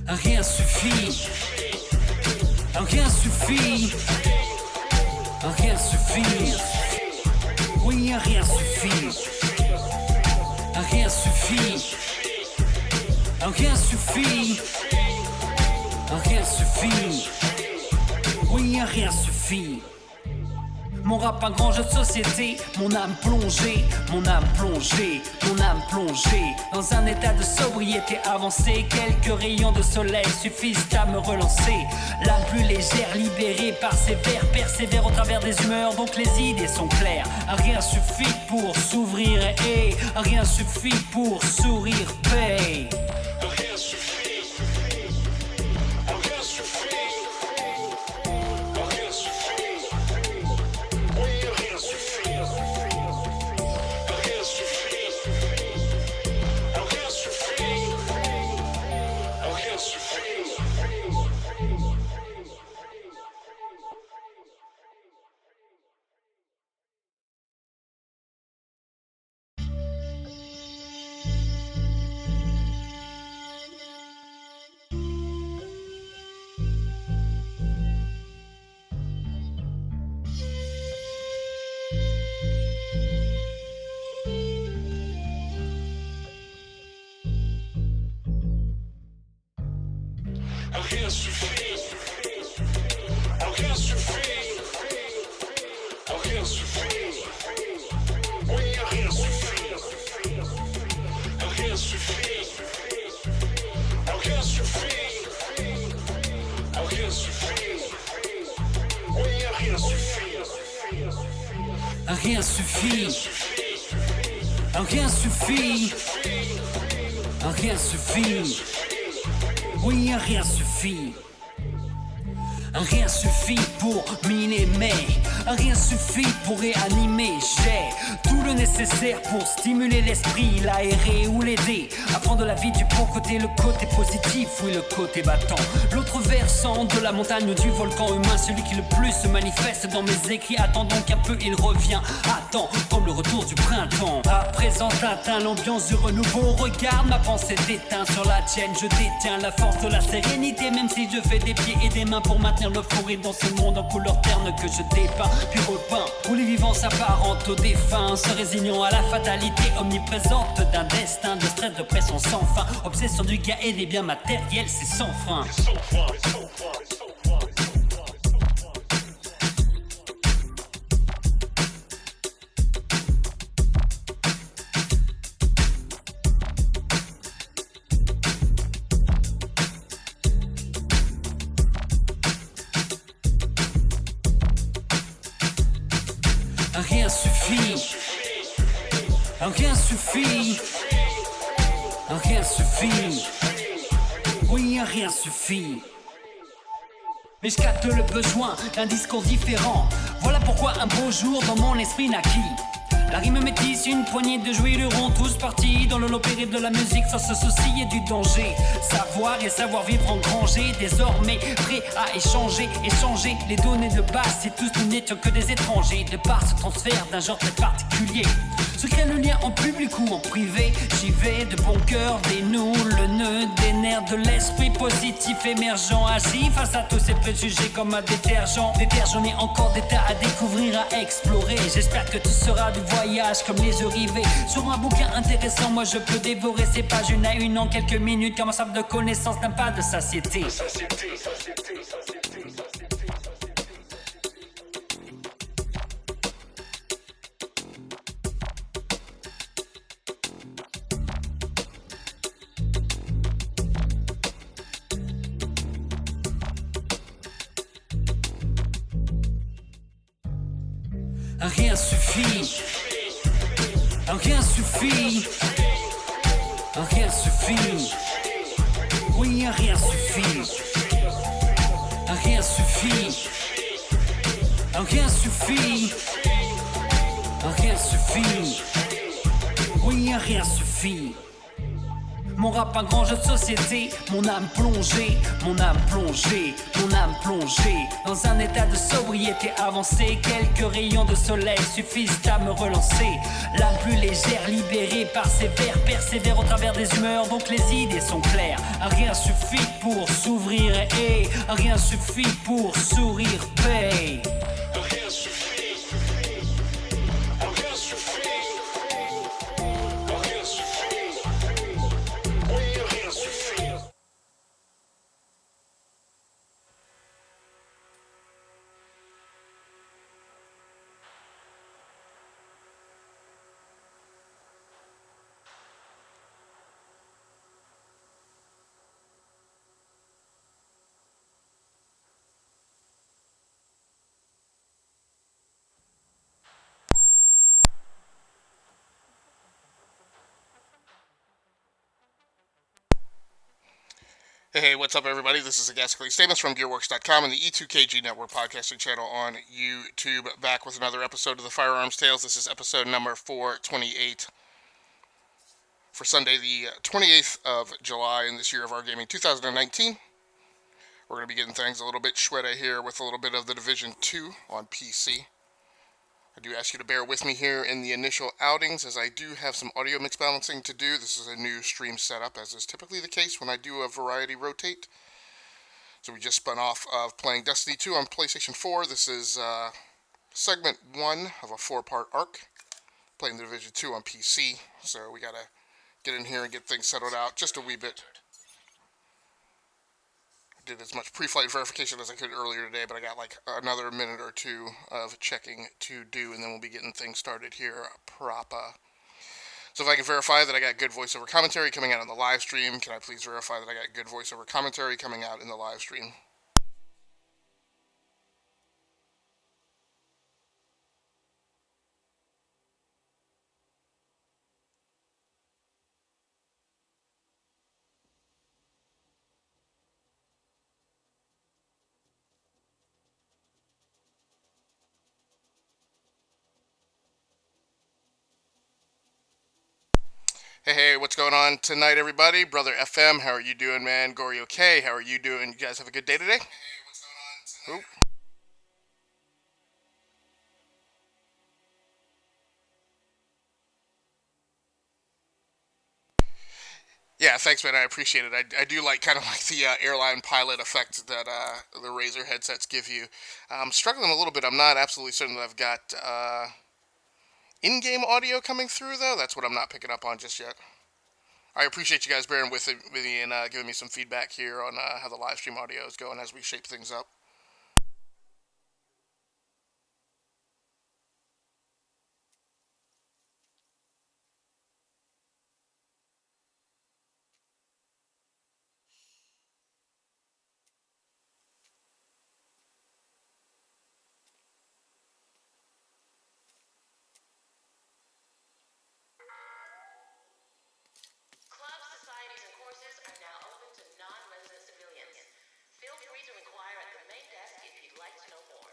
Rien suffit. Rien suffit. Rien suffit. Oui, rien suffit. Rien suffit. Rien suffit. Rien suffit. Oui, rien suffit. Mon rap un grand jeu de société, mon âme plongée, mon âme plongée, mon âme plongée dans un état de sobriété avancée. Quelques rayons de soleil suffisent à me relancer. L'âme plus légère, libérée par ces vers, persévère au travers des humeurs, donc les idées sont claires. Rien suffit pour s'ouvrir et rien suffit pour sourire, paix. Rien suffit. Rien suffit. Rien suffit. Oui, rien suffit. Rien suffit. Rien suffit. Rien suffit. Rien suffit. Rien suffit. Rien suffit. Oui, rien suffit. Rien suffit. Rien suffit. Rien suffit. Oui, rien suffit. Rien suffit. Rien suffit. Rien suffit. Oui, rien suffit. Rien suffit pour miner, mais rien suffit pour réanimer. J'ai tout le nécessaire pour stimuler l'esprit, l'aérer ou l'aider. Apprendre la vie du bon côté, le côté positif, oui, le côté battant. L'autre versant de la montagne ou du volcan humain, celui qui le plus se manifeste dans mes écrits. Attends donc un peu, il revient. Attends, comme le retour du printemps. À présent, t'atteins l'ambiance du renouveau. Regarde, ma pensée déteint sur la tienne. Je détiens la force de la sérénité, même si je fais des pieds et des mains pour maintenir l'euphorie dans ce monde en couleur terne que je dépeins. Puis repeins, où les vivants s'apparentent aux défunts, se résignant à la fatalité omniprésente d'un destin de stress, de pression sans fin. Obsession du gars et des biens matériels, c'est sans frein. Rien suffit. Rien suffit. Rien suffit. Oui, rien suffit. Mais je capte le besoin d'un discours différent. Voilà pourquoi un beau jour dans mon esprit naquit. La rime métisse, une poignée de jouiront tous partis dans le lot périple de la musique sans se soucier du danger. Savoir et savoir vivre engrangé, désormais prêt à échanger les données de base. Si tous nous n'étions que des étrangers, de par ce transfert d'un genre très particulier. Se crée le lien en public ou en privé. J'y vais de bon cœur, dénoue le nœud des nerfs de l'esprit positif émergent. Agis face à tous ces préjugés comme un détergent. J'en ai encore des tas à découvrir, à explorer. J'espère que tu seras du voyage comme les yeux rivés sur un bouquin intéressant. Moi je peux dévorer ces pages une à une en quelques minutes, comme un sable de connaissance d'un pas de satiété. Rien suffit. Rien suffit. Rien suffit. Oui, rien suffit. Rien suffit. Rien suffit. Rien suffit. Oui, rien suffit. Mon rap un grand jeu de société, mon âme plongée, mon âme plongée, mon âme plongée dans un état de sobriété avancée. Quelques rayons de soleil suffisent à me relancer. L'âme plus légère, libérée par ses vers, persévère au travers des humeurs, donc les idées sont claires. Rien suffit pour s'ouvrir et rien suffit pour sourire, paix. Rien suffit. Rien suffit. Rien suffit. Oui, rien suffit. Hey, what's up, everybody? This is Agasically Statements from Gearworks.com and the E2KG Network podcasting channel on YouTube. Back with another episode of the Firearms Tales. This is episode number 428 for Sunday, the 28th of July in this year of our gaming, 2019. We're going to be getting things a little bit shredder here with a little bit of the Division 2 on PC. I do ask you to bear with me here in the initial outings, as I do have some audio mix balancing to do. This is a new stream setup, as is typically the case when I do a variety rotate. So we just spun off of playing Destiny 2 on PlayStation 4. This is segment 1 of a 4-part arc, playing the Division 2 on PC. So we gotta get in here and get things settled out just a wee bit. Did as much pre-flight verification as I could earlier today, but I got like another minute or two of checking to do, and then we'll be getting things started here proper. So if I can verify that I got good voiceover commentary coming out on the live stream, can I please verify that I got good voiceover commentary coming out in the live stream? Hey, what's going on tonight, everybody? Brother FM, how are you doing, man? Gory okay, how are you doing? You guys have a good day today? Hey, what's going on tonight? Yeah, thanks, man. I appreciate it. I do like kind of like the airline pilot effect that the Razer headsets give you. I'm struggling a little bit. I'm not absolutely certain that I've got in-game audio coming through, though. That's what I'm not picking up on just yet. I appreciate you guys bearing with me and giving me some feedback here on how the live stream audio is going as we shape things up. Clubs, societies, and courses are now open to non-resident civilians. Feel free to inquire at the main desk if you'd like to know more.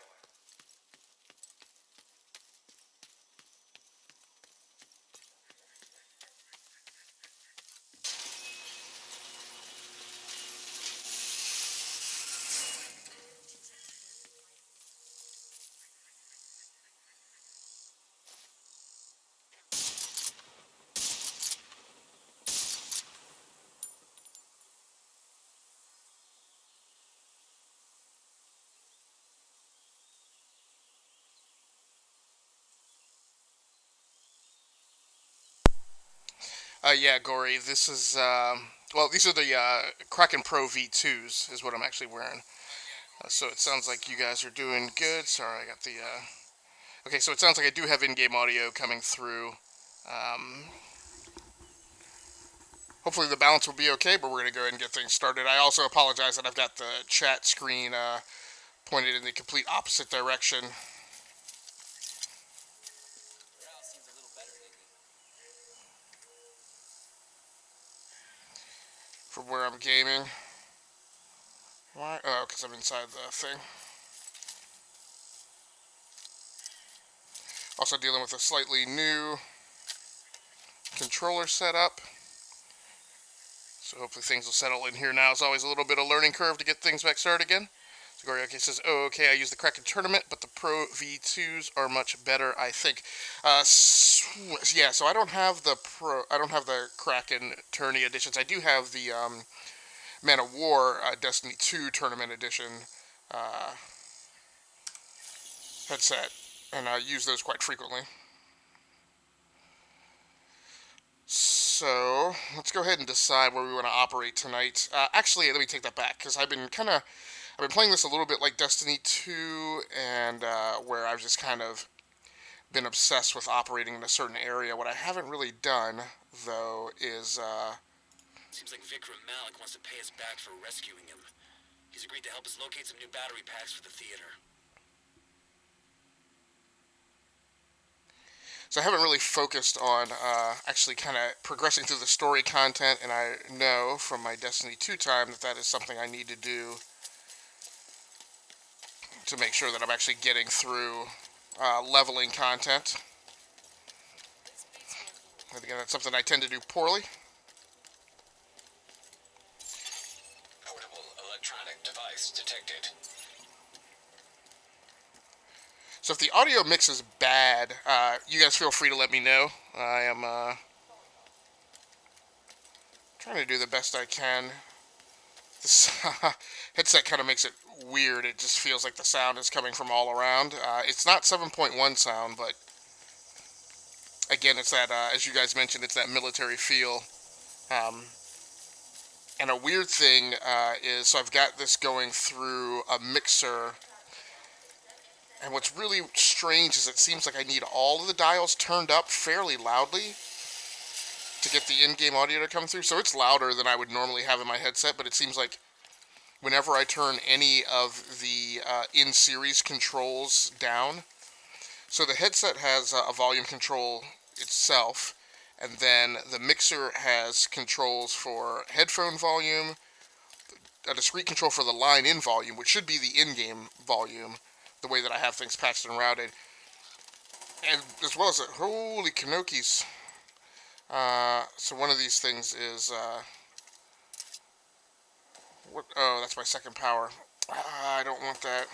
Yeah, Gory, this is, well, these are the Kraken Pro V2s is what I'm actually wearing. So it sounds like you guys are doing good. Sorry, I got the, okay, so it sounds like I do have in-game audio coming through. Hopefully the balance will be okay, but we're going to go ahead and get things started. I also apologize that I've got the chat screen pointed in the complete opposite direction. From where I'm gaming. Why? Oh, because I'm inside the thing. Also dealing with a slightly new controller setup. So hopefully things will settle in here now. It's always a little bit of learning curve to get things back started again. So Gorioke says, "Oh, okay. I use the Kraken tournament, but the Pro V2s are much better, I think." Yeah. So I don't have the Kraken tourney editions. I do have the Man of War Destiny 2 tournament edition headset, and I use those quite frequently. So let's go ahead and decide where we want to operate tonight. Actually, let me take that back, because I've been playing this a little bit like Destiny 2, and where I've just kind of been obsessed with operating in a certain area. What I haven't really done, though, is Seems like Vikram Malik wants to pay us back for rescuing him. He's agreed to help us locate some new battery packs for the theater. So I haven't really focused on actually kind of progressing through the story content, and I know from my Destiny 2 time that is something I need to do to make sure that I'm actually getting through leveling content. And again, that's something I tend to do poorly. Portable electronic device detected. So if the audio mix is bad, you guys feel free to let me know. I am trying to do the best I can. This headset kind of makes it weird. It just feels like the sound is coming from all around. It's not 7.1 sound, but again, it's that, as you guys mentioned, it's that military feel. And a weird thing is, so I've got this going through a mixer. And what's really strange is it seems like I need all of the dials turned up fairly loudly to get the in-game audio to come through. So it's louder than I would normally have in my headset, but it seems like whenever I turn any of the in-series controls down, so the headset has a volume control itself, and then the mixer has controls for headphone volume, a discrete control for the line-in volume, which should be the in-game volume, the way that I have things patched and routed, and as well as holy Kanokis. So one of these things is what? Oh, that's my second power. I don't want that.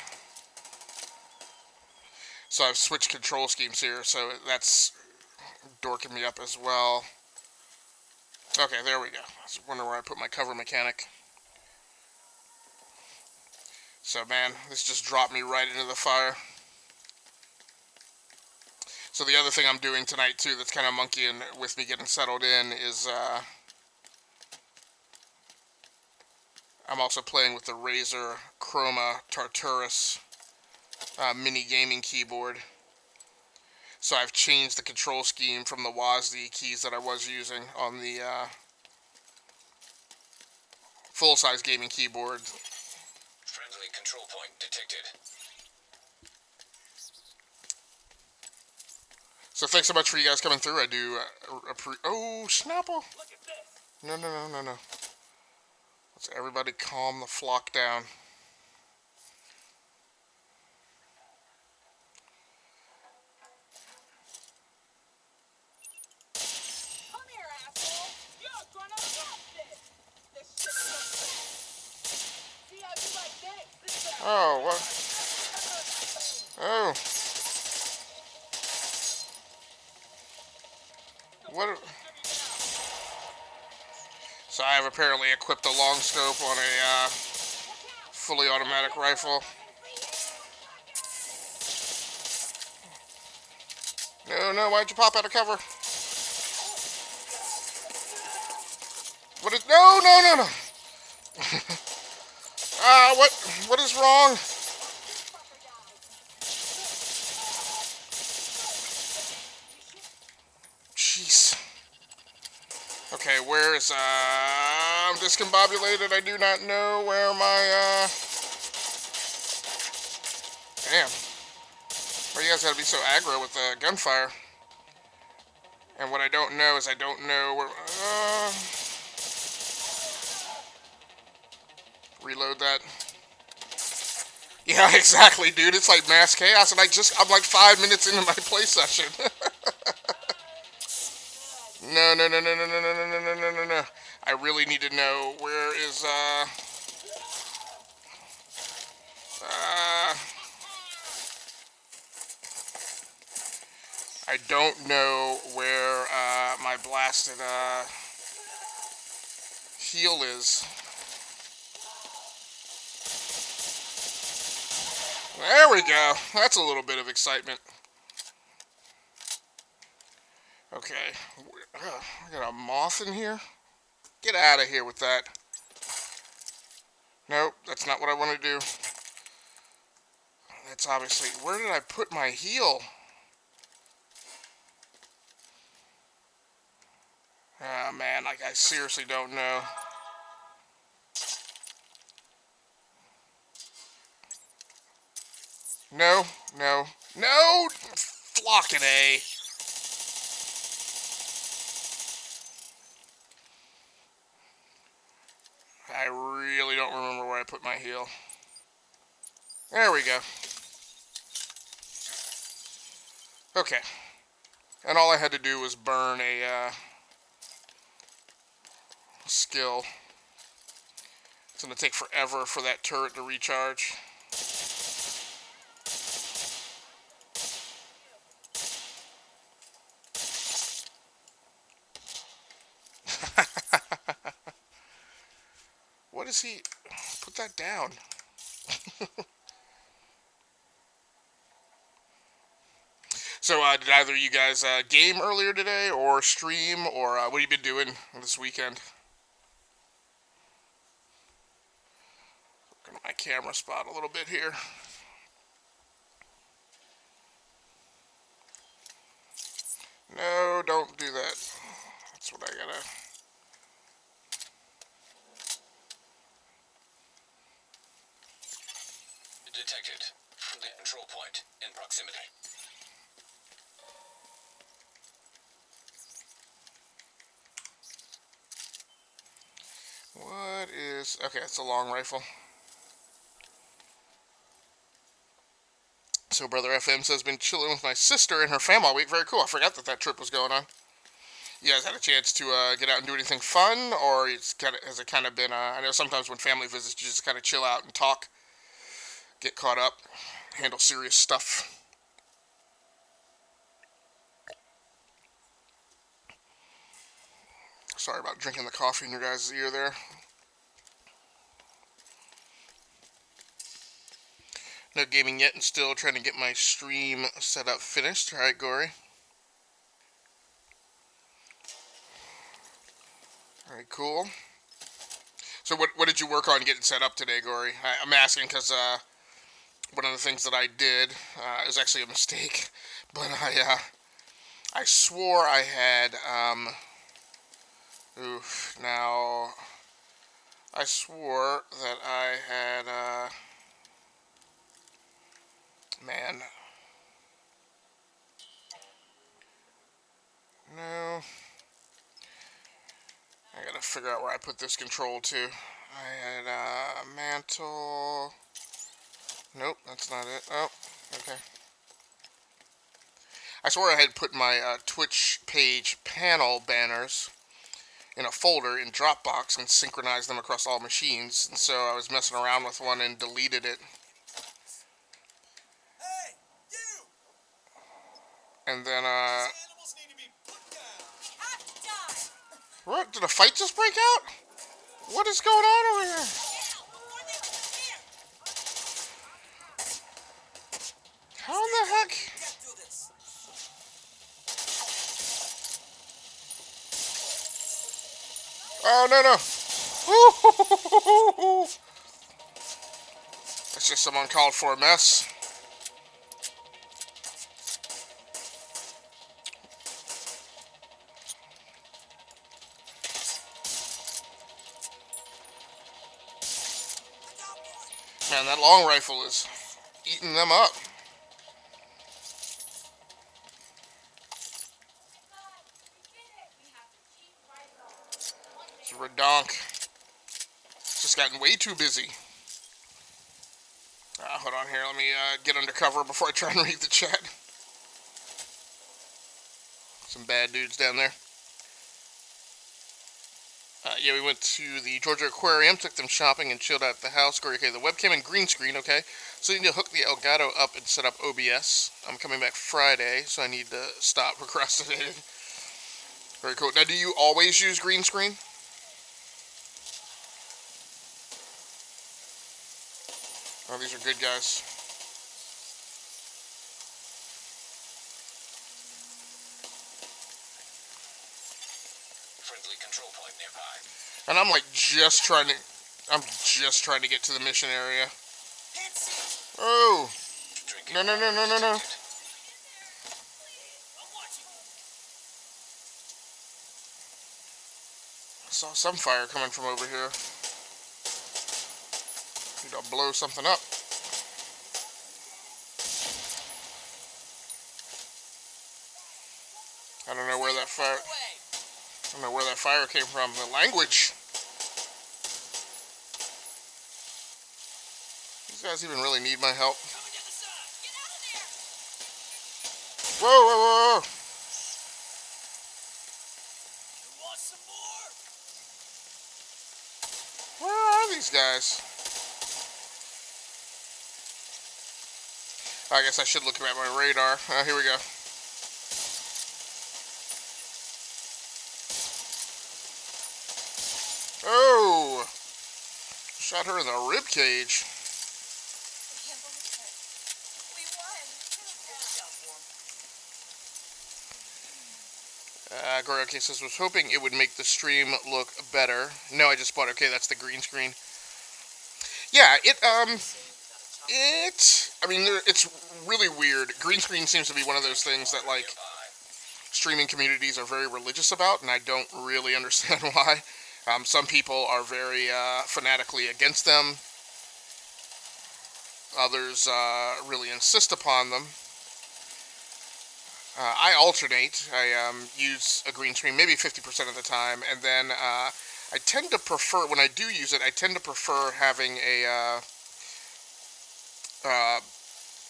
So I've switched control schemes here, so that's dorking me up as well. Okay, there we go. I was wondering where I put my cover mechanic. So man, this just dropped me right into the fire. So the other thing I'm doing tonight too that's kind of monkeying with me getting settled in is I'm also playing with the Razer Chroma Tartarus mini gaming keyboard. So I've changed the control scheme from the WASD keys that I was using on the full-size gaming keyboard. Friendly control point detected. So thanks so much for you guys coming through. I do oh, Snapple! No. Let's everybody calm the flock down. Come here, asshole! You're gonna love this! This shit is see how you like that? This is Oh, what? Oh. What? So I have apparently equipped a long scope on a fully automatic rifle. No, why'd you pop out of cover? What is, no. What is wrong? Jeez. Okay, where's, I'm discombobulated. I do not know where my, damn. Well, you guys gotta be so aggro with the gunfire. And what I don't know is I don't know where, reload that. Yeah, exactly, dude. It's like mass chaos, and I'm like 5 minutes into my play session. No. I really really need to know where is, I don't know where, my blasted, heal is. There we go. That's a little bit of excitement. Okay. I got a moth in here. Get out of here with that. Nope, that's not what I want to do. That's obviously... Where did I put my heal? Oh, man, like, I seriously don't know. No, no, no! Flocking A. I really don't remember where I put my heal. There we go. Okay. And all I had to do was burn a, skill. It's going to take forever for that turret to recharge. What is he... Put that down. So, did either of you guys game earlier today, or stream, or what have you been doing this weekend? Look at my camera spot a little bit here. No, don't do that. That's what I gotta... Detected from the control point in proximity. What is... Okay, it's a long rifle. So Brother FM says, been chilling with my sister and her fam all week. Very cool. I forgot that that trip was going on. You guys had a chance to get out and do anything fun? Or has it kind of been... I know sometimes when family visits, you just kind of chill out and talk. Get caught up. Handle serious stuff. Sorry about drinking the coffee in your guys' ear there. No gaming yet, and still trying to get my stream set up finished. Alright, Gory. Alright, cool. So what did you work on getting set up today, Gory? I'm asking because one of the things that I did is actually a mistake. But I swore I had... now... I swore that I had... man. No. I gotta figure out where I put this control to. I had mantle. Nope, that's not it. Oh, okay. I swore I had put my Twitch page panel banners in a folder in Dropbox and synchronized them across all machines. And so I was messing around with one and deleted it. Hey, you! And then, Animals need to be put down. We have to die. what? Did a fight just break out? What is going on over here? Before they disappear. How in the heck? Get through this. Oh, no, no. That's just some uncalled for mess. Man, that long rifle is eating them up. It's redonk. It's just gotten way too busy. Hold on here. Let me get under cover before I try and read the chat. Some bad dudes down there. Yeah, we went to the Georgia Aquarium, took them shopping, and chilled out at the house. Okay, the webcam and green screen, okay. So you need to hook the Elgato up and set up OBS. I'm coming back Friday, so I need to stop procrastinating. Very cool. Now, do you always use green screen? Oh, these are good guys. Friendly control point nearby. And I'm like I'm just trying to get to the mission area. Oh! Drinking No, no, no, no, no, no. detected. I saw some fire coming from over here. Need to blow something up. I don't know where that fire. I don't know where that fire came from. The language. These guys even really need my help. Whoa, whoa, whoa, whoa. Where are these guys? I guess I should look at my radar. Here we go. Oh! Shot her in the rib cage. I can't believe it. We won. Goryoke says, was hoping it would make the stream look better. No, I just bought it. Okay, that's the green screen. Yeah, it's really weird. Green screen seems to be one of those things that, like, streaming communities are very religious about, and I don't really understand why. Some people are very fanatically against them. Others really insist upon them. I alternate. I use a green screen maybe 50% of the time, and then I tend to prefer, when I do use it, I tend to prefer having a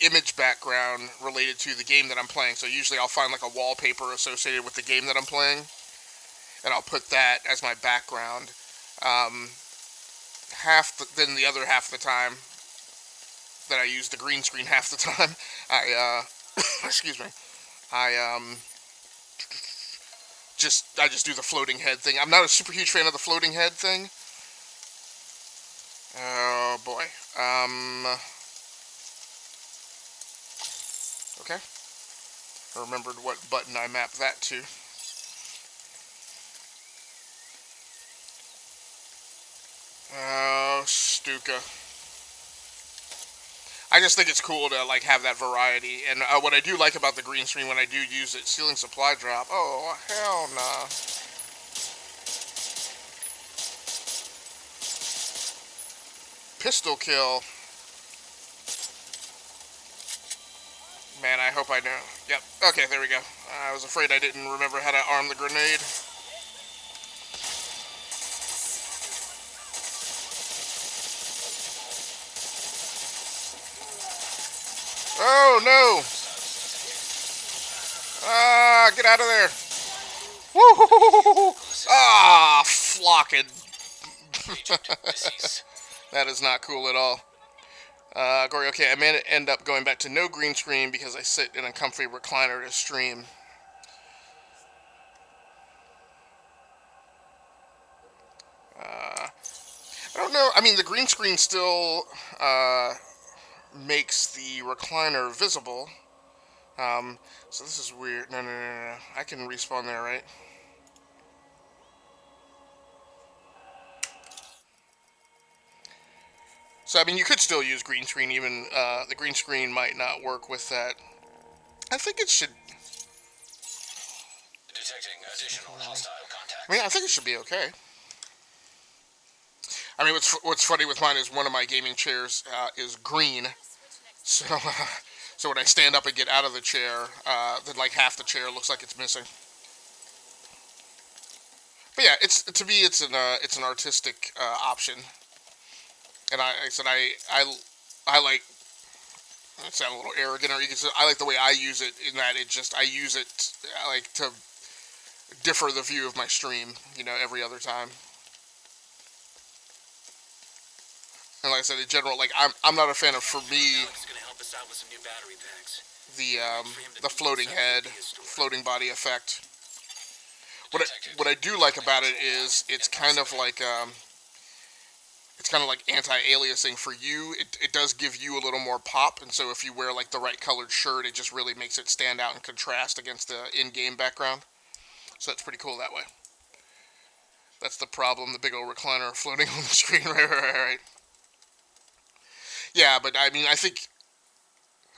image background related to the game that I'm playing. So usually I'll find like a wallpaper associated with the game that I'm playing, and I'll put that as my background. Then the other half of the time that I use the green screen, half the time I excuse me, I just do the floating head thing. I'm not a super huge fan of the floating head thing. Oh boy. Okay. I remembered what button I mapped that to. Oh, Stuka. I just think it's cool to like have that variety, and what I do like about the green screen when I do use it, ceiling supply drop. Oh hell nah. Pistol kill. Man, I hope I know. Yep. Okay, there we go. I was afraid I didn't remember how to arm the grenade. Oh no! Ah, get out of there! Woo! Ah, flocking. That is not cool at all. Gory, okay, I may end up going back to no green screen because I sit in a comfy recliner to stream. I don't know. I mean, the green screen still makes the recliner visible. So this is weird. No. I can respawn there, right? So, I mean, you could still use green screen, even the green screen might not work with that. I think it should. Detecting additional hostile contact. I mean, I think it should be okay. I mean, what's funny with mine is one of my gaming chairs is green, so so when I stand up and get out of the chair, then like half the chair looks like it's missing. But yeah, it's an artistic option, and I said I like. That sound a little arrogant, or you can say I like the way I use it in that I use it I like to differ the view of my stream, every other time. And like I said, in general, like I'm not a fan of, for me, Alex is gonna help us out with some new battery packs. the floating head, floating body effect. What I do like about it is it's kind of like anti-aliasing for you. It does give you a little more pop, and so if you wear like the right colored shirt, it just really makes it stand out and contrast against the in-game background. So that's pretty cool that way. That's the problem, the big old recliner floating on the screen. Right. Yeah, but I mean, I think,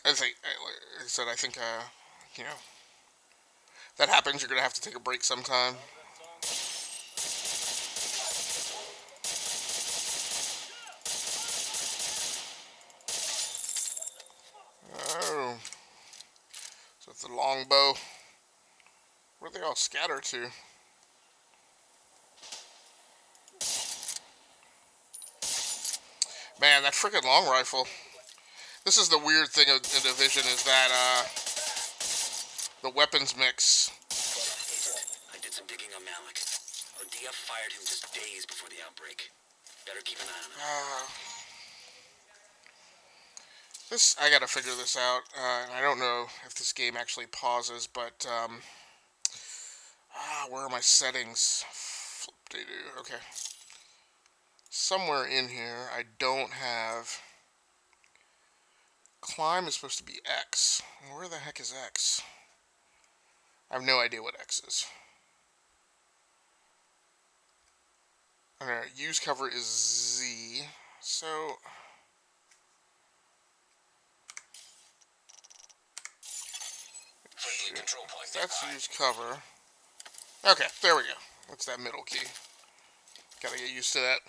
like I said, I think, you know, that happens. You're gonna have to take a break sometime. Oh, so it's the longbow. Where'd they all scatter to? Man, that freaking long rifle. This is the weird thing in Division, is that the weapons mix. I did some digging on Malik. Odia fired him just days before the outbreak. Better keep an eye on him. I gotta figure this out. I don't know if this game actually pauses, but where are my settings? Flip-de-doo. Okay. Somewhere in here, I don't have. Climb is supposed to be X. Where the heck is X? I have no idea what X is. Alright, use cover is Z. So. That's use cover. Okay, there we go. What's that middle key? Gotta get used to that.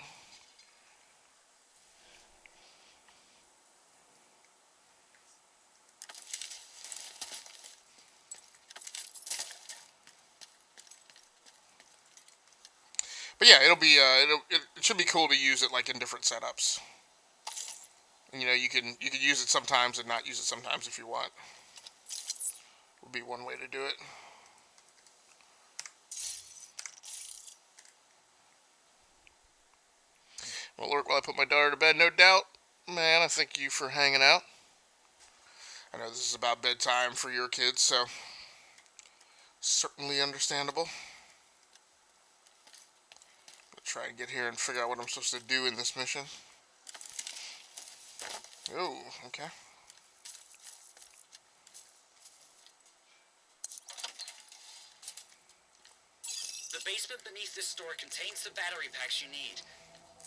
But yeah, it should be cool to use it like in different setups. And, you know, you can use it sometimes and not use it sometimes if you want. Would be one way to do it. Well, lurk while I put my daughter to bed, no doubt. Man, I thank you for hanging out. I know this is about bedtime for your kids, so certainly understandable. I'll try and get here and figure out what I'm supposed to do in this mission. Oh, okay. The basement beneath this store contains the battery packs you need,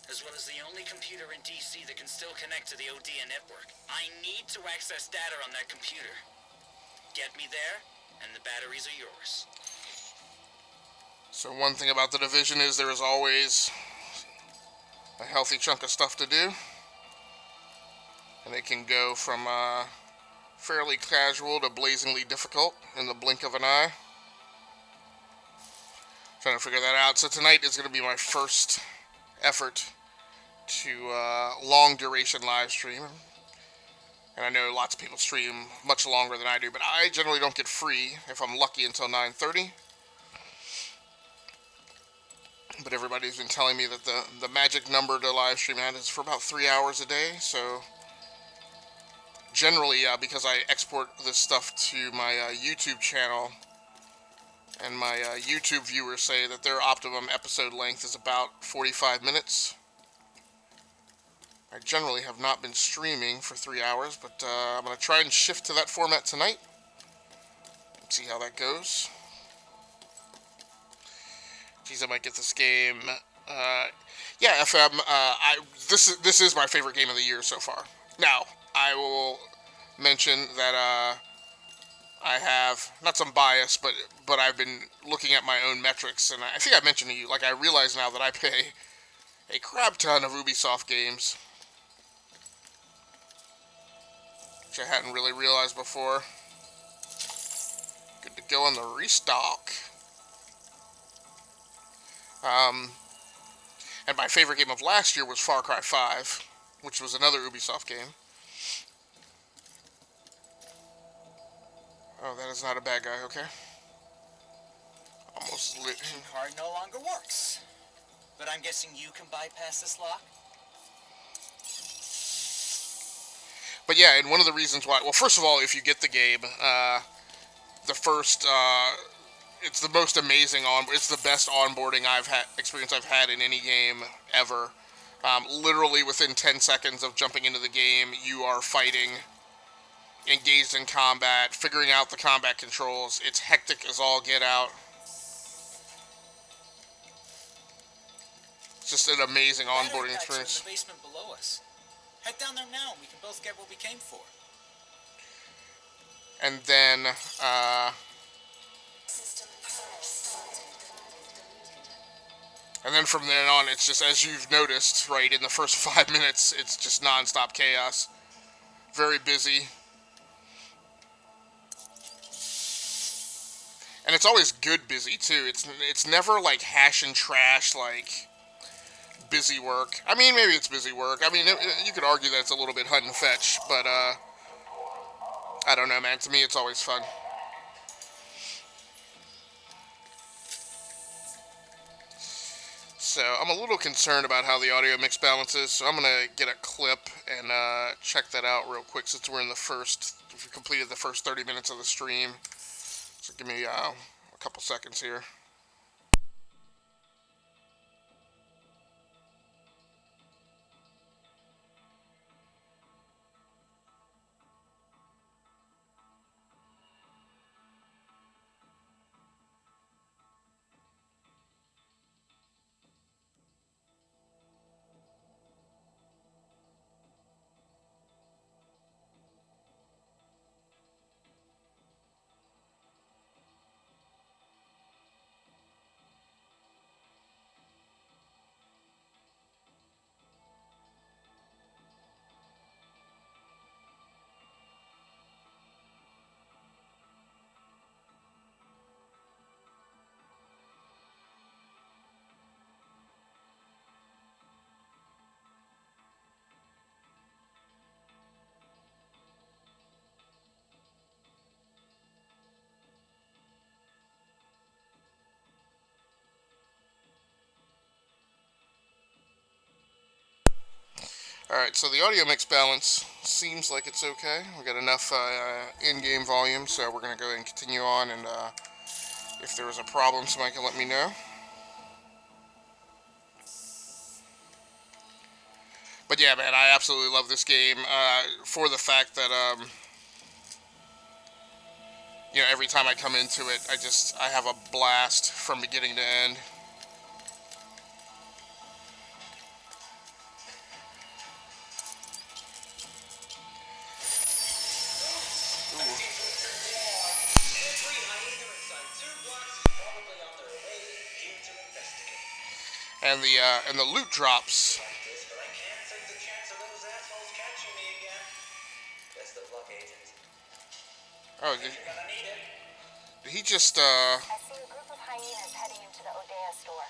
as well as the only computer in DC that can still connect to the Odia network. I need to access data on that computer. Get me there, and the batteries are yours. So one thing about the Division is there is always a healthy chunk of stuff to do. And it can go from fairly casual to blazingly difficult in the blink of an eye. Trying to figure that out. So tonight is going to be my first effort to long duration live stream. And I know lots of people stream much longer than I do, but I generally don't get free, if I'm lucky, until 9:30. But everybody's been telling me that the magic number to live stream at is for about 3 hours a day. So generally, because I export this stuff to my YouTube channel, and my YouTube viewers say that their optimum episode length is about 45 minutes. I generally have not been streaming for 3 hours, but I'm going to try and shift to that format tonight. See how that goes. Geez, I might get this game. Yeah, FM. This is my favorite game of the year so far. Now, I will mention that I have not some bias, but I've been looking at my own metrics, and I think I mentioned to you, like, I realize now that I pay a crap ton of Ubisoft games, which I hadn't really realized before. Good to go on the restock. And my favorite game of last year was Far Cry 5, which was another Ubisoft game. Oh, that is not a bad guy, okay. Almost lit him. Card no longer works. But I'm guessing you can bypass this lock? But yeah, and one of the reasons why, well, first of all, if you get the game, the first, it's the most amazing it's the best onboarding experience I've had in any game ever. Literally within 10 seconds of jumping into the game, you are fighting, engaged in combat, figuring out the combat controls. It's hectic as all get out. It's just an amazing onboarding experience. In the basement below us. Head down there now and we can both get what we came for. And then, from then on, it's just, as you've noticed, right, in the first 5 minutes, it's just non-stop chaos. Very busy. And it's always good busy, too. It's never, like, hash and trash, like, busy work. I mean, maybe it's busy work. I mean, you could argue that it's a little bit hunt and fetch, but, I don't know, man. To me, it's always fun. So, I'm a little concerned about how the audio mix balances, so I'm going to get a clip and check that out real quick since we've completed the first 30 minutes of the stream. So give me a couple seconds here. Alright, so the audio mix balance seems like it's okay. We got enough in-game volume, so we're going to go ahead and continue on, and if there was a problem, somebody can let me know. But yeah, man, I absolutely love this game for the fact that, you know, every time I come into it, I have a blast from beginning to end. And the loot drops. Oh, did he just I see a group of hyenas heading into the Odeya store.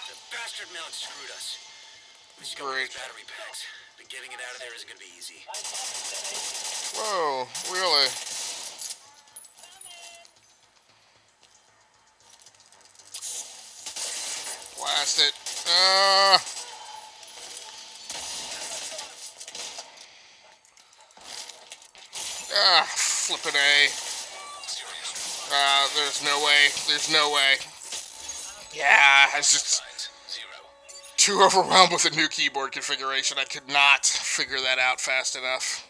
The bastard milk screwed us. We just got Great. those battery packs, but getting it out of there isn't gonna be easy. Whoa, really? Blast it. Flippin' A. There's no way. There's no way. Yeah, it's just too overwhelmed with the new keyboard configuration. I could not figure that out fast enough.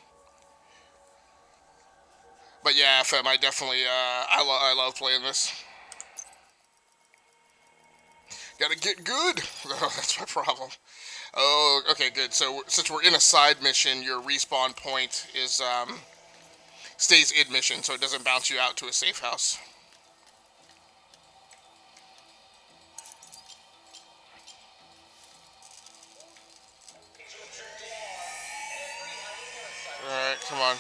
But yeah, FM, I definitely, I love playing this. Gotta get good. Oh, that's my problem. Oh, okay, good. So since we're in a side mission, your respawn point is, stays in mission, so it doesn't bounce you out to a safe house. Alright, come on.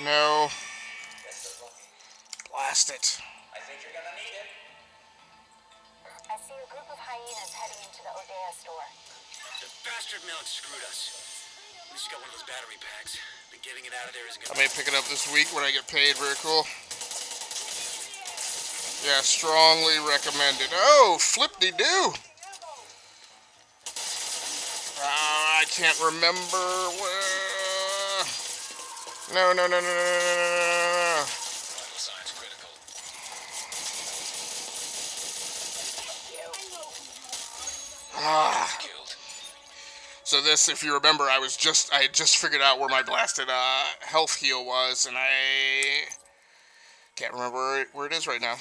No. Blast it. I think you're gonna need it. I see a group of hyenas heading into the Odeya store. The bastard milk screwed us. We just got one of those battery packs, but getting it out of there isn't I gonna may pick it up this week when I get paid. Very cool. Yeah, strongly recommended. Oh, flip-de-doo. I can't remember where. No, no, no, no, no, no, no, no. Vital signs critical. Ah. Killed. So this, if you remember, I had just figured out where my blasted health heal was, and I can't remember where it is right now.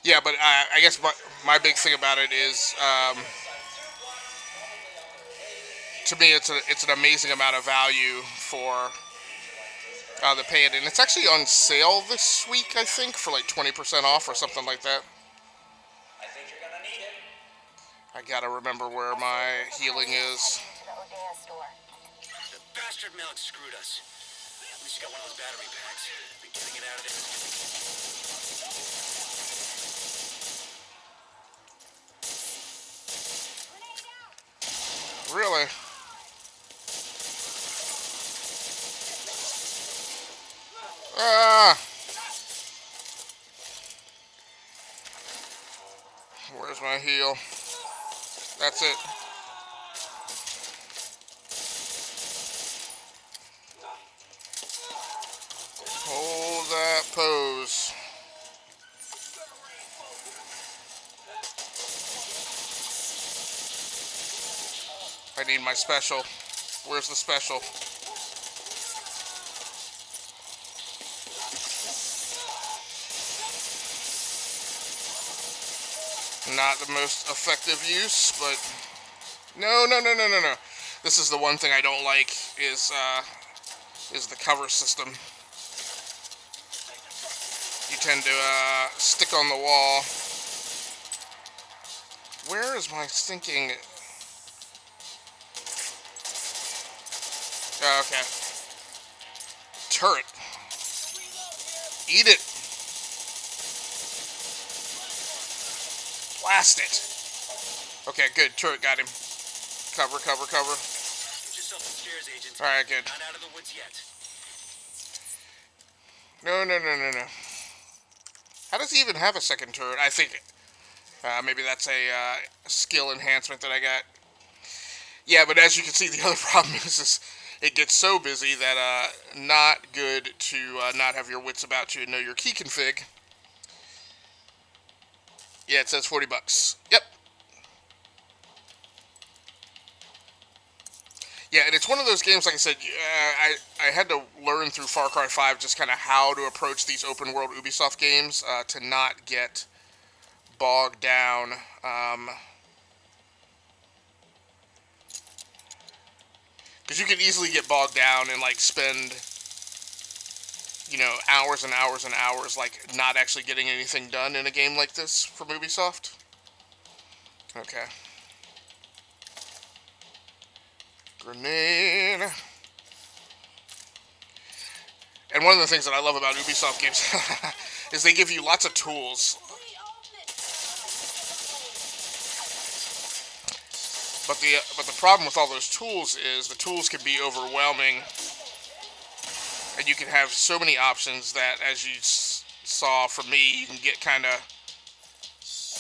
Yeah, but I guess my big thing about it is, to me, it's an amazing amount of value for the pay it, and it's actually on sale this week, I think, for like 20% off or something like that. I think you're gonna need it. I gotta remember where my healing is. Heading into the Odea store. The bastard Malik screwed us. At least you got one of those battery packs. But getting it out of there is gonna be... Really? Ah! Where's my heal? That's it. Hold that pose. I need my special. Where's the special? Not the most effective use, but no, no, no, no, no, no. This is the one thing I don't like is the cover system. You tend to stick on the wall. Where is my stinking? Oh, okay. Turret. Eat it. Blast it. Okay, good. Turret got him. Cover, cover, cover. Get yourself upstairs, Agent. Alright, good. Not out of the woods yet. No, no, no, no, no. How does he even have a second turret? I think maybe that's a skill enhancement that I got. Yeah, but as you can see, the other problem is it gets so busy that not good to not have your wits about you and know your key config. Yeah, it says $40. Yep. Yeah, and it's one of those games, like I said, I had to learn through Far Cry 5 just kind of how to approach these open world Ubisoft games to not get bogged down. Because you can easily get bogged down and like spend, you know, hours and hours and hours like not actually getting anything done in a game like this from Ubisoft. Okay. Grenade. And one of the things that I love about Ubisoft games is they give you lots of tools. But the problem with all those tools is the tools can be overwhelming, and you can have so many options that, as you saw from me, you can get kind of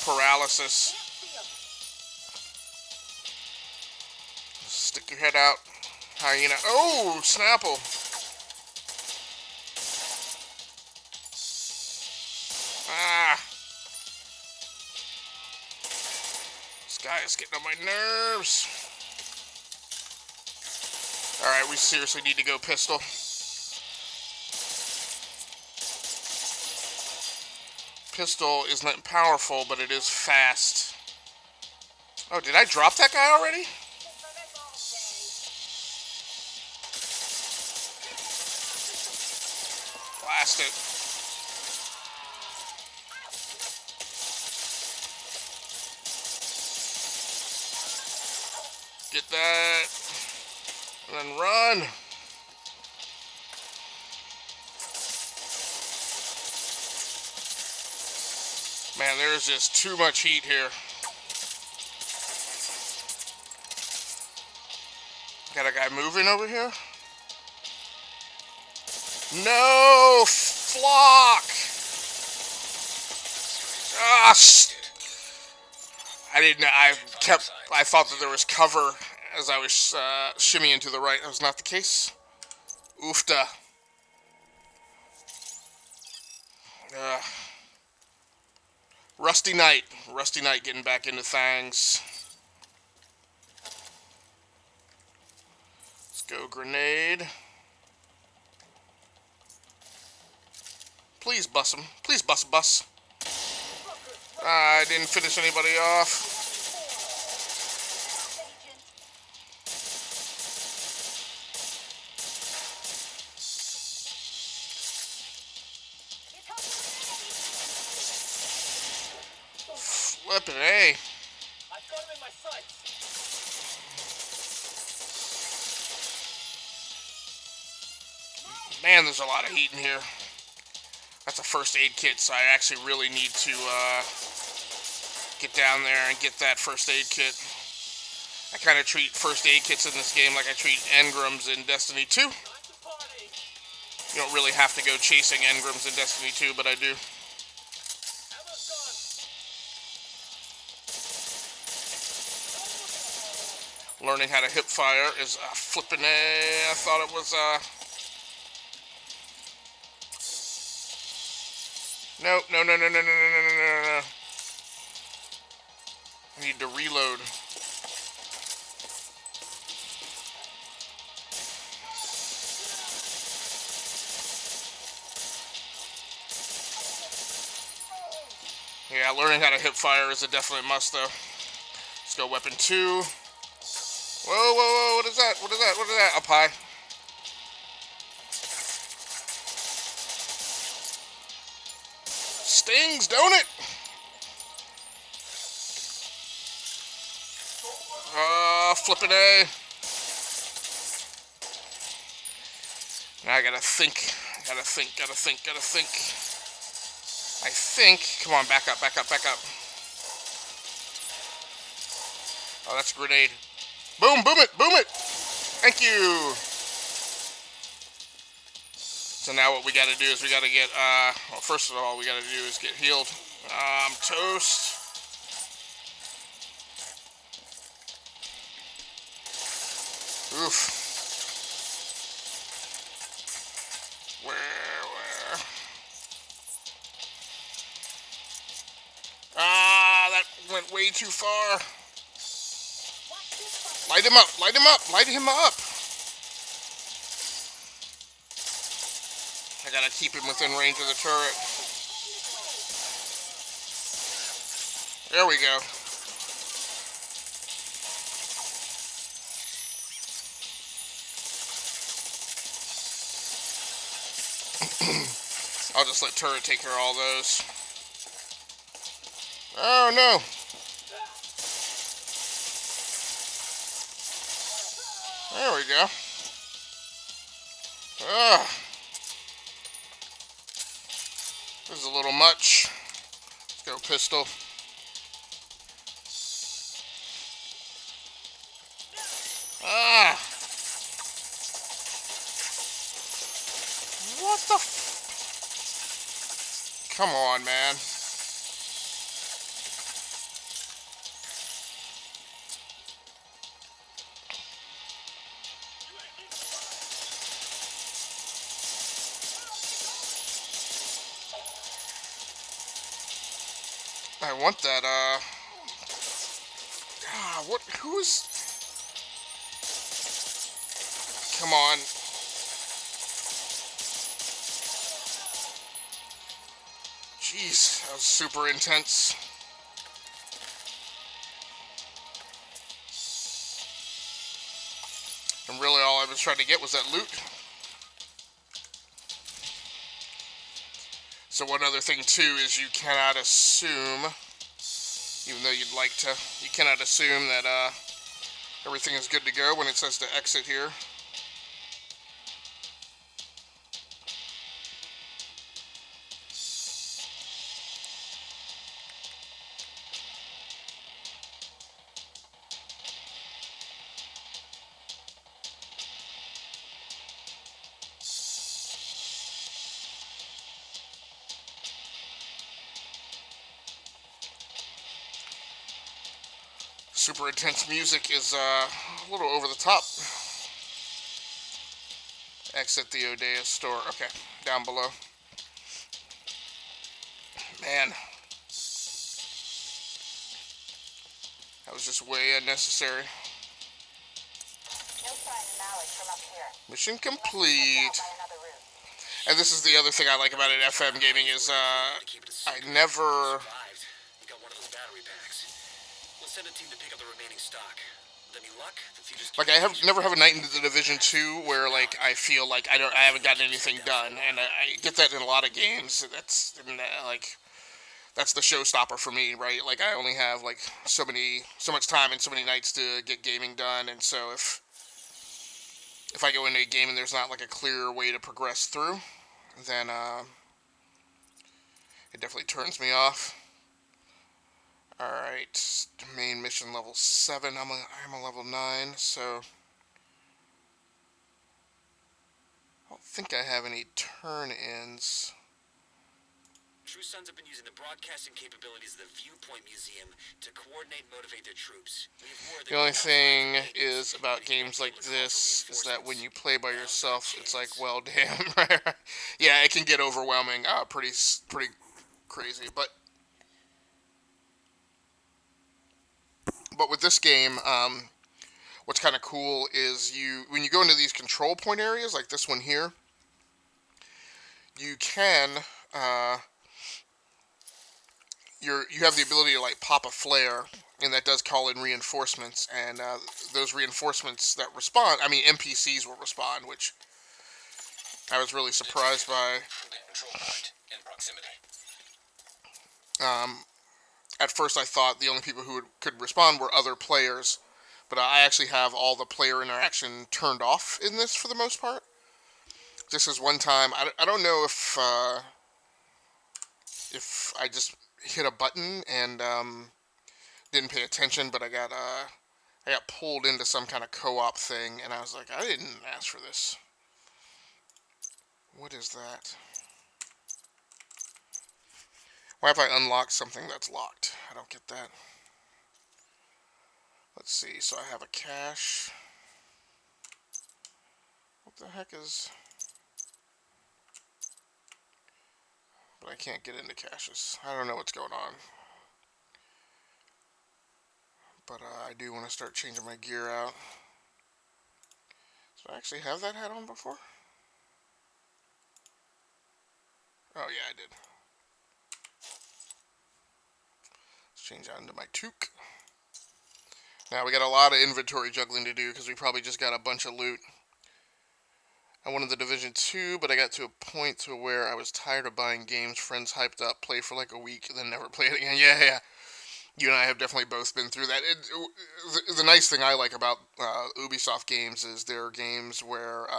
paralysis. Stick your head out, hyena. Oh, Snapple. Ah. This guy is getting on my nerves. Alright, we seriously need to go pistol. Pistol isn't powerful, but it is fast. Oh, did I drop that guy already? Blast it. Get that. And then run. Man, there's just too much heat here. Got a guy moving over here? No! Flock! Ah, I thought that there was cover as I was shimmying to the right. That was not the case. Oofta. Rusty Knight. Rusty Knight getting back into things. Let's go grenade. Please bust him. Please bust a bus. I didn't finish anybody off. Flippin' A. I've got him in my sights. Man, there's a lot of heat in here. That's a first aid kit, so I actually really need to get down there and get that first aid kit. I kind of treat first aid kits in this game like I treat engrams in Destiny 2. You don't really have to go chasing engrams in Destiny 2, but I do. Learning how to hip fire is flipping A. I thought it was No. I need to reload. Yeah, learning how to hip fire is a definite must, though. Let's go weapon 2. Whoa, what is that? What is that? Up high. Stings, don't it? Flippin' A. Now I gotta think. I think. Come on, back up. Oh, that's a grenade. Boom it. Thank you. So now what we gotta do is we gotta get, well, first of all, we gotta do is get healed. Toast. Oof. Where? That went way too far. Light him up. I gotta keep him within range of the turret. There we go. I'll just let turret take care of all those. Oh no. There we go. This is a little much. Let's go pistol. What the Come on, man. I want that, who's... Come on. Jeez, that was super intense. And really all I was trying to get was that loot. So one other thing too is you cannot assume, even though you'd like to, you cannot assume that everything is good to go when it says to exit here. super intense music is a little over the top. Exit the Odeya store. Okay, down below. Man, that was just way unnecessary. No sign of Malik from up here. Mission Must have stepped complete. out by another route. And this is the other thing I like about it, FM gaming, is I never... Survived. You got one of those battery packs. We'll send a team to pick up the remaining stock. With any luck, the future's Like, I never have a night into the Division 2 where, like, I feel like I haven't gotten anything done, and I get that in a lot of games. That's the showstopper for me, right? Like, I only have like so much time and so many nights to get gaming done, and so if I go into a game and there's not like a clear way to progress through, then it definitely turns me off. Alright, main mission level 7, I'm a level 9, so I don't think I have any turn-ins. True Sons have been using the broadcasting capabilities of the Viewpoint Museum to coordinate and motivate their troops. The only thing is about games like this is that when you play by yourself, it's like, well, damn, yeah, it can get overwhelming, pretty crazy, but with this game, what's kind of cool is when you go into these control point areas, like this one here, you can, you have the ability to like pop a flare, and that does call in reinforcements, and those reinforcements that respond, I mean NPCs will respond, which I was really surprised by. At first I thought the only people who could respond were other players, but I actually have all the player interaction turned off in this for the most part. This is one time, I don't know if I just hit a button and didn't pay attention, but I got pulled into some kind of co-op thing, and I was like, I didn't ask for this. What is that? Why have I unlocked something that's locked? I don't get that. Let's see, so I have a cache. What the heck is... But I can't get into caches. I don't know what's going on. But I do want to start changing my gear out. So I actually have that hat on before? Oh yeah, I did. Let's change out into my toque. Now we got a lot of inventory juggling to do because we probably just got a bunch of loot. I wanted the Division 2, but I got to a point to where I was tired of buying games friends hyped up, play for like a week, and then never play it again. Yeah. You and I have definitely both been through that. The nice thing I like about Ubisoft games is they're games where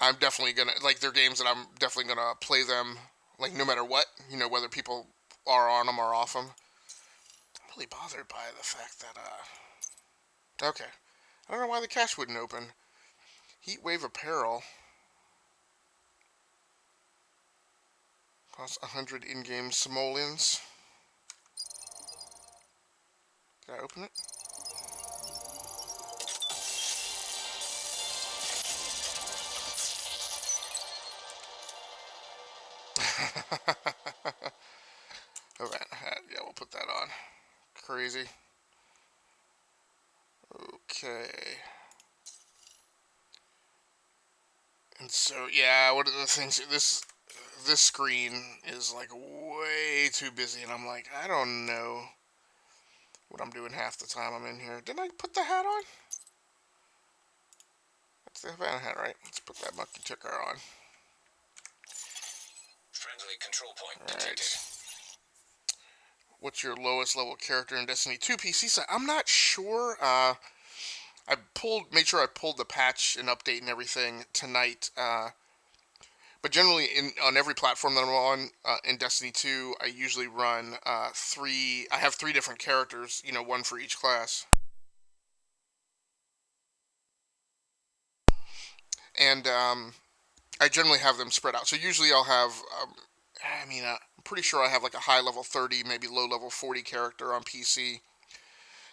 I'm definitely gonna, like, they're games that I'm definitely gonna play them, like, no matter what, you know, whether people are on them or off them. I'm really bothered by the fact that, okay. I don't know why the cache wouldn't open. Heatwave Apparel. Costs 100 in-game simoleons. Did I open it? Okay, yeah, we'll put that on. Crazy. Okay. And so, yeah, what are the things, this screen is like way too busy, and I'm like, I don't know what I'm doing half the time I'm in here. Didn't I put the hat on? That's the Havana hat, right? Let's put that monkey ticker on. Friendly control point detected. Right. What's your lowest level character in Destiny 2 PC side? I'm not sure. Made sure I pulled the patch and update and everything tonight. But generally, on every platform that I'm on in Destiny 2, I usually run I have 3 different characters, you know, one for each class. And I generally have them spread out. So usually I'll have I mean, I'm pretty sure I have like a high level 30, maybe low level 40 character on PC.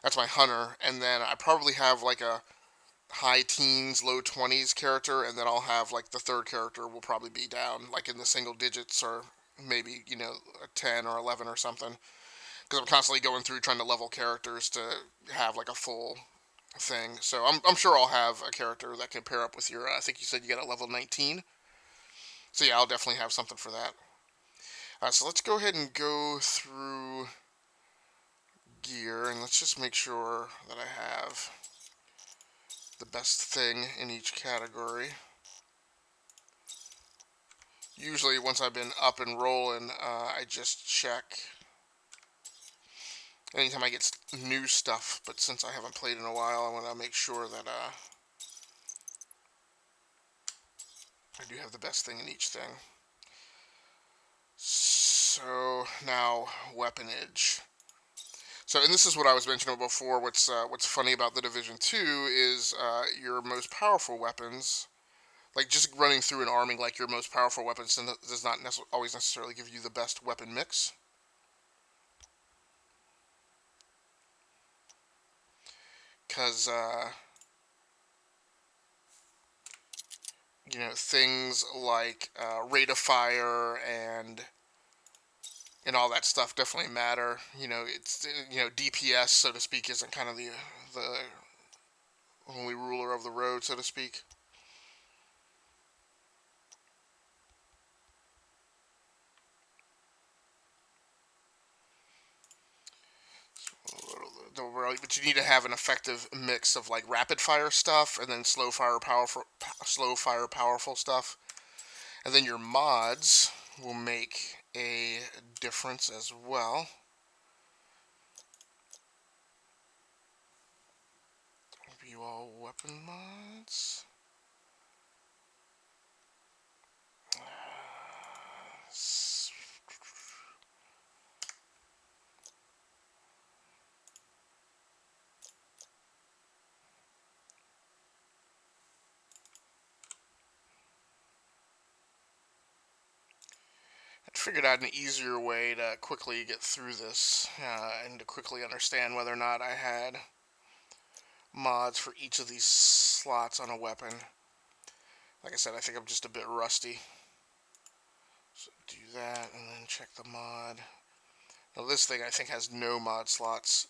That's my hunter, and then I probably have like a high teens, low 20s character, and then I'll have like the third character will probably be down like in the single digits, or maybe, a 10 or 11 or something. Because I'm constantly going through trying to level characters to have like a full thing. So I'm sure I'll have a character that can pair up with your, I think you said you got a level 19. So yeah, I'll definitely have something for that. So let's go ahead and go through gear, and let's just make sure that I have the best thing in each category. Usually once I've been up and rolling, I just check anytime I get new stuff, but since I haven't played in a while, I want to make sure that I do have the best thing in each thing. So now weaponage. So, and this is what I was mentioning before. What's funny about the Division 2 is your most powerful weapons. Like just running through and arming like your most powerful weapons does not always necessarily give you the best weapon mix. Because things like rate of fire and all that stuff definitely matter. It's DPS, so to speak, isn't kind of the only ruler of the road, so to speak. But you need to have an effective mix of like rapid fire stuff and then slow fire powerful stuff. And then your mods will make a difference as well. View all weapon mods. I figured out an easier way to quickly get through this and to quickly understand whether or not I had mods for each of these slots on a weapon. Like I said, I think I'm just a bit rusty. So do that and then check the mod. Now this thing I think has no mod slots.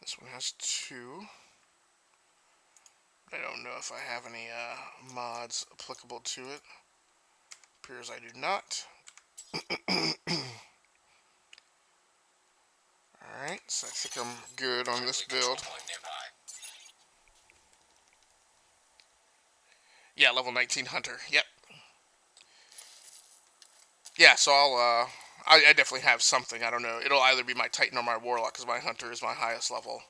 This one has 2. I don't know if I have any mods applicable to it. Appears I do not. Alright, so I think I'm good on this build. Yeah, level 19 Hunter. Yep. Yeah, so I definitely have something. I don't know. It'll either be my Titan or my Warlock, because my Hunter is my highest level.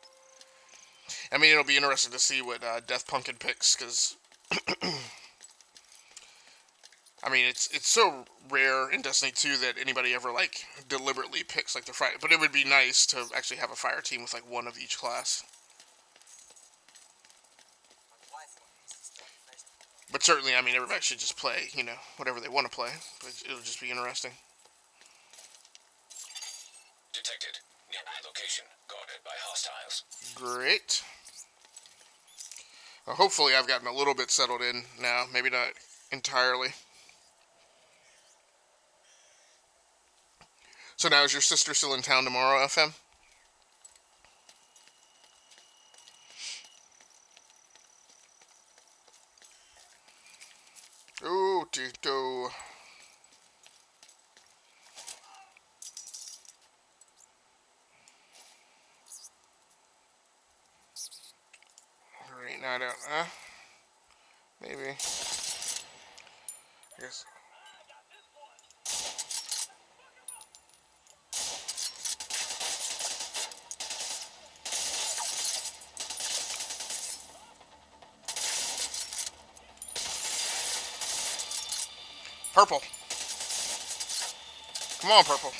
I mean, it'll be interesting to see what Death Pumpkin picks, because I mean, it's so rare in Destiny 2 that anybody ever like deliberately picks like the fire. But it would be nice to actually have a fire team with like one of each class. But certainly, I mean, everybody should just play, whatever they want to play. But it'll just be interesting. Detected. Nearby location. Guarded by hostiles. Great. Well, hopefully I've gotten a little bit settled in now. Maybe not entirely. So now, is your sister still in town tomorrow, FM? Oh, Tito. Great, now I don't, maybe. I guess. Purple. Come on, Purple.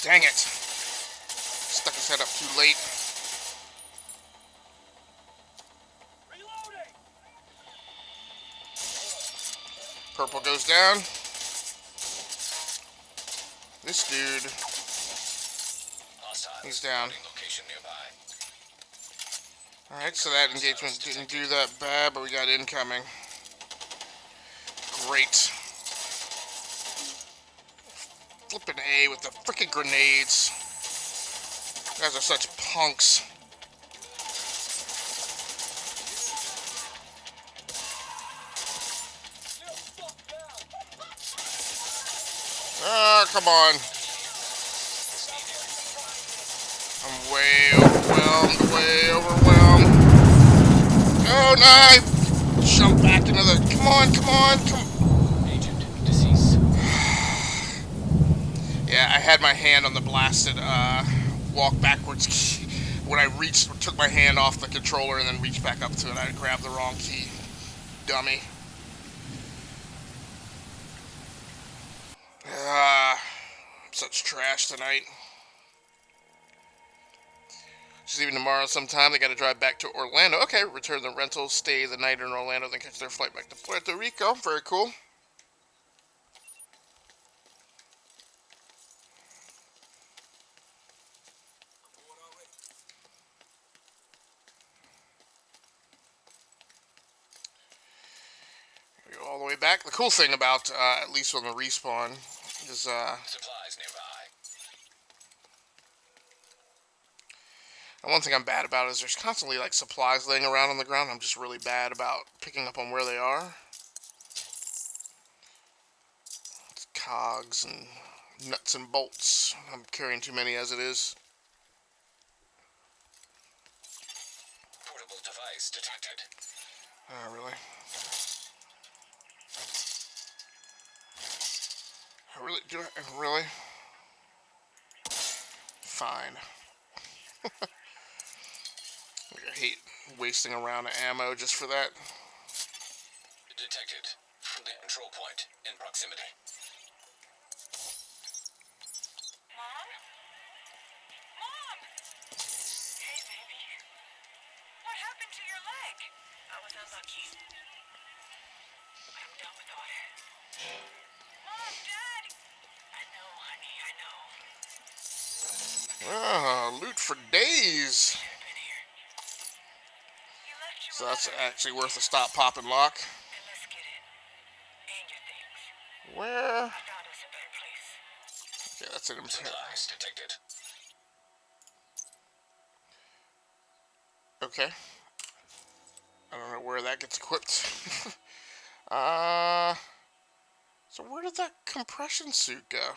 Dang it. Stuck his head up too late. Reloading! Purple goes down. This dude, he's down. Alright, so that engagement didn't do that bad, but we got incoming. Great. Flipping A with the freaking grenades. You guys are such punks. Ah, come on. I'm way overwhelmed. Oh, no! Jump back into the... Come on. Agent, deceased. Yeah, I had my hand on the blasted, walk backwards key. When I took my hand off the controller and then reached back up to it, I grabbed the wrong key. Dummy. Such trash tonight. Just even tomorrow sometime, they gotta drive back to Orlando. Okay, return the rental, stay the night in Orlando, then catch their flight back to Puerto Rico. Very cool. We go all the way back. The cool thing about, at least on the respawn, is, Supplies nearby. and one thing I'm bad about is there's constantly, like, supplies laying around on the ground. I'm just really bad about picking up on where they are. It's cogs and nuts and bolts. I'm carrying too many as it is. Portable device detected. Oh, really? Really? Fine. I hate wasting around ammo just for that. Detected. From the control point in proximity. Mom? Mom! Hey, baby. What happened to your leg? I was unlucky. But I'm done with all that. Mom, Dad! I know, honey, I know. Ah, loot for days. Should have been here. You left your So that's letter. actually worth a stop, pop, and lock. And let's get it. And your things. Where? I found us a better place. Okay, that's an impair. Supplies detected. Okay. I don't know where that gets equipped. So where did that compression suit go?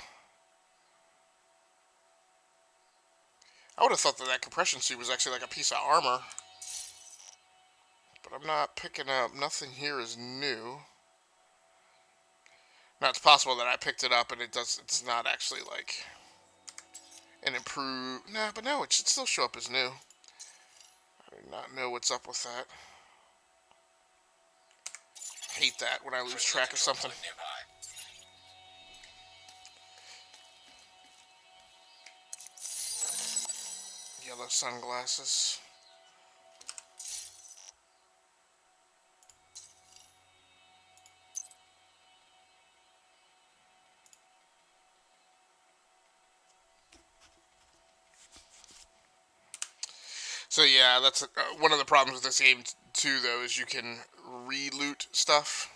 I would have thought that that compression suit was actually like a piece of armor. But I'm not picking up. Nothing here is new. Now, it's possible that I picked it up and it's not actually like an improved... Nah, but no, it should still show up as new. I do not know what's up with that. Hate that when I lose track of something. Nearby. Yellow sunglasses. So yeah, that's one of the problems with this game too, though, is you can re-loot stuff.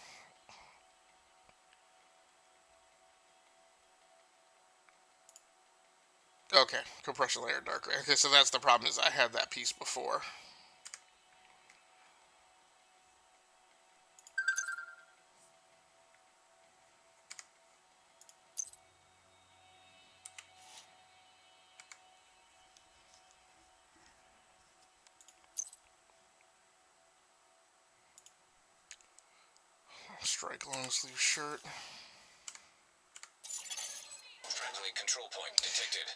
Okay, compression layer, dark gray. Okay, so that's the problem, is I had that piece before. Strike long sleeve shirt. Friendly control point detected.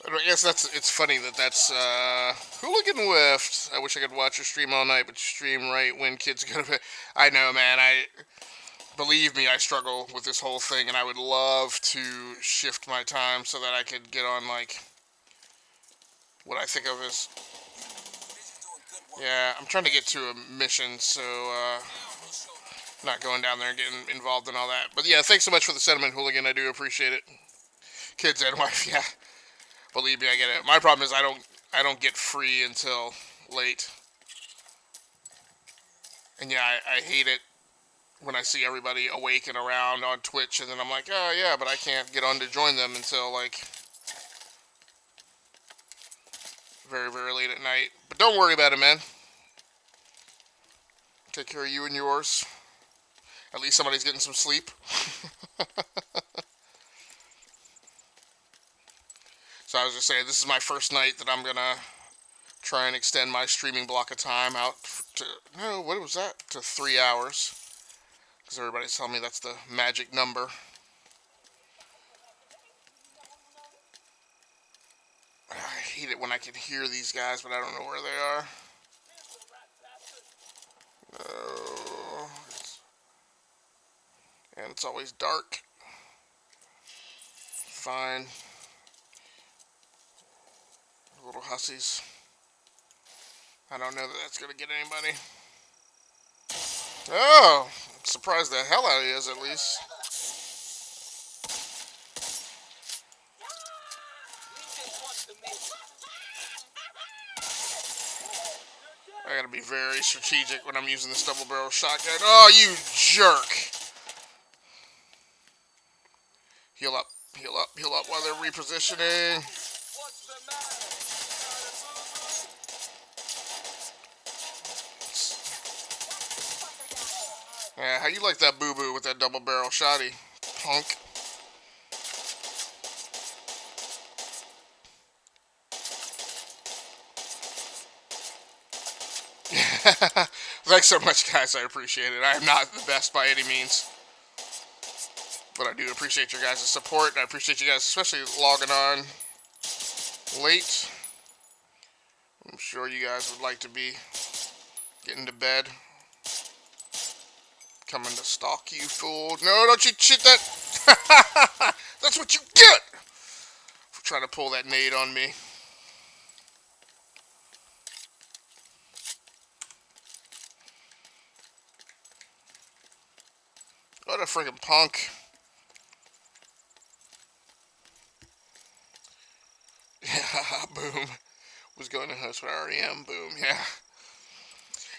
I guess it's funny that's hooligan whiffed. I wish I could watch your stream all night, but you stream right when kids go to bed. I know, man. Believe me, I struggle with this whole thing, and I would love to shift my time so that I could get on like what I think of as... Yeah, I'm trying to get to a mission, so Not going down there and getting involved in all that. But yeah, thanks so much for the sentiment, Hooligan. I do appreciate it. Kids and wife, yeah. Believe me, I get it. My problem is I don't get free until late. And yeah, I hate it when I see everybody awake and around on Twitch, and then I'm like, oh yeah, but I can't get on to join them until like very, very late at night. But don't worry about it, man. Take care of you and yours. At least somebody's getting some sleep. So I was just saying, this is my first night that I'm gonna try and extend my streaming block of time out to, no, what was that? To 3 hours. Because everybody's telling me that's the magic number. I hate it when I can hear these guys, but I don't know where they are. No. And it's always dark. Fine. Little hussies. I don't know that that's going to get anybody. Oh! Surprised the hell out of you, at least. I gotta be very strategic when I'm using this double barrel shotgun. Oh, you jerk! Heal up, heal up, heal up while they're repositioning. Yeah, how you like that boo-boo with that double barrel shotty, punk? Thanks so much, guys. I appreciate it. I am not the best by any means, but I do appreciate your guys' support. I appreciate you guys especially logging on late. I'm sure you guys would like to be getting to bed. Coming to stalk you, fool. No, don't you shit that. That's what you get for trying to pull that nade on me. What a friggin' punk. Yeah, boom. Was going to host where I already am. Boom, yeah.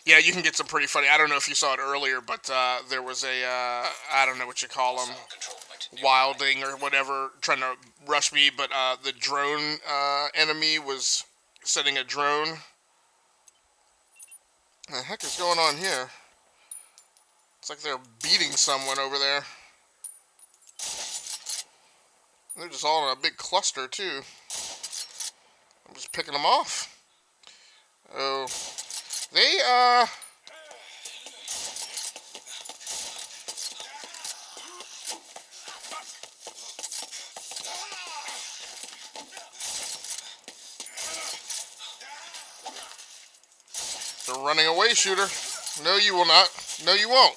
Yeah, you can get some pretty funny. I don't know if you saw it earlier, but there was a, I don't know what you call them, wilding or whatever, trying to rush me, but the drone enemy was sending a drone. What the heck is going on here? It's like they're beating someone over there. They're just all in a big cluster, too. I'm just picking them off. Oh. They, they're running away, shooter. No, you will not. No, you won't.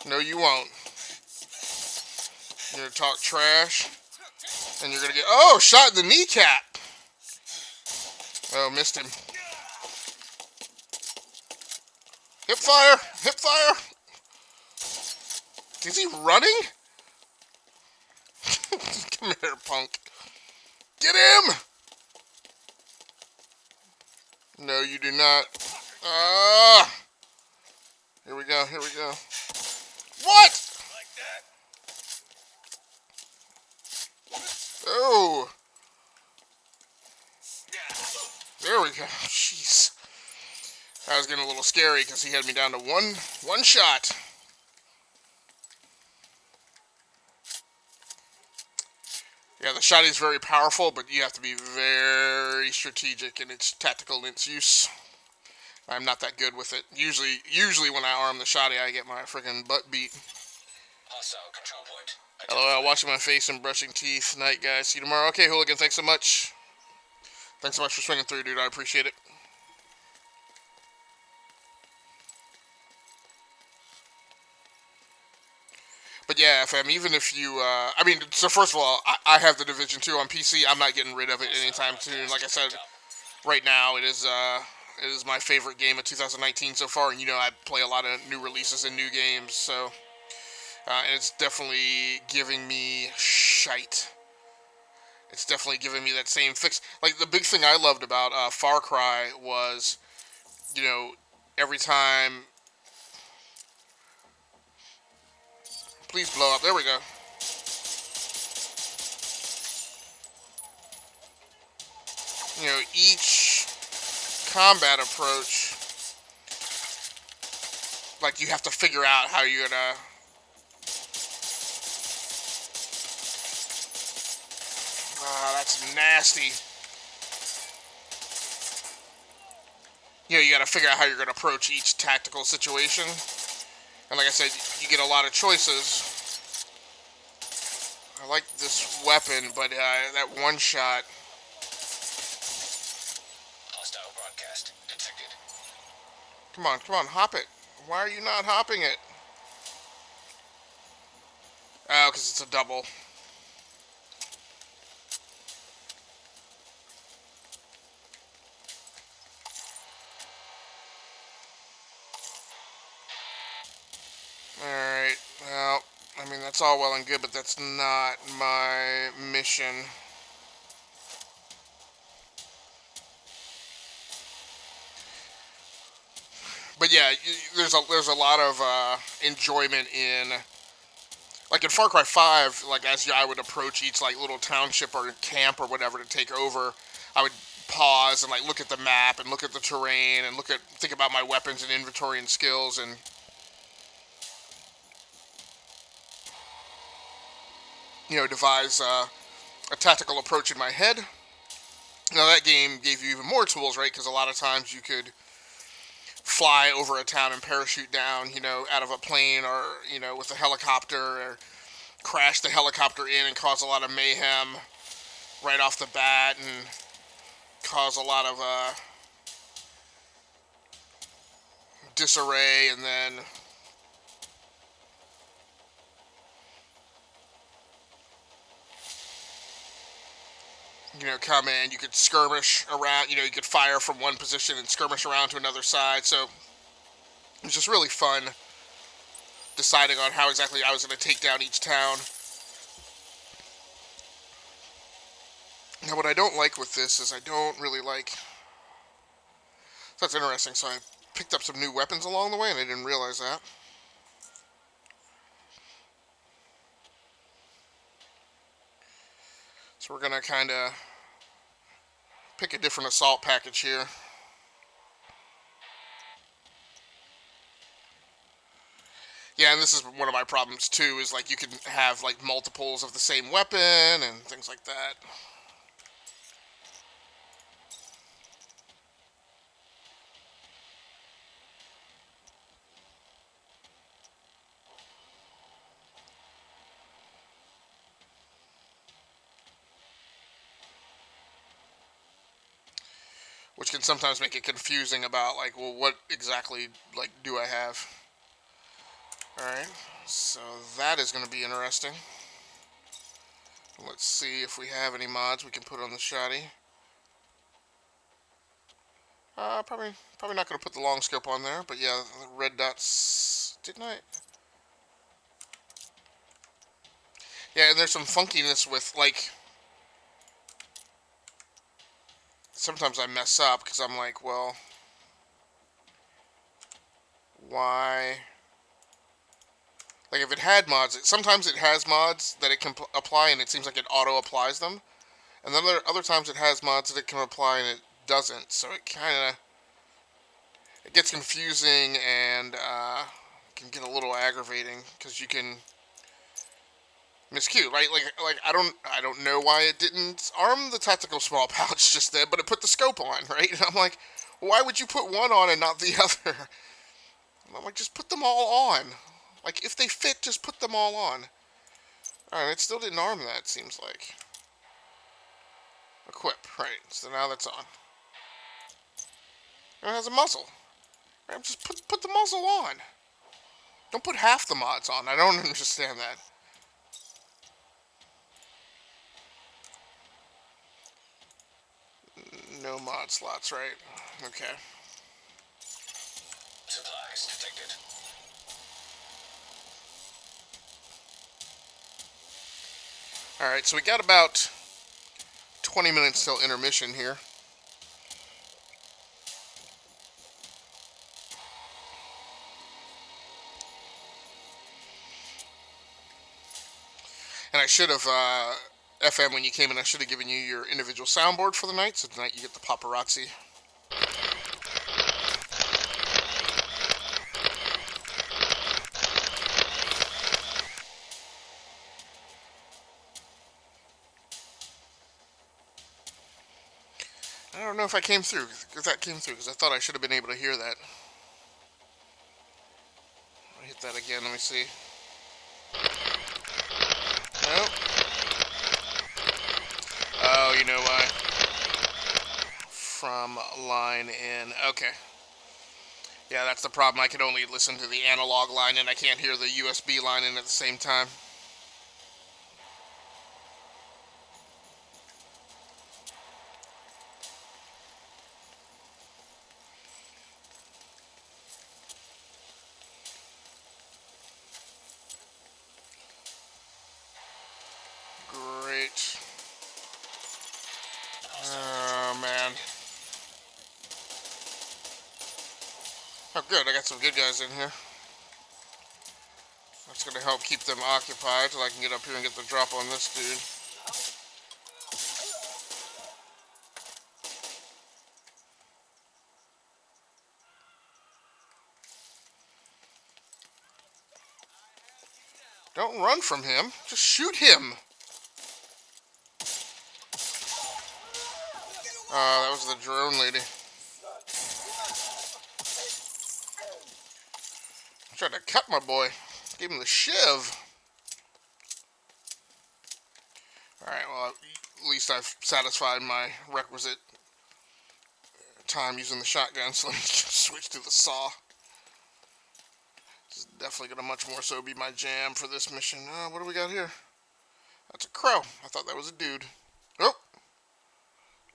No, you won't. You're gonna talk trash, and you're gonna get, oh, shot in the kneecap. Oh, missed him. Hip fire! Hip fire! Is he running? Come here, punk. Get him! No, you do not. Ah! Here we go, here we go. What? Oh! There we go. Jeez. That was getting a little scary because he had me down to one shot. Yeah, the shotty is very powerful, but you have to be very strategic in its tactical in its use. I'm not that good with it. Usually when I arm the shotty, I get my freaking butt beat. Hostile control point. LOL, washing my face and brushing teeth. Night, guys. See you tomorrow. Okay, Hooligan, thanks so much. Thanks so much for swinging through, dude. I appreciate it. But yeah, FM, even if you, I mean, so first of all, I have the Division 2 on PC. I'm not getting rid of it anytime soon. Like I said, right now it is, It is my favorite game of 2019 so far, and you know I play a lot of new releases and new games, so and it's definitely giving me shite. It's definitely giving me that same fix. Like, the big thing I loved about Far Cry was, you know, every time... Please blow up. There we go. You know, each combat approach, like, you have to figure out how you're gonna... Ah, that's nasty. You know, you gotta figure out how you're gonna approach each tactical situation. And like I said, you get a lot of choices. I like this weapon, but that one shot... Hostile broadcast detected. Come on, hop it. Why are you not hopping it? Oh, because it's a double. Alright, well, I mean, that's all well and good, but that's not my mission. But yeah, there's a lot of enjoyment in, like in Far Cry 5, like as I would approach each like little township or camp or whatever to take over, I would pause and like look at the map and look at the terrain and think about my weapons and inventory and skills, and you know, devise a tactical approach in my head. Now that game gave you even more tools, right? Because a lot of times you could fly over a town and parachute down, you know, out of a plane, or, you know, with a helicopter, or crash the helicopter in and cause a lot of mayhem right off the bat and cause a lot of disarray, and then you know, come in, you could skirmish around, you know, you could fire from one position and skirmish around to another side. So it was just really fun deciding on how exactly I was going to take down each town. Now, what I don't like with this is I don't really like... So that's interesting. So I picked up some new weapons along the way, and I didn't realize that. So we're going to kind of pick a different assault package here. Yeah, and this is one of my problems too, is like you can have like multiples of the same weapon and things like that. Which can sometimes make it confusing about like, well, what exactly like do I have? Alright, so that is going to be interesting. Let's see if we have any mods we can put on the shoddy. Probably not going to put the long scope on there, but yeah, the red dots, didn't I? Yeah, and there's some funkiness with, like, sometimes I mess up because I'm like, well, why? Like, if it had mods, sometimes it has mods that it can apply and it seems like it auto-applies them. And then other times it has mods that it can apply and it doesn't. So it kind of, it gets confusing and can get a little aggravating because you can miscue, right? Like I don't know why it didn't arm the tactical small pouch just then, but it put the scope on, right? And I'm like, well, why would you put one on and not the other? And I'm like, just put them all on. Like, if they fit, just put them all on. Alright, it still didn't arm that, it seems like. Equip, right. So now that's on. And it has a muzzle. Right, just put the muzzle on. Don't put half the mods on. I don't understand that. No mod slots, right? Okay. Alright, so we got about 20 minutes till intermission here. And I should have, FM, when you came in, I should have given you your individual soundboard for the night, so tonight you get the paparazzi. I don't know if I came through, if that came through, because I thought I should have been able to hear that. I'll hit that again, let me see. Nope. Oh, you know why. From line in. Okay. Yeah, that's the problem. I can only listen to the analog line and I can't hear the USB line in at the same time. Great. Oh, man. Oh, good. I got some good guys in here. That's going to help keep them occupied till I can get up here and get the drop on this dude. Don't run from him. Just shoot him. That was the drone lady. Tried to cut my boy. Gave him the shiv. Alright, well, at least I've satisfied my requisite time using the shotgun, so let me just switch to the saw. This is definitely going to much more so be my jam for this mission. What do we got here? That's a crow. I thought that was a dude. Oh!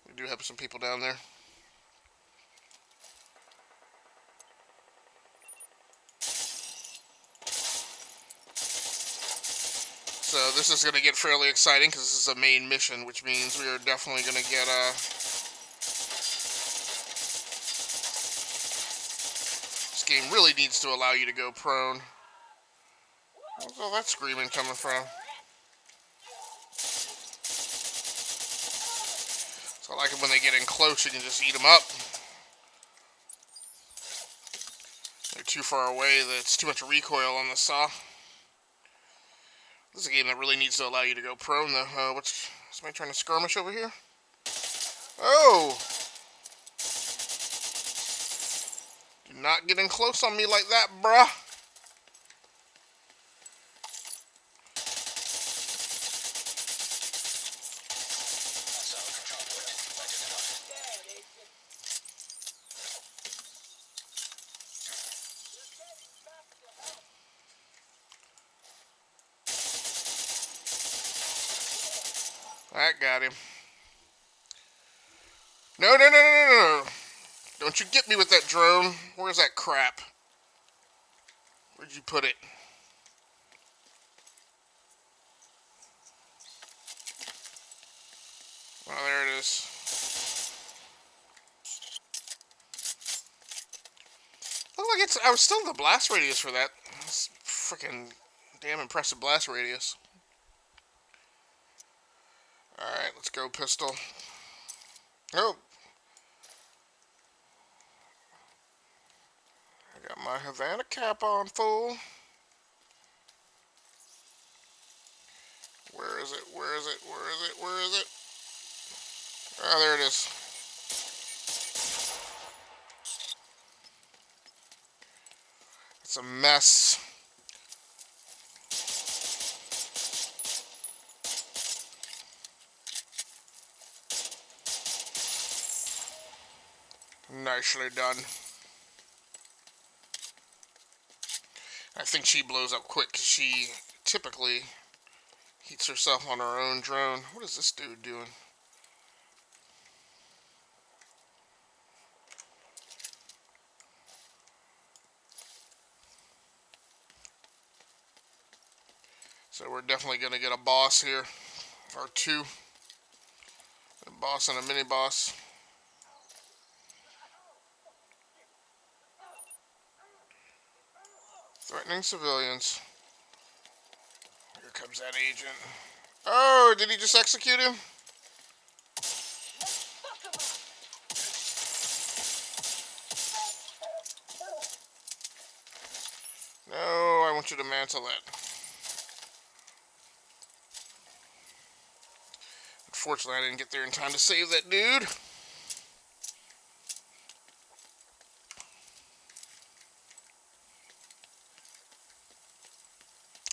We do have some people down there. So this is going to get fairly exciting because this is a main mission, which means we are definitely going to get This game really needs to allow you to go prone. Where's all that screaming coming from? So I like it when they get in close, you can just eat them up. They're too far away, that's too much recoil on the saw. This is a game that really needs to allow you to go prone, though. What's somebody trying to skirmish over here? Oh! Do not get in close on me like that, bruh. That got him. No, no, no, no, no, no. Don't you get me with that drone. Where's that crap? Where'd you put it? Oh, there it is. Look like I was still in the blast radius for that. That's freaking damn impressive blast radius. Alright, let's go, pistol. Oh! I got my Havana cap on full. Where is it? Where is it? Where is it? Where is it? Oh, there it is. It's a mess. Nicely done. I think she blows up quick because she typically heats herself on her own drone. What is this dude doing? So we're definitely going to get a boss here. Or two. A boss and a mini boss. Threatening civilians. Here comes that agent. Oh, did he just execute him? No, I want you to mantle it. Unfortunately, I didn't get there in time to save that dude.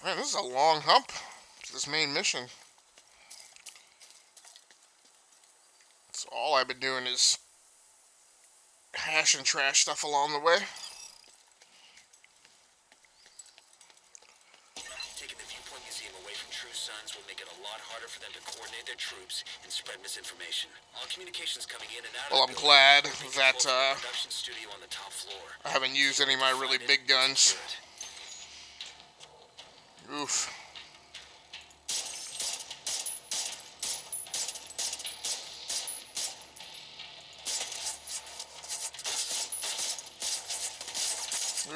Man, this is a long hump to this main mission. So all I've been doing is hash and trash stuff along the way. Taking the Viewpoint Museum away from True Sons will make it a lot harder for them to coordinate their troops and spread misinformation. All communications coming in and out Well, of I'm the glad building that the production studio on the top floor. I haven't used any of my really big guns. Oof.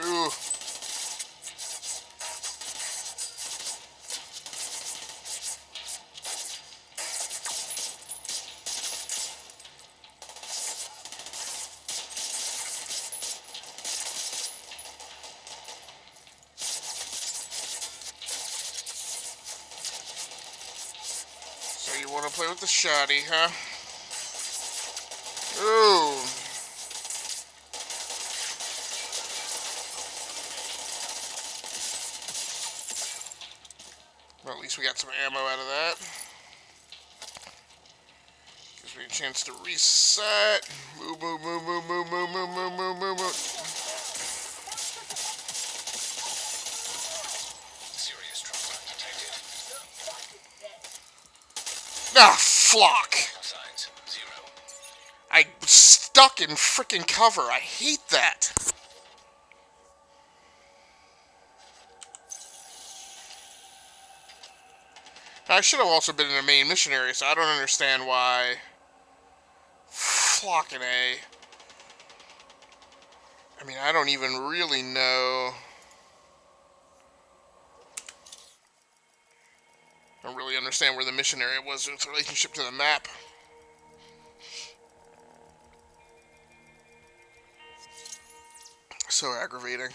Ooh. So you want to play with the shoddy, huh? Ooh. Well, at least we got some ammo out of that. Gives me a chance to reset. Move, move, move, move, move, move, move, move, move, move, move. Serious trauma detected. Ah, flock. Signs 0. I was stuck in frickin' cover. I hate that. I should have also been in the main mission area, so I don't understand why. Flocking A. I mean, I don't even really know. I don't really understand where the mission area was with relationship to the map. So aggravating.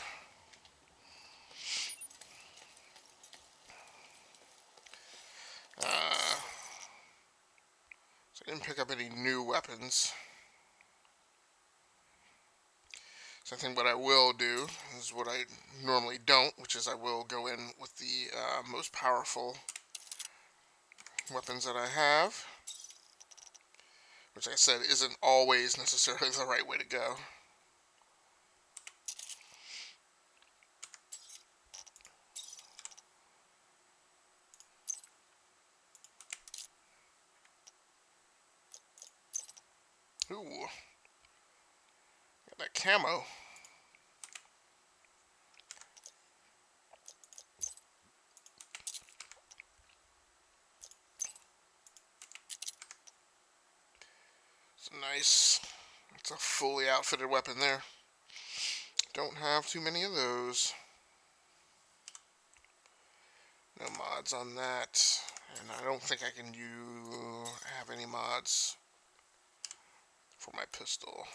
So I didn't pick up any new weapons. So I think what I will do is what I normally don't, which is I will go in with the most powerful weapons that I have. Which I said isn't always necessarily the right way to go. Ooh. Got that camo. It's nice. It's a fully outfitted weapon there. Don't have too many of those. No mods on that. And I don't think I can have any mods for my pistol.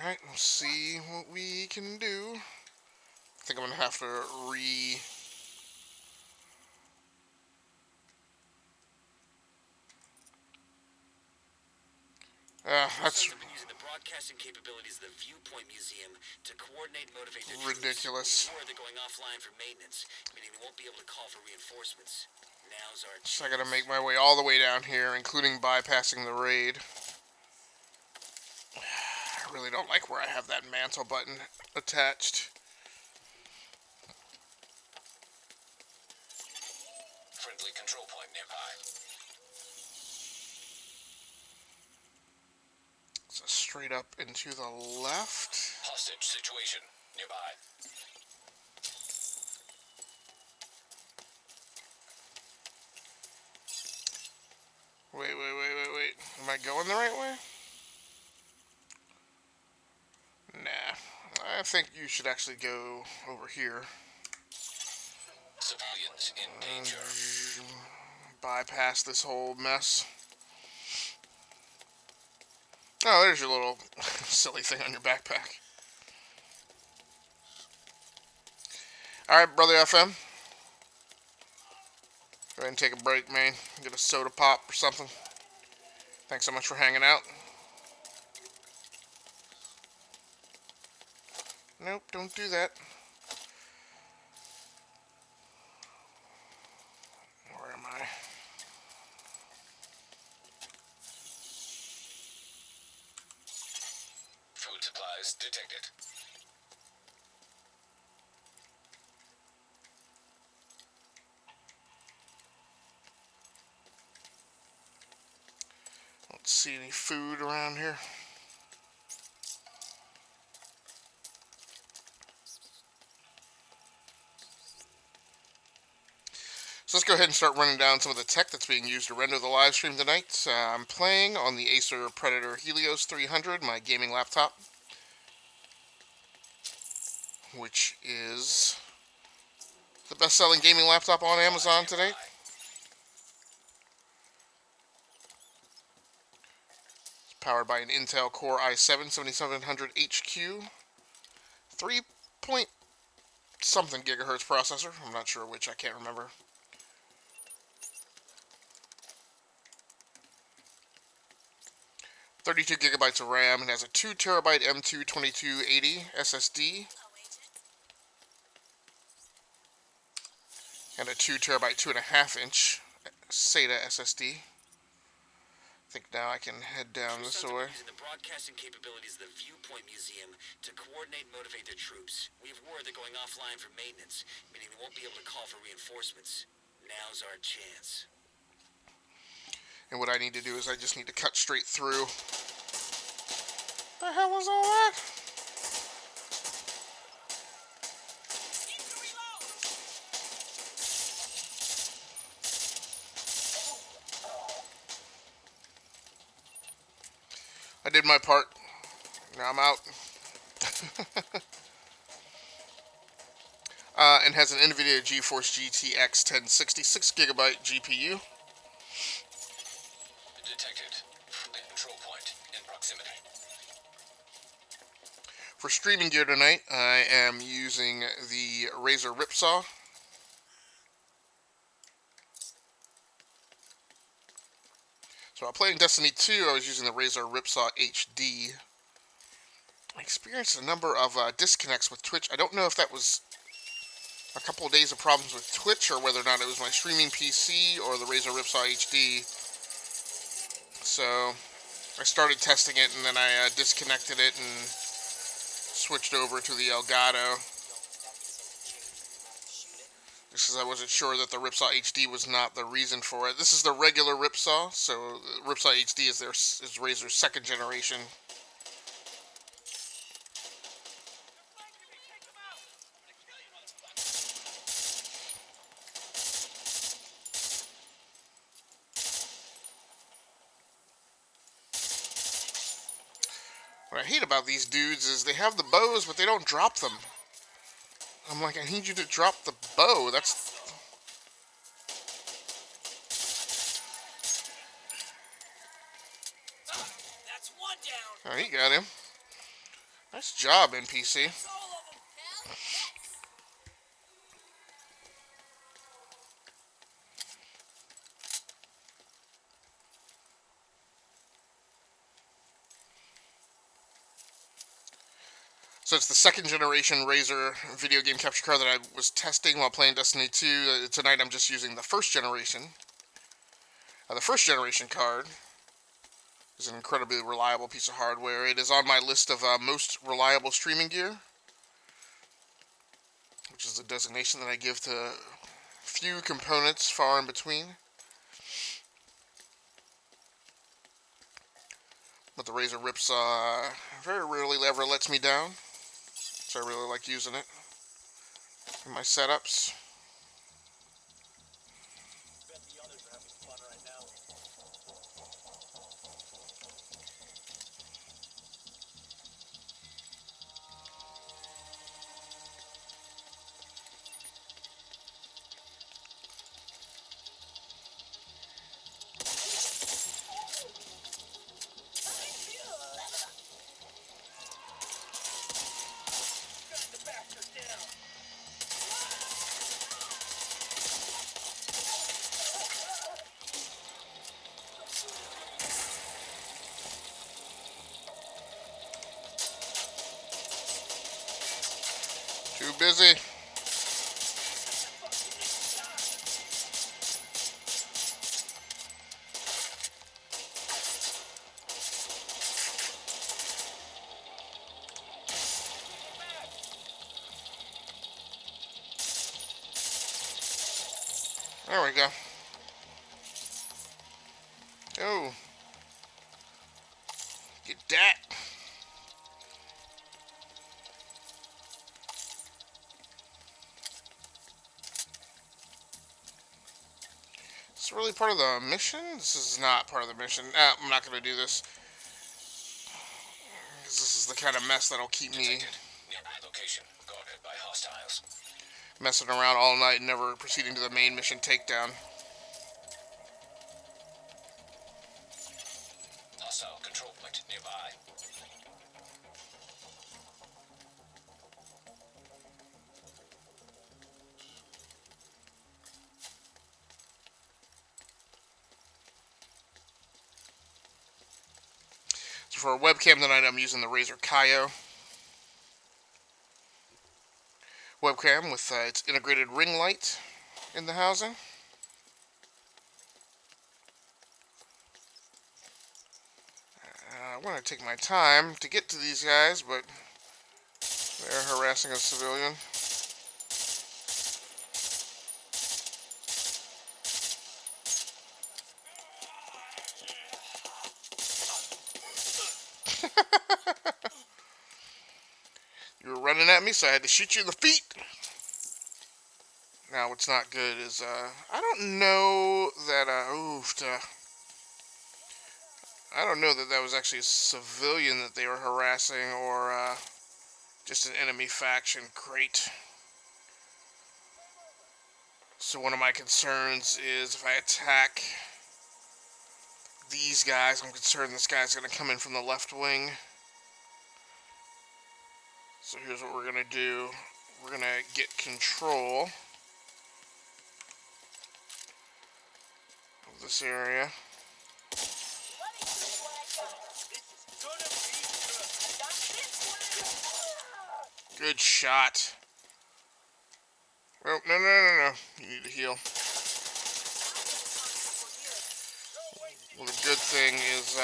Alright, we'll see what we can do. I think I'm going to have to that's Have been using the broadcasting capabilities of the Viewpoint Museum to coordinate and motivate their ridiculous. troops. They're going offline for maintenance, meaning they won't be able to call for reinforcements. Now's our chance. So I gotta make my way all the way down here, including bypassing the raid. I really don't like where I have that mantle button attached. Friendly control point nearby. So straight up into the left. Hostage situation nearby. Wait. Am I going the right way? Nah. I think you should actually go over here. Civilians in danger. Bypass this whole mess. Oh, there's your little silly thing on your backpack. Alright, Brother FM. Go ahead and take a break, man. Get a soda pop or something. Thanks so much for hanging out. Nope, don't do that. Where am I? Food supplies detected. Don't see any food around here. So let's go ahead and start running down some of the tech that's being used to render the live stream tonight. I'm playing on the Acer Predator Helios 300, my gaming laptop, which is the best-selling gaming laptop on Amazon today. It's powered by an Intel Core i7-7700HQ, 3-point-something gigahertz processor. I'm not sure which, I can't remember. 32 gigabytes of RAM. It has a 2 terabyte M2 2280 SSD and a 2 terabyte 2.5 inch SATA SSD. I think now I can head down this way. Using the broadcasting capabilities of the Viewpoint Museum to coordinate and motivate their troops. We have word they're going offline for maintenance, meaning they won't be able to call for reinforcements. Now's our chance. And what I need to do is I just need to cut straight through. The hell was all that? I did my part. Now I'm out. And has an NVIDIA GeForce GTX 1060 6GB GPU. Detected. The control point in proximity. For streaming gear tonight, I am using the Razer Ripsaw. So while playing Destiny 2, I was using the Razer Ripsaw HD. I experienced a number of disconnects with Twitch. I don't know if that was a couple of days of problems with Twitch or whether or not it was my streaming PC or the Razer Ripsaw HD. So I started testing it and then I disconnected it and switched over to the Elgato. Just because I wasn't sure that the Ripsaw HD was not the reason for it. This is the regular Ripsaw, so Ripsaw HD is Razer's second generation. What I hate about these dudes is they have the bows, but they don't drop them. I'm like, I need you to drop the bow. That's... That's one down. Oh, he got him. Nice job, NPC. That's all of them. So it's the second generation Razer video game capture card that I was testing while playing Destiny 2. Tonight I'm just using the first generation. The first generation card is an incredibly reliable piece of hardware. It is on my list of most reliable streaming gear, which is a designation that I give to few components far in between. But the Razer Ripsaw very rarely ever lets me down, so I really like using it in my setups. Bet the others are having fun right now. busy. There we go. Oh. Get that. Is really part of the mission? This is not part of the mission. I'm not going to do this. Because this is the kind of mess that'll keep me Nearby location guarded by hostiles. messing around all night and never proceeding to the main mission takedown. Hostile control point nearby. So for a webcam tonight, I'm using the Razer Kaio webcam with its integrated ring light in the housing. I want to take my time to get to these guys, but they're harassing a civilian. You were running at me, so I had to shoot you in the feet. Now, what's not good is, I don't know that, I don't know that that was actually a civilian that they were harassing, or, just an enemy faction. Great. So one of my concerns is if I attack these guys, I'm concerned this guy's going to come in from the left wing. So here's what we're going to do. We're going to get control of this area. Good shot. Oh, no. You need to heal. Well, the good thing is,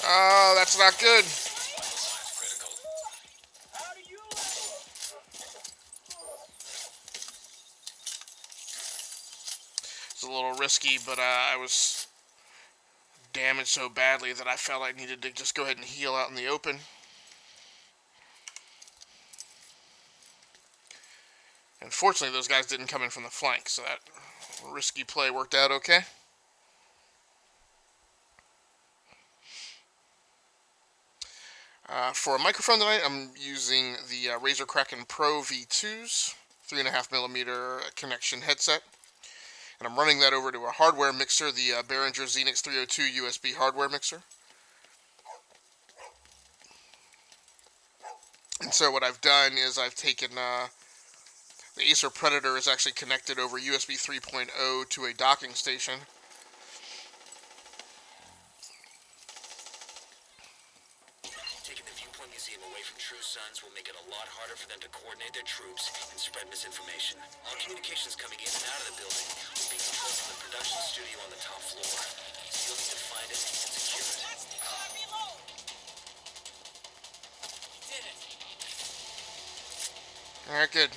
oh, that's not good. It's a little risky, but I was damaged so badly that I felt I needed to just go ahead and heal out in the open. Unfortunately, those guys didn't come in from the flank, so that risky play worked out okay. For a microphone tonight, I'm using the Razer Kraken Pro V2's 3.5mm connection headset. And I'm running that over to a hardware mixer, the Behringer Xenix 302 USB hardware mixer. And so what I've done is I've taken, the Acer Predator is actually connected over USB 3.0 to a docking station. Taking the Viewpoint Museum away from True Sons will make it a lot harder for them to coordinate their troops and spread misinformation. All communications coming in and out of the building will be controlled from the production studio on the top floor. So you'll need to find it and secure it. That's the car below. You did it. Alright, good.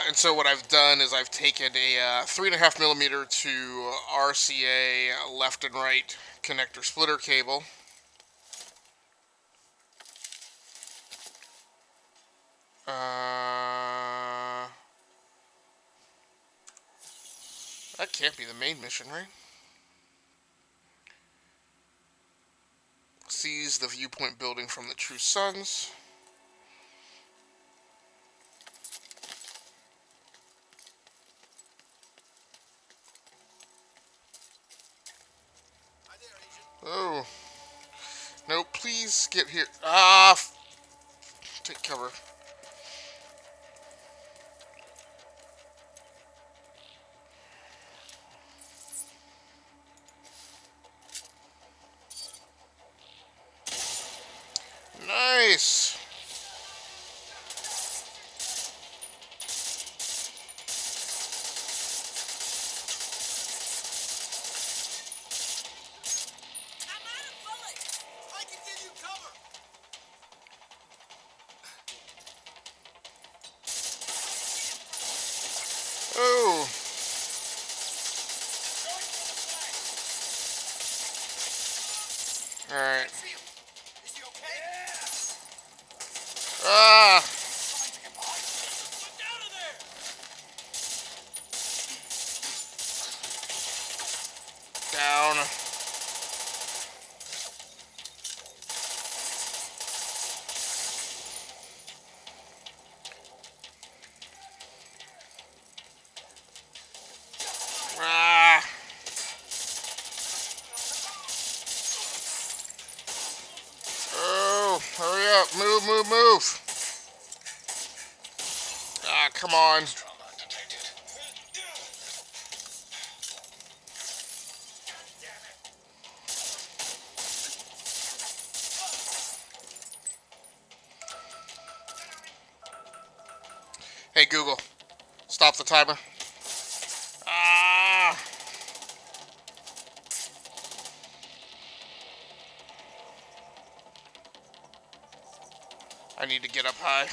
And so what I've done is I've taken a 3.5mm to RCA left and right connector splitter cable. That can't be the main mission, right? Seize the Viewpoint building from the True Sons. Oh. No, please get here. Take cover. Ah! Get out of there! Down. Ah! Oh, hurry up. Move, move, move. Ah, come on. Trauma detected. Hey, Google. Stop the timer. Ah! I need to get up high.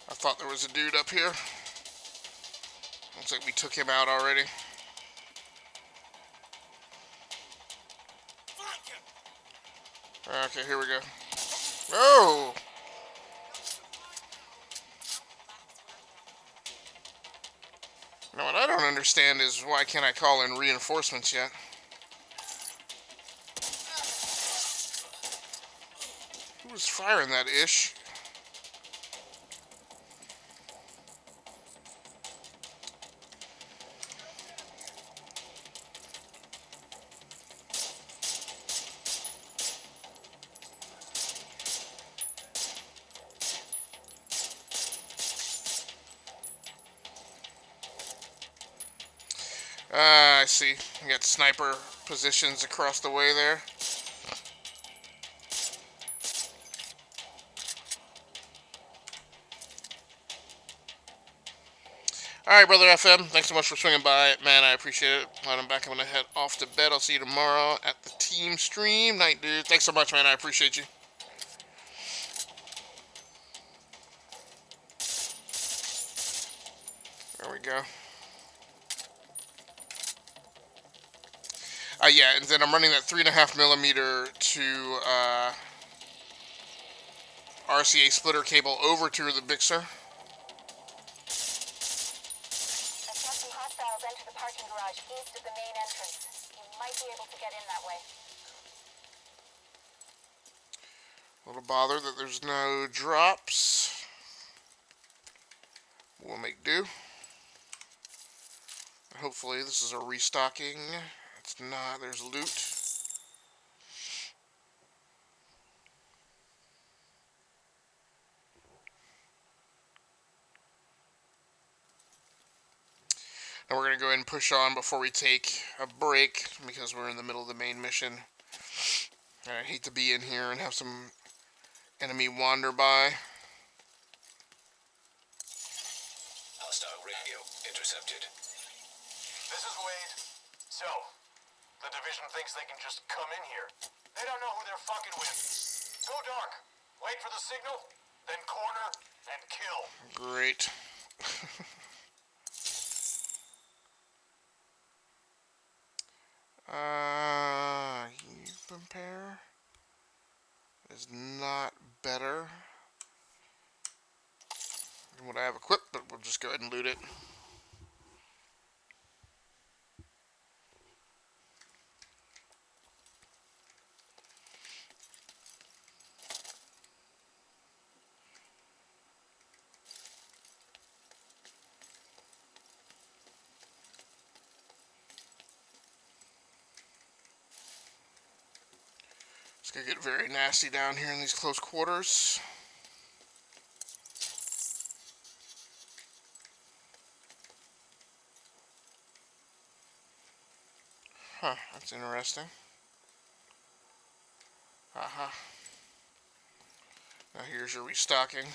I thought there was a dude up here. Looks like we took him out already. Okay, here we go. Oh! Now, what I don't understand is why can't I call in reinforcements yet? Who was firing that ish? I see. We got sniper positions across the way there. Alright, Brother FM, thanks so much for swinging by. Man, I appreciate it. When I'm back, I'm going to head off to bed. I'll see you tomorrow at the team stream. Night, dude. Thanks so much, man. I appreciate you. There we go. Yeah, and then I'm running that 3.5mm to RCA splitter cable over to the Bixer. I saw some hostiles enter the parking garage east of the main entrance. You might be able to get in that way. A little bothered that there's no drops. We'll make do. Hopefully this is a restocking. It's not. There's loot. And we're going to go ahead and push on before we take a break because we're in the middle of the main mission. And I hate to be in here and have some enemy wander by. Hostile radio intercepted. This is Wade. So, the division thinks they can just come in here. They don't know who they're fucking with. Go dark. Wait for the signal, then corner and kill. Great. Repair is not better than what I have equipped, but we'll just go ahead and loot it. It's gonna get very nasty down here in these close quarters. Huh, that's interesting. Aha. Now here's your restocking.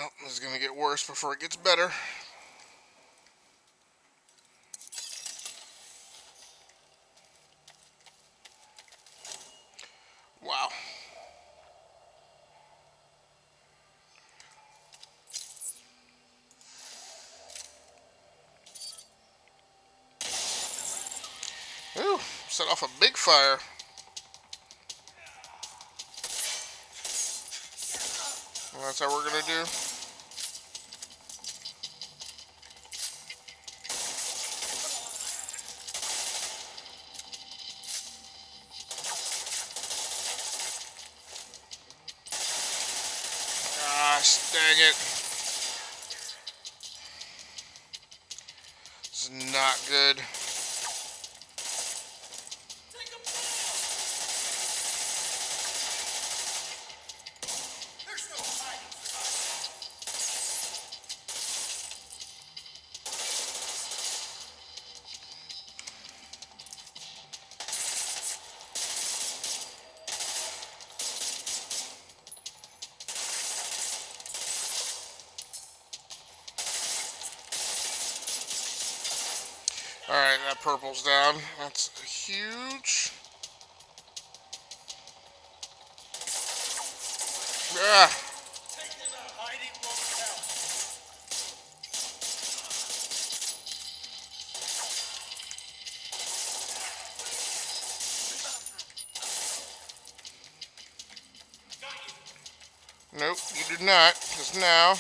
Well, this is going to get worse before it gets better. Wow. Ooh, set off a big fire. Well, that's how we're going to do. Gosh, dang it. This is not good. There's no hiding from us. Alright, that purple's down. That's huge. Ah, Take them out. Hiding won't help. Got you. nope, you did not. Because now...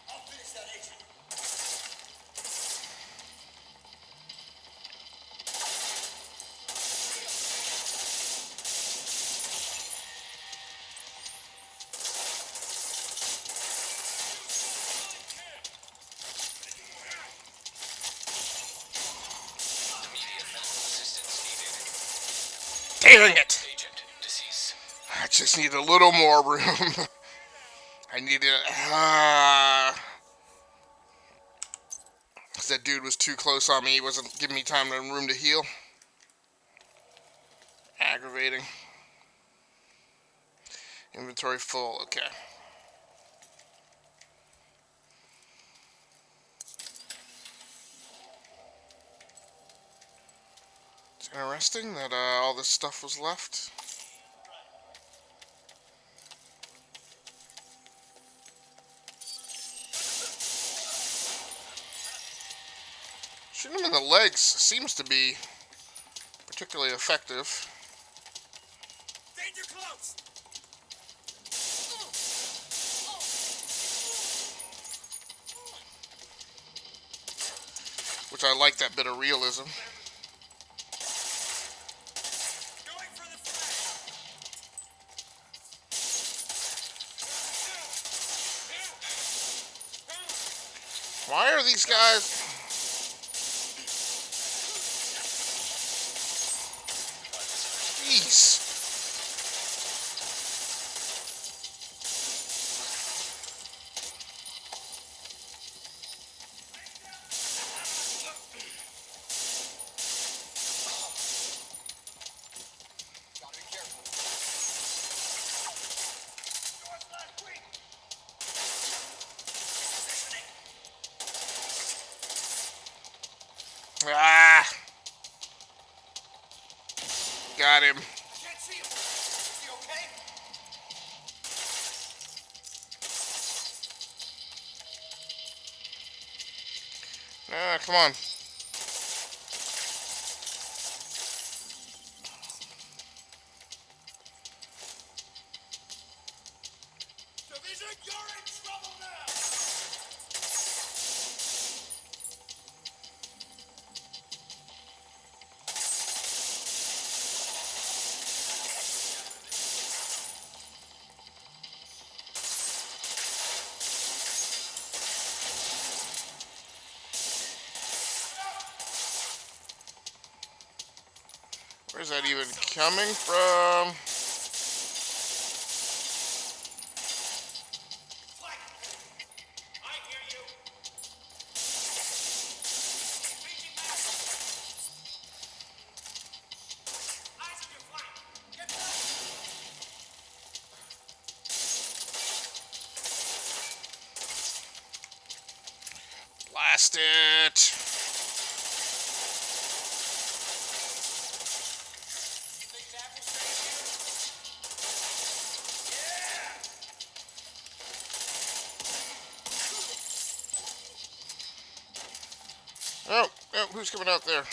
I'll finish that agent. Immediate medical assistance needed. Dang it! Agent, deceased. I just need a little more room. I needed... Because that dude was too close on me. He wasn't giving me time and room to heal. Aggravating. Inventory full. Okay. It's interesting that all this stuff was left. Shooting him in the legs seems to be particularly effective. Danger close. Which I like that bit of realism. Going for the flag. Why are these guys... Jeez. Gotta be careful. Yours last week. Positioning. Ah. Got him. Can't see him. Is he okay? Ah, come on. Division, you're in trouble now. Where's that even coming from? Flag. I hear you. Blast it. Oh, oh, who's coming out there? That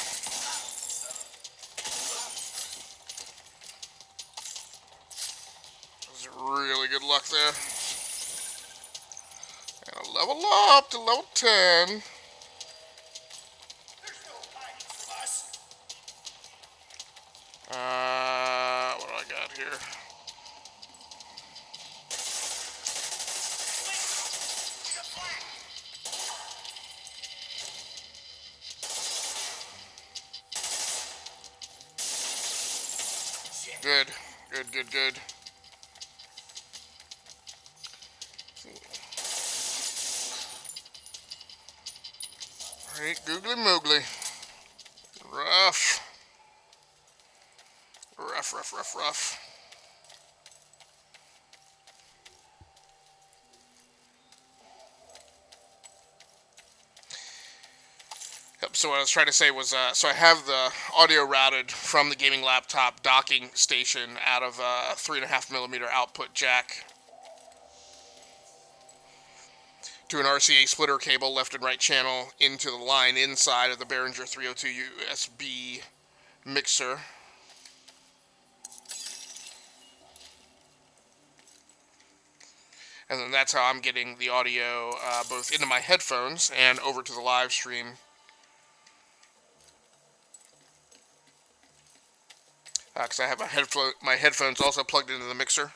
was really good luck there. And a level up to level 10. There's no hiding from us. What do I got here? Good, good, good, good. Alright, googly moogly. Rough. Rough, rough, rough, rough. Yep, so what I was trying to say was, so I have the audio routed from the gaming laptop docking station out of a 3.5mm output jack to an RCA splitter cable left and right channel into the line inside of the Behringer 302 USB mixer. And then that's how I'm getting the audio both into my headphones and over to the live stream. Because I have my headphones also plugged into the mixer.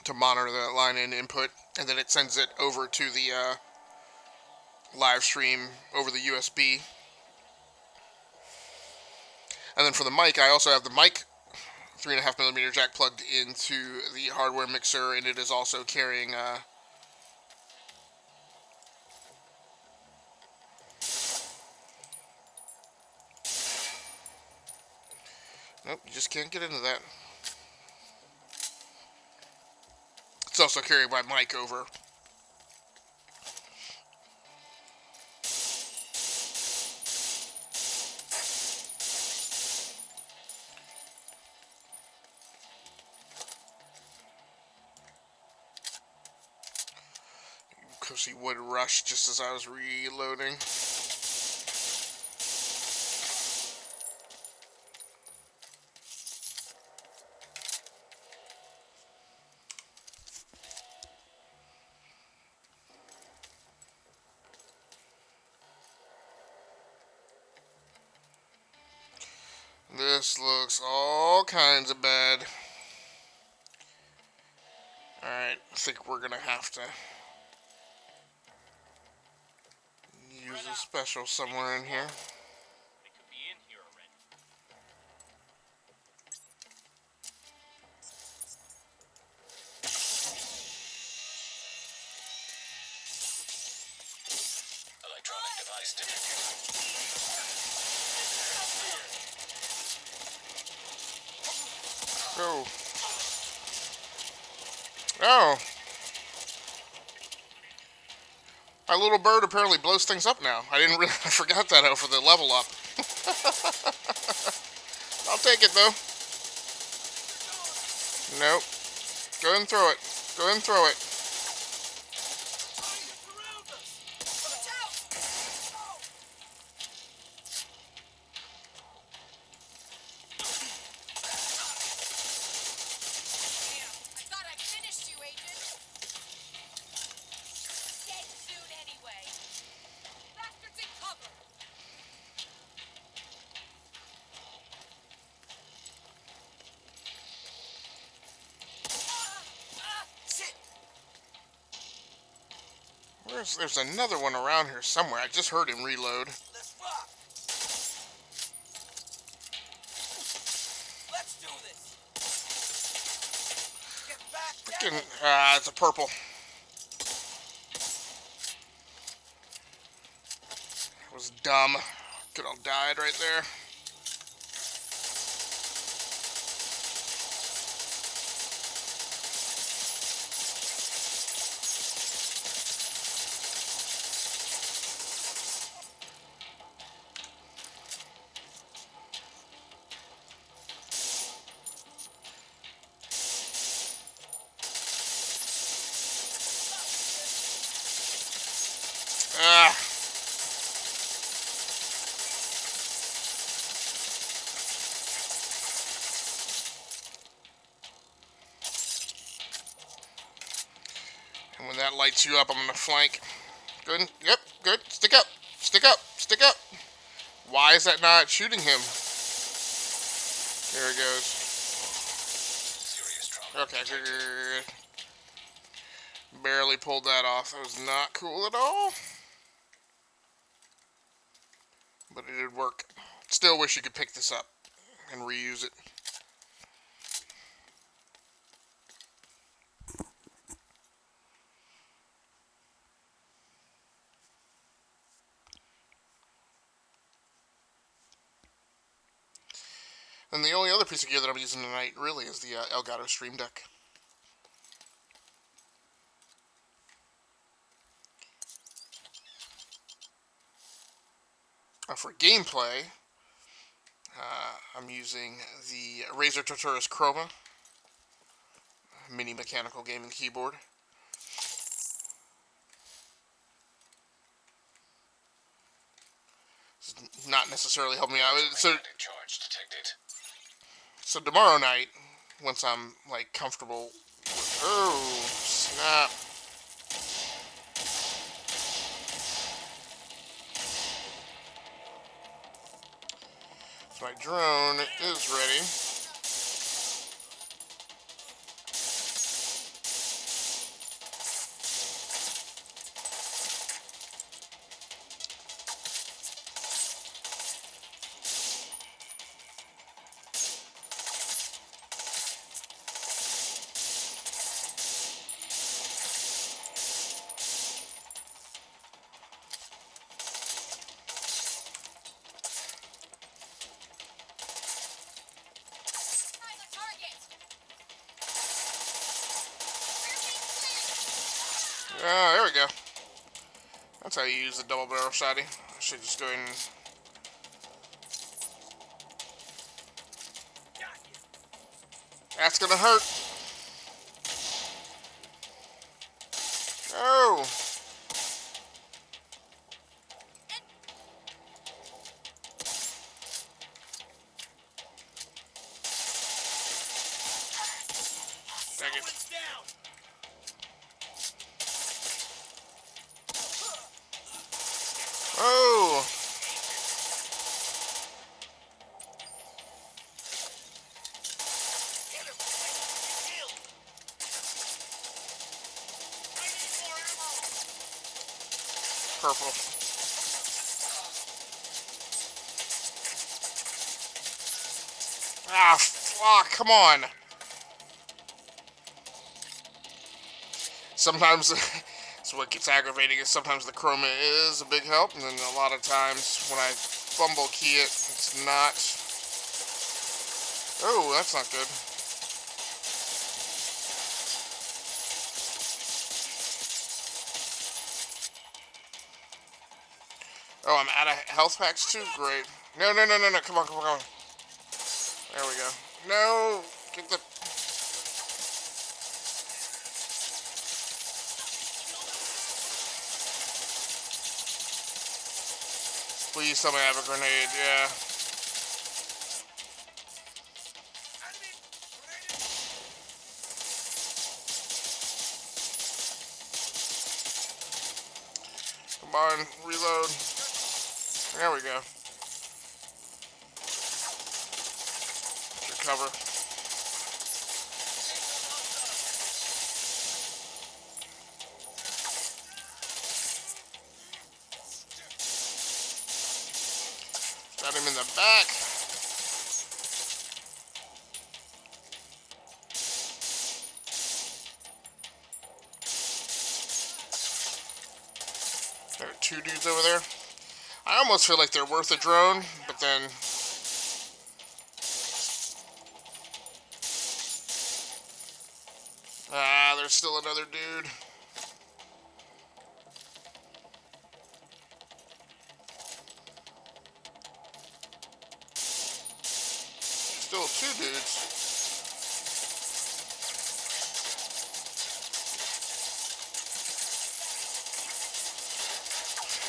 To monitor the line-in input, and then it sends it over to the live stream over the USB. And then for the mic, I also have the mic 3.5mm jack plugged into the hardware mixer, and it is also carrying nope, you just can't get into that. It's also carried by mic over. Because he would rush just as I was reloading. This looks all kinds of bad. Alright, I think we're gonna have to use a special somewhere in here. They could be in here already. Electronic device detected. Oh. Oh. My little bird apparently blows things up now. I didn't really, I forgot that over the level up. I'll take it though. Nope. Go ahead and throw it. Go ahead and throw it. I thought I finished you, Agent. Dead soon anyway. Bastards in cover. Shit. There's another one around here somewhere. I just heard him reload. Let's rock. Let's do this. Get back, Freaking, damn it. it's a purple. That was dumb. Could have died right there. And when that lights you up, I'm going to flank. Good. Yep, good. Stick up. Stick up. Stick up. Why is that not shooting him? There it goes. Okay, good. Barely pulled that off. That was not cool at all. But it did work. Still wish you could pick this up and reuse it. And the only other piece of gear that I'm using tonight really is the Elgato Stream Deck. For gameplay, I'm using the Razer Tortoris Chroma mini mechanical gaming keyboard. It's not necessarily helping me out. So tomorrow night, once I'm like comfortable with, oh snap. So my drone is ready. Oh, there we go. That's how you use the double barrel shotty. I should just go ahead and... That's gonna hurt. Oh! Dang it. Oh! Purple. Ah, fuck, come on. Sometimes, so what gets aggravating is sometimes the chroma is a big help, and then a lot of times when I fumble key it, it's not. Oh, that's not good. Oh, I'm out of health packs too? Great. No, no, no, no, no. Come on, come on, come on. There we go. No! Get the... Please tell me I have a grenade, yeah. Come on, reload. There we go. Recover. Got him in the back. There are two dudes over there. I almost feel like they're worth a drone, but then... Ah, there's still another dude. Still two dudes.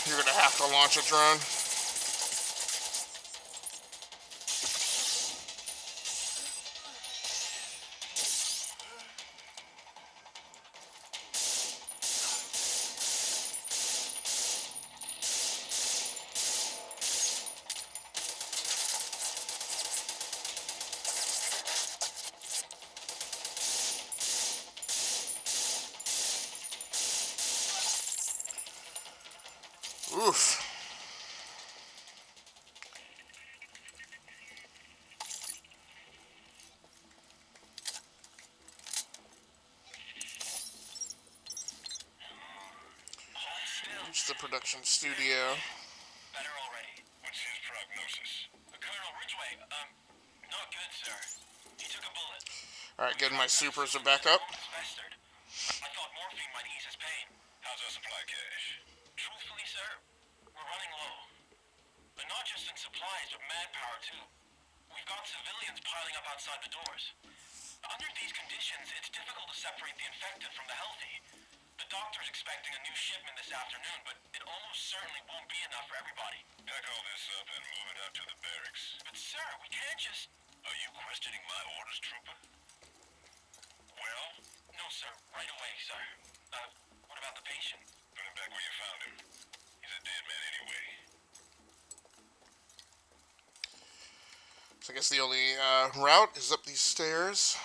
You're gonna have to launch a drone. Oof. Reach the production studio. Better already. What's his prognosis? Colonel Ridgway, not good, sir. He took a bullet. Alright, getting my supers are back up. Festered. I thought morphine might ease his pain. How's our supply cache? Truthfully, sir, we're running low. But not just in supplies, but manpower, too. We've got civilians piling up outside the doors. Under these conditions, it's difficult to separate the infected from the healthy. The doctor's expecting a new shipment this afternoon, but it almost certainly won't be enough for everybody. Pack all this up and move it out to the barracks. But, sir, we can't just... Are you questioning my orders, trooper? Well? No, sir. Right away, sir. What about the patient? Put him back where you found him. He's a dead man anyway. So I guess the only route is up these stairs.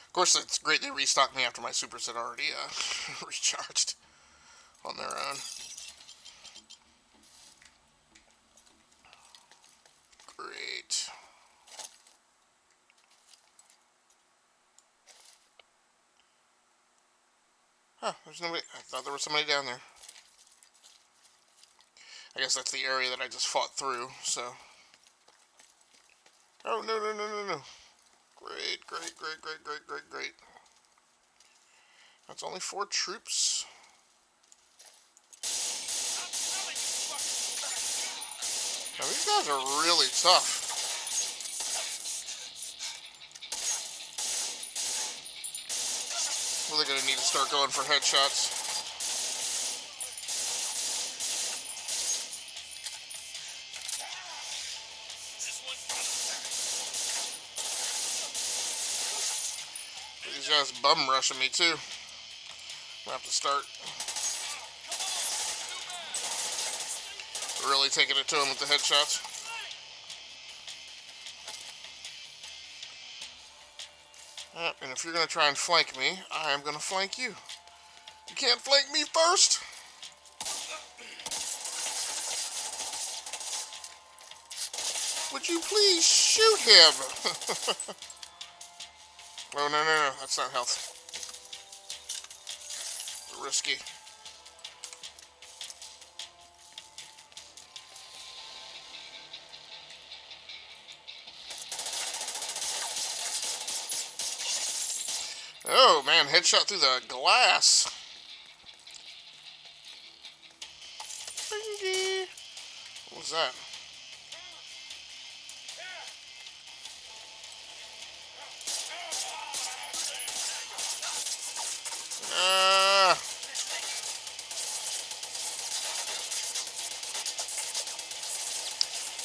Of course, it's great they restocked me after my supers had already recharged on their own. Great. Huh, there's nobody. I thought there was somebody down there. I guess that's the area that I just fought through, so. Oh, no, no, no, no, no. Great, great, great, great, great, great, great. That's only 4 troops. Now, these guys are really tough. Really gonna need to start going for headshots. These guys bum rushing me too. I'm gonna have to start really taking it to them with the headshots. And if you're gonna try and flank me, I am gonna flank you. You can't flank me first. Would you please shoot him? Oh, no, no, no. That's not health. Risky. Oh, man. Headshot through the glass. What was that?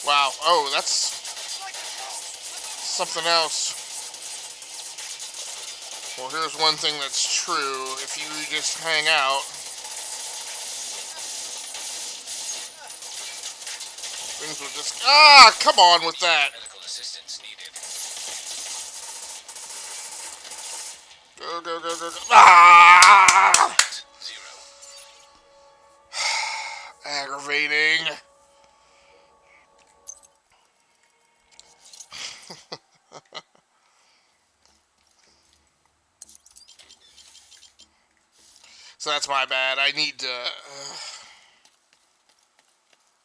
Wow. Oh, that's something else. Well, here's one thing that's true. If you just hang out, things will just... Ah, come on with that. Medical assistance needed. Go, go, go, go, go. Ah! 0. Aggravating. So that's my bad. I need to...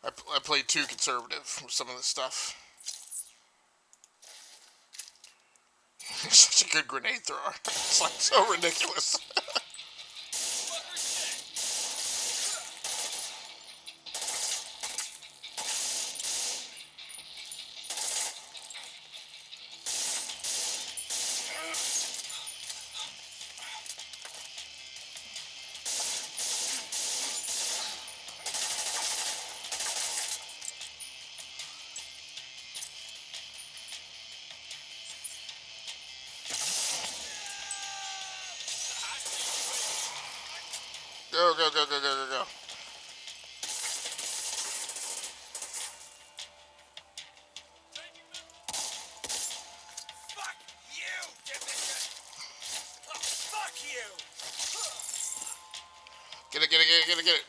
I played too conservative with some of this stuff. You're such a good grenade thrower. It's like so ridiculous. Go, go, go, go, go, go, go. Get it.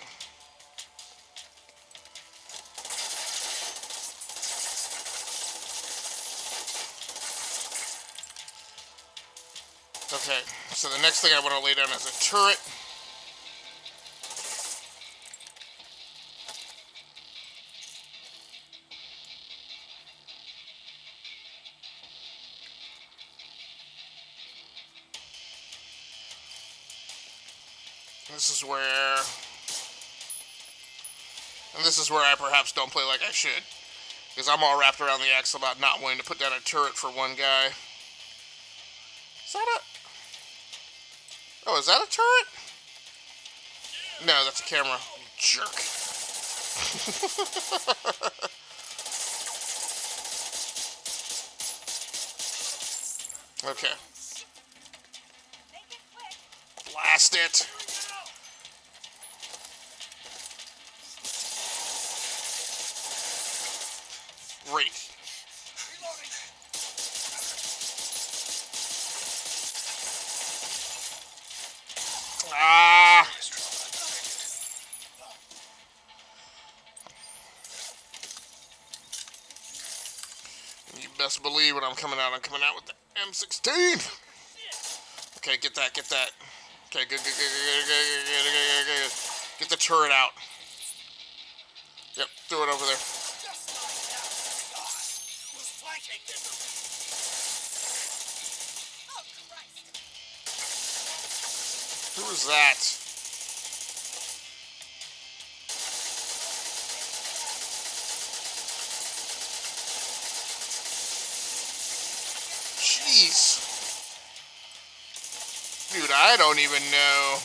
Okay, so the next thing I want to lay down is a turret. This is where I perhaps don't play like I should. Because I'm all wrapped around the axle about not wanting to put down a turret for one guy. Is that a... Oh, is that a turret? No, that's a camera. You jerk. Okay. Blast it. Great. Ah! You best believe when I'm coming out with the M16. Okay, get that. Okay, good. Get the turret out. Yep, throw it over there. Who is that? Jeez. Dude, I don't even know.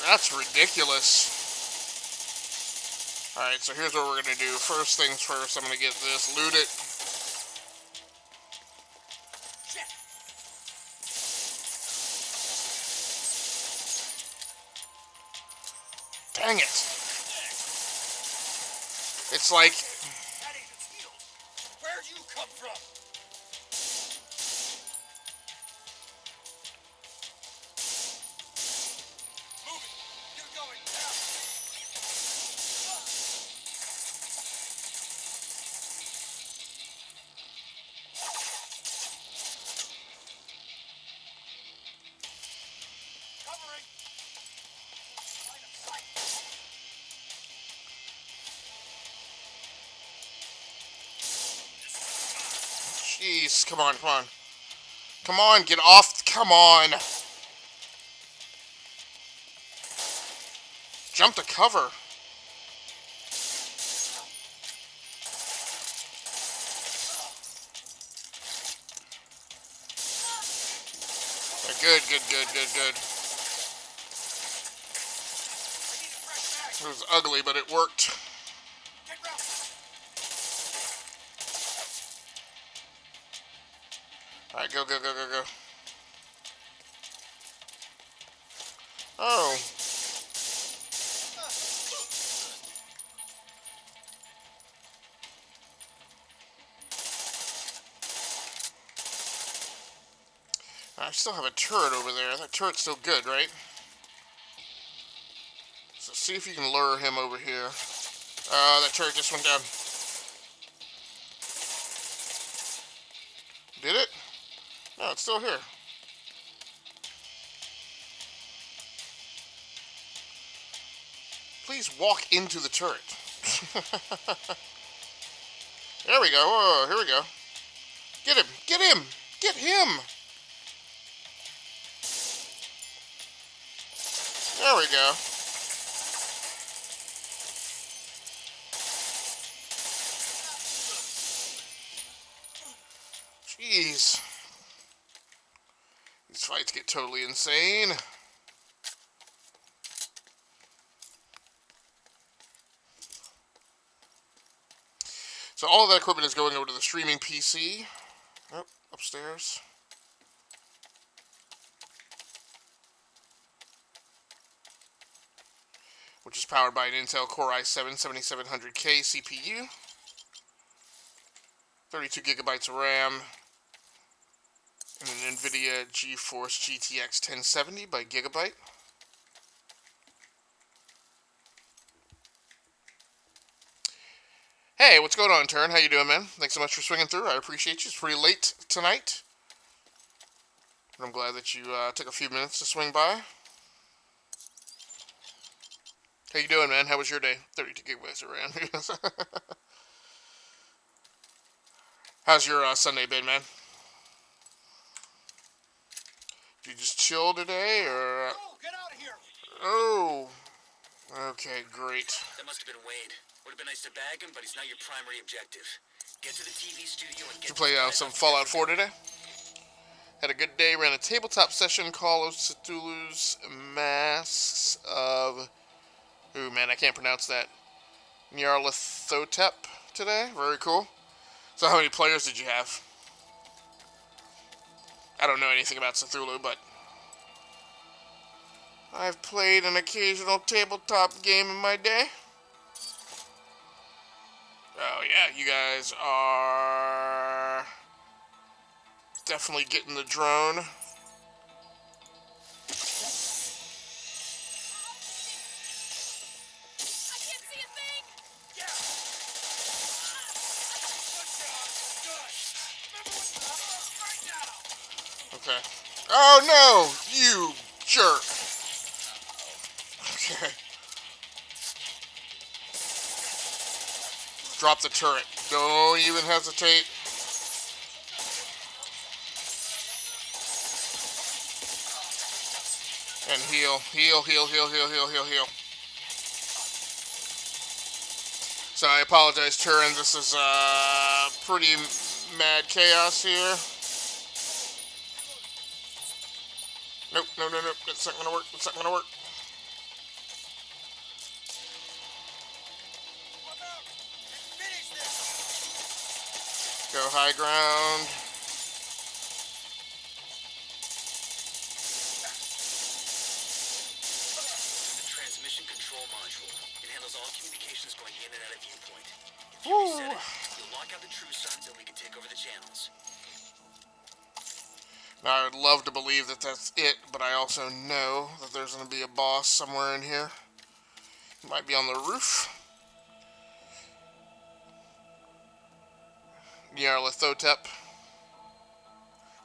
That's ridiculous. Alright, so here's what we're going to do. First things first, I'm going to get this, loot it. Dang it. It's like... Where'd you come from? Move it. You're going down. Covering. Line of sight. Jeez, come on. Come on, get off, come on. Jump to cover. Good. It was ugly, but it worked. Alright, go. Oh. I still have a turret over there. That turret's still good, right? So see if you can lure him over here. That turret just went down. Did it? No, it's still here. Please walk into the turret. There we go. Oh, here we go. Get him! Get him! There we go. Jeez. These fights get totally insane. So all of that equipment is going over to the streaming PC. Oh, upstairs. Which is powered by an Intel Core i7-7700K CPU. 32 gigabytes of RAM. And an NVIDIA GeForce GTX 1070 by Gigabyte. Hey, what's going on, Turn? How you doing, man? Thanks so much for swinging through. I appreciate you. It's pretty late tonight. But I'm glad that you took a few minutes to swing by. How you doing, man? How was your day? 32 gigabytes around. How's your Sunday been, man? Did you just chill today, or... Oh, get out of here! Oh. Okay, great. That must have been Wade. Would have been nice to bag him, but he's not your primary objective. Get to the TV studio and Did get you play some Fallout 4 today? Had a good day. Ran a tabletop session, Call of Cthulhu's Masks of... Ooh, man, I can't pronounce that. Nyarlathotep today. Very cool. So how many players did you have? I don't know anything about Cthulhu, but... I've played an occasional tabletop game in my day. Oh, yeah, you guys are... definitely getting the drone. Okay. Oh no! You jerk! Okay. Drop the turret. Don't even hesitate. And heal. Heal, heal, heal, heal, heal, heal, heal. So I apologize, Turin. This is pretty mad chaos here. Nope, no, no, no. That's not gonna work. That's not gonna work. Go high ground. The transmission control module. It handles all communications going in and out of viewpoint. If you reset it, you'll lock out the True Sons and we can take over the channels. Now, I would love to believe that that's it, but I also know that there's going to be a boss somewhere in here. He might be on the roof. Nyarlathotep.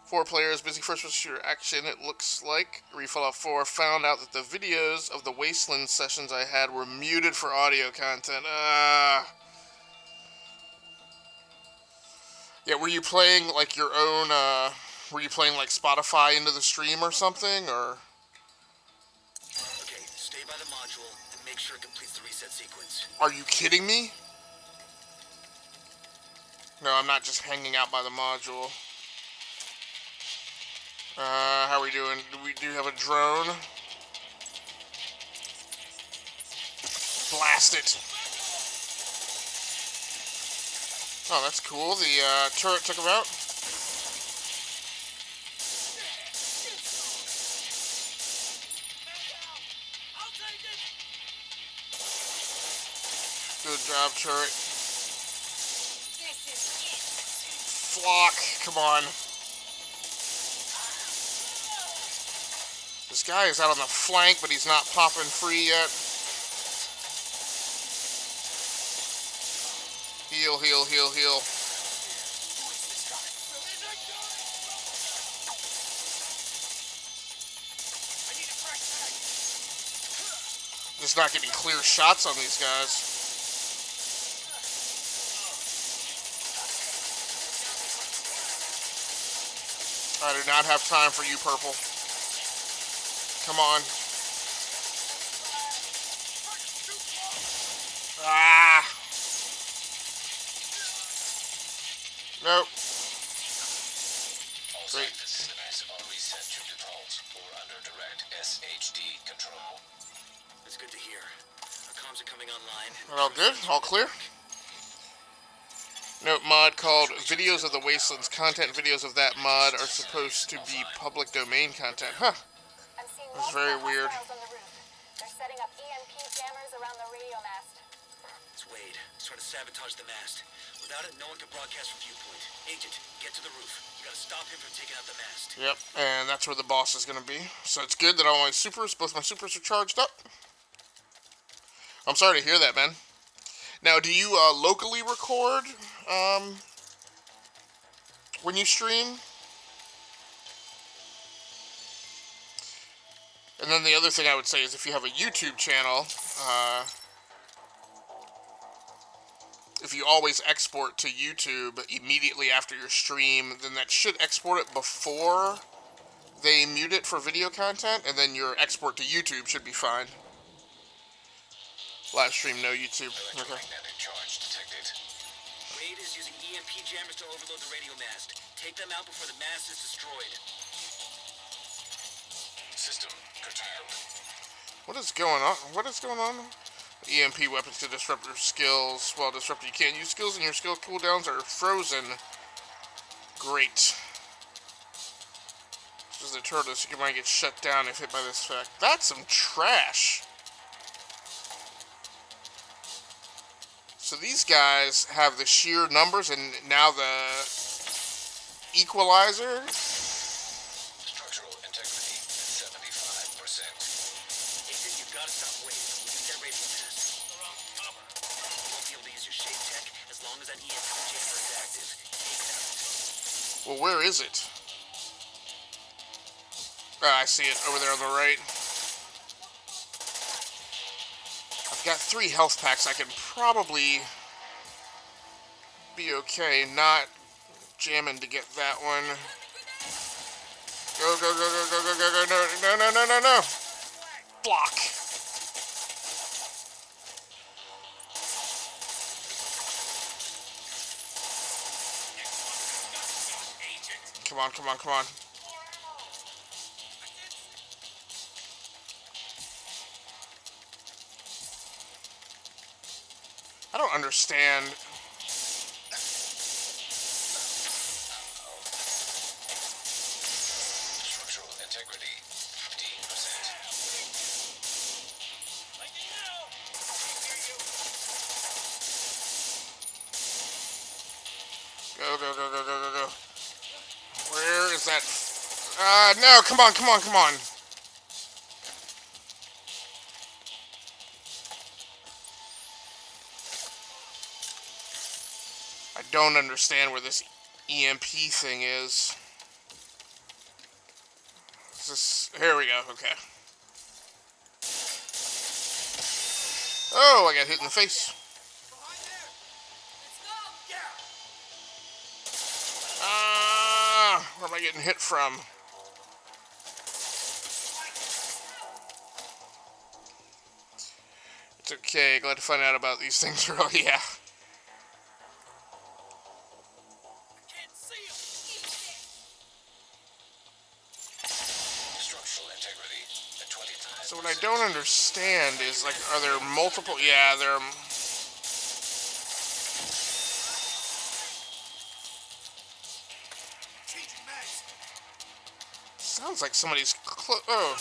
4 players, busy first-person shooter action, it looks like. Fallout 4 found out that the videos of the Wasteland sessions I had were muted for audio content. Yeah, were you playing, like, your own, were you playing, like, Spotify into the stream or something, or? Okay, stay by the module and make sure it completes the reset sequence. Are you kidding me? No, I'm not just hanging out by the module. How are we doing? We do have a drone. Blast it. Oh, that's cool. The turret took him out. Good job, turret. Flock, come on. This guy is out on the flank, but he's not popping free yet. Heal, heal, heal, heal. Just not getting clear shots on these guys. I do not have time for you, Purple. Come on. Ah! Nope. All Great. facilities are reset to default or under direct SHD control. That's good to hear. Our comms are coming online. All good? All clear? Note mod called Videos of the Wastelands. Content videos of that mod are supposed to be public domain content. Huh. That's very weird. They're setting up EMP jammers around the radio mast. It's Wade. He's trying to sabotage the mast. Without it, no one can broadcast from viewpoint. Agent, get to the roof. You gotta stop him from taking out the mast. Yep, and that's where the boss is going to be. So it's good that all my supers, both my supers are charged up. I'm sorry to hear that, man. Now, do you locally record when you stream? And then the other thing I would say is if you have a YouTube channel, if you always export to YouTube immediately after your stream, then that should export it before they mute it for video content, and then your export to YouTube should be fine. Live stream, no YouTube. Okay. Electromagnetic charge detected. Wade is using EMP jammers to overload the radio mast. Take them out before the mast is destroyed. System curtailed. What is going on? What is going on? EMP weapons to disrupt your skills. While disrupted, you can't use skills, and your skill cooldowns are frozen. Great. This is the turtles. You might get shut down if hit by this effect. That's some trash. So these guys have the sheer numbers, and now the equalizer. Structural integrity at 75%. Nathan, you've got to stop Wade. Use that radio mast. They're on cover. You won't be able to use your shade tech as long as that EMP jammer is active. Take it out. Well, where is it? Ah, I see it over there on the right. I've got 3 health packs. I can probably be okay not jamming to get that one. Go, go, go, go, go, go, go, go. No, no, no, no, no, no. Block. Come on, come on, come on. I don't understand. Structural integrity, D%. Go, go, go, go, go, go, go. Where is that? No, come on, come on, come on. I don't understand where this EMP thing is. Is this, here we go, okay. Oh, I got hit in the face. Behind there. Let's go. Yeah. Where am I getting hit from? It's okay, glad to find out about these things early, yeah. Can't see him. Structural integrity at 25%. So what I don't understand is, like, are there multiple... Yeah, there are... Changing mags. Sounds like somebody's... Oh.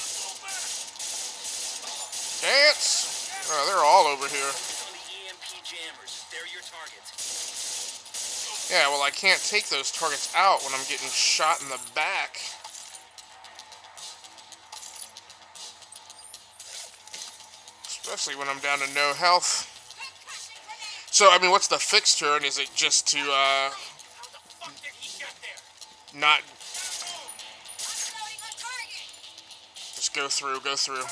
Dance! Oh, they're all over here. Focus on the EMP jammers. They're your target. Yeah, well, I can't take those targets out when I'm getting shot in the back. Especially when I'm down to no health. So, I mean, what's the fixed turn? Is it just to, How the fuck did he get there? not... Unloading on target. Just go through, go through.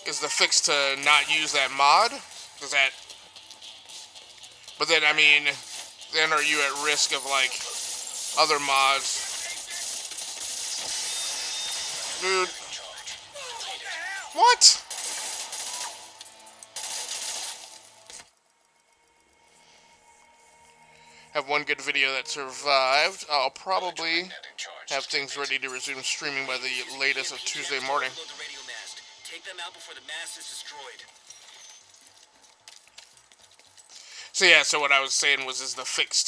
Is the fix to not use that mod? Does that... But then, I mean, then are you at risk of, like, other mods? Dude. What? Have one good video that survived. I'll probably have things ready to resume streaming by the latest of Tuesday morning. Overload the radio mast. Take them out before the mast is destroyed. So yeah, so what I was saying was, is the fix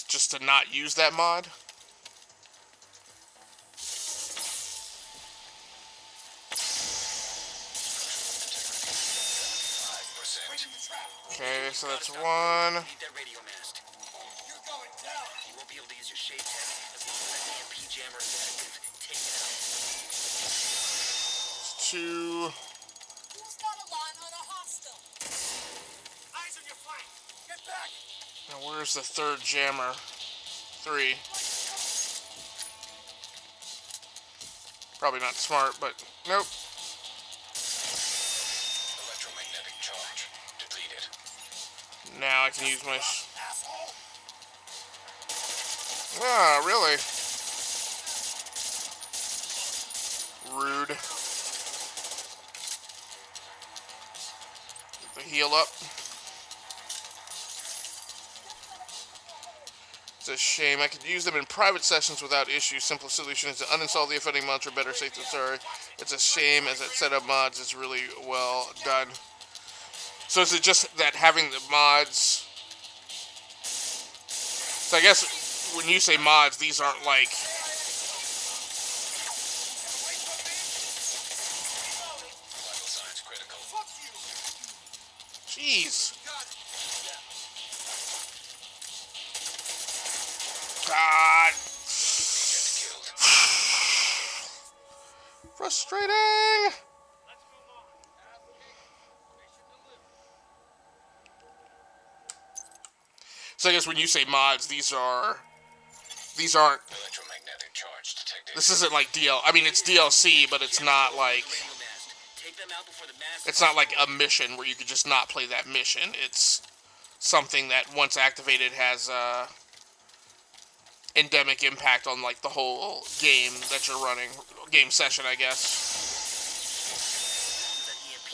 just to not use that mod? Okay, so that's one. Need that radio mast. You're going down. You won't be able to use your shade tech as long as that EMP jammer is active. Take it out. Two. Who's got a line on a hostile? I on your flank. Get back. Now where's the third jammer? 3. Probably not smart, but nope. Electromagnetic charge depleted. Now I can use my... Asshole. Ah, really? Rude. Get the heal up. It's a shame. I could use them in private sessions without issue. Simple solution is to uninstall the offending mods for better safe than sorry. It's a shame as that setup mods is really well done. So is it just that having the mods... So I guess when you say mods, these aren't like... Vital signs critical. Jeez. God. Frustrating. So I guess when you say mods, these aren't. Electromagnetic charge detected. This isn't like I mean, it's DLC, but it's not like. It's not like a mission where you could just not play that mission. It's something that once activated has endemic impact on like the whole game that you're running, game session, I guess.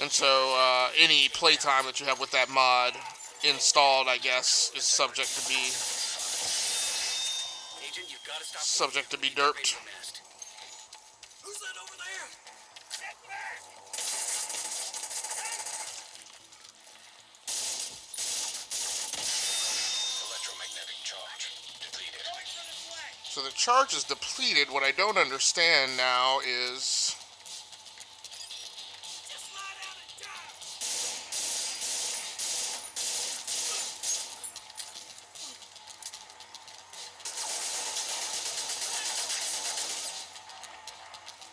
And so any playtime that you have with that mod installed, I guess, is subject to be derped. Who's that over there? Get back. Electromagnetic charge depleted. So the charge is depleted. What I don't understand now is... Just lie down and die.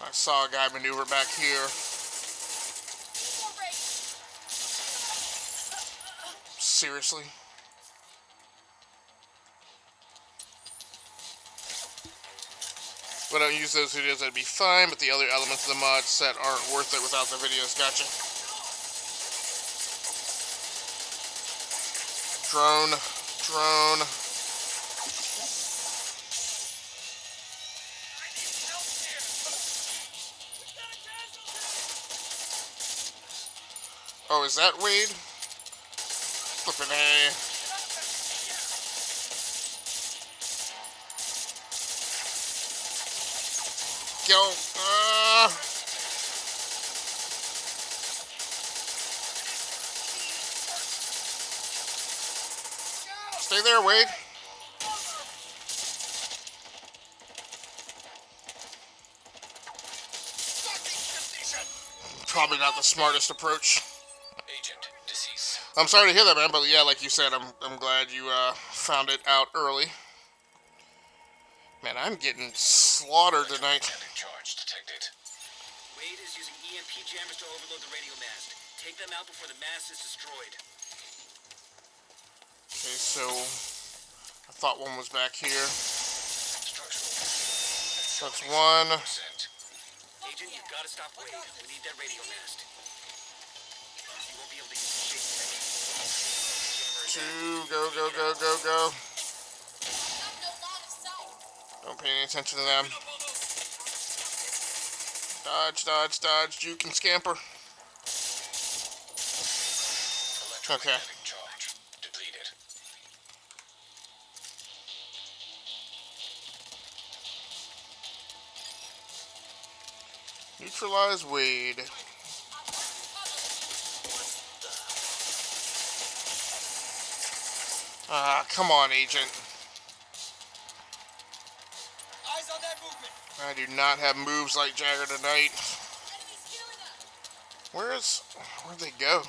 I saw a guy maneuver back here. Seriously? If I don't use those videos, I'd be fine, but the other elements of the mod set aren't worth it without the videos. Gotcha. Drone. Oh, is that Wade? Flippin' A. Go. Stay there, Wade. Probably not the smartest approach. Agent deceased. I'm sorry to hear that, man, but yeah, like you said, I'm glad you found it out early. Man, I'm getting slaughtered tonight. Charge detected. Wade is using EMP jammers to overload the radio mast. Take them out before the mast is destroyed. Okay, so I thought one was back here. That's one. Agent, you've got to stop Wade. We need that radio mast. You won't be able to use the shake. 2, go. Don't pay any attention to them. Dodge, juke and scamper. Okay. Charge depleted. Neutralize Wade. Come on, Agent. Eyes on that movement. I do not have moves like Jagger tonight. Where'd they go?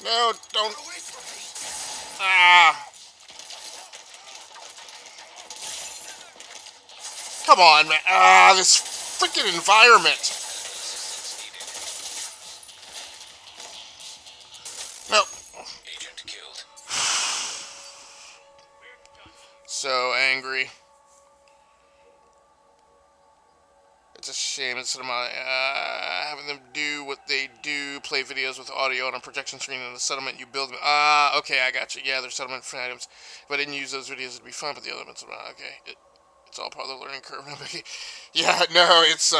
No, don't. Come on, man. Ah, this freaking environment. Nope. Agent killed. So angry. It's a shame instead of having them do what they do, play videos with audio on a projection screen in the settlement you build. Okay, I got you. Yeah, there's settlement for items. If I didn't use those videos, it'd be fun, but the elements, okay. It's all part of the learning curve. Yeah, no, it's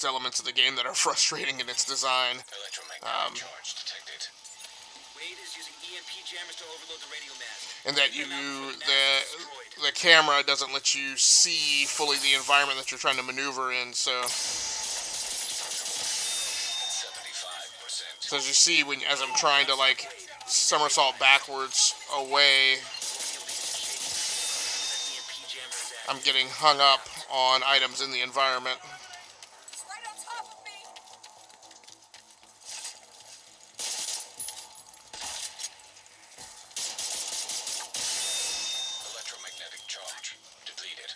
elements of the game that are frustrating in its design. Electromagnetic charge detected. Wade is using EMP jammers to overload the radio mast. And that the camera doesn't let you see fully the environment that you're trying to maneuver in, so 75%. so as you see, as I'm trying to like somersault backwards away, I'm getting hung up on items in the environment. He's right on top of me. Electromagnetic charge depleted.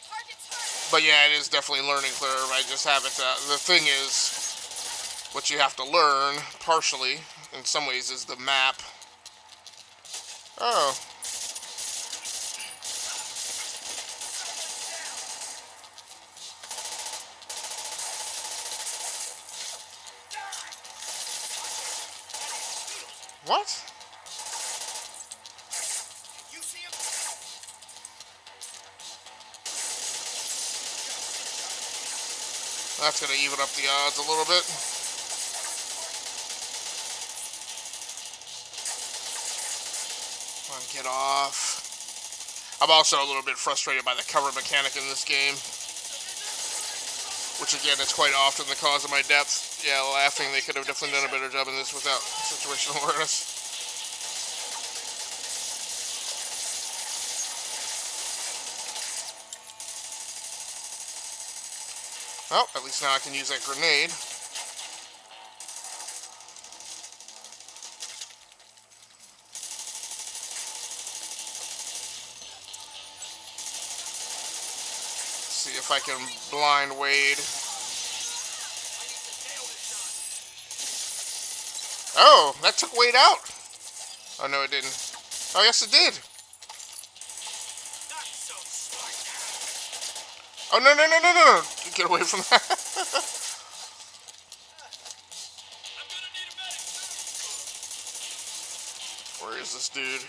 Target's hurt. But yeah, it is definitely learning curve. I just haven't. The thing is, what you have to learn, partially, in some ways, is the map. Oh. What? You see him? That's going to even up the odds a little bit. Come on, get off. I'm also a little bit frustrated by the cover mechanic in this game, which again is quite often the cause of my deaths. Yeah, laughing, they could have definitely done a better job in this without situational awareness. Well, at least now I can use that grenade. See if I can blind Wade. Oh, that took Wade out. Oh, no, it didn't. Oh, yes, it did. Oh, no, no, no, no, no. Get away from that. Where is this dude?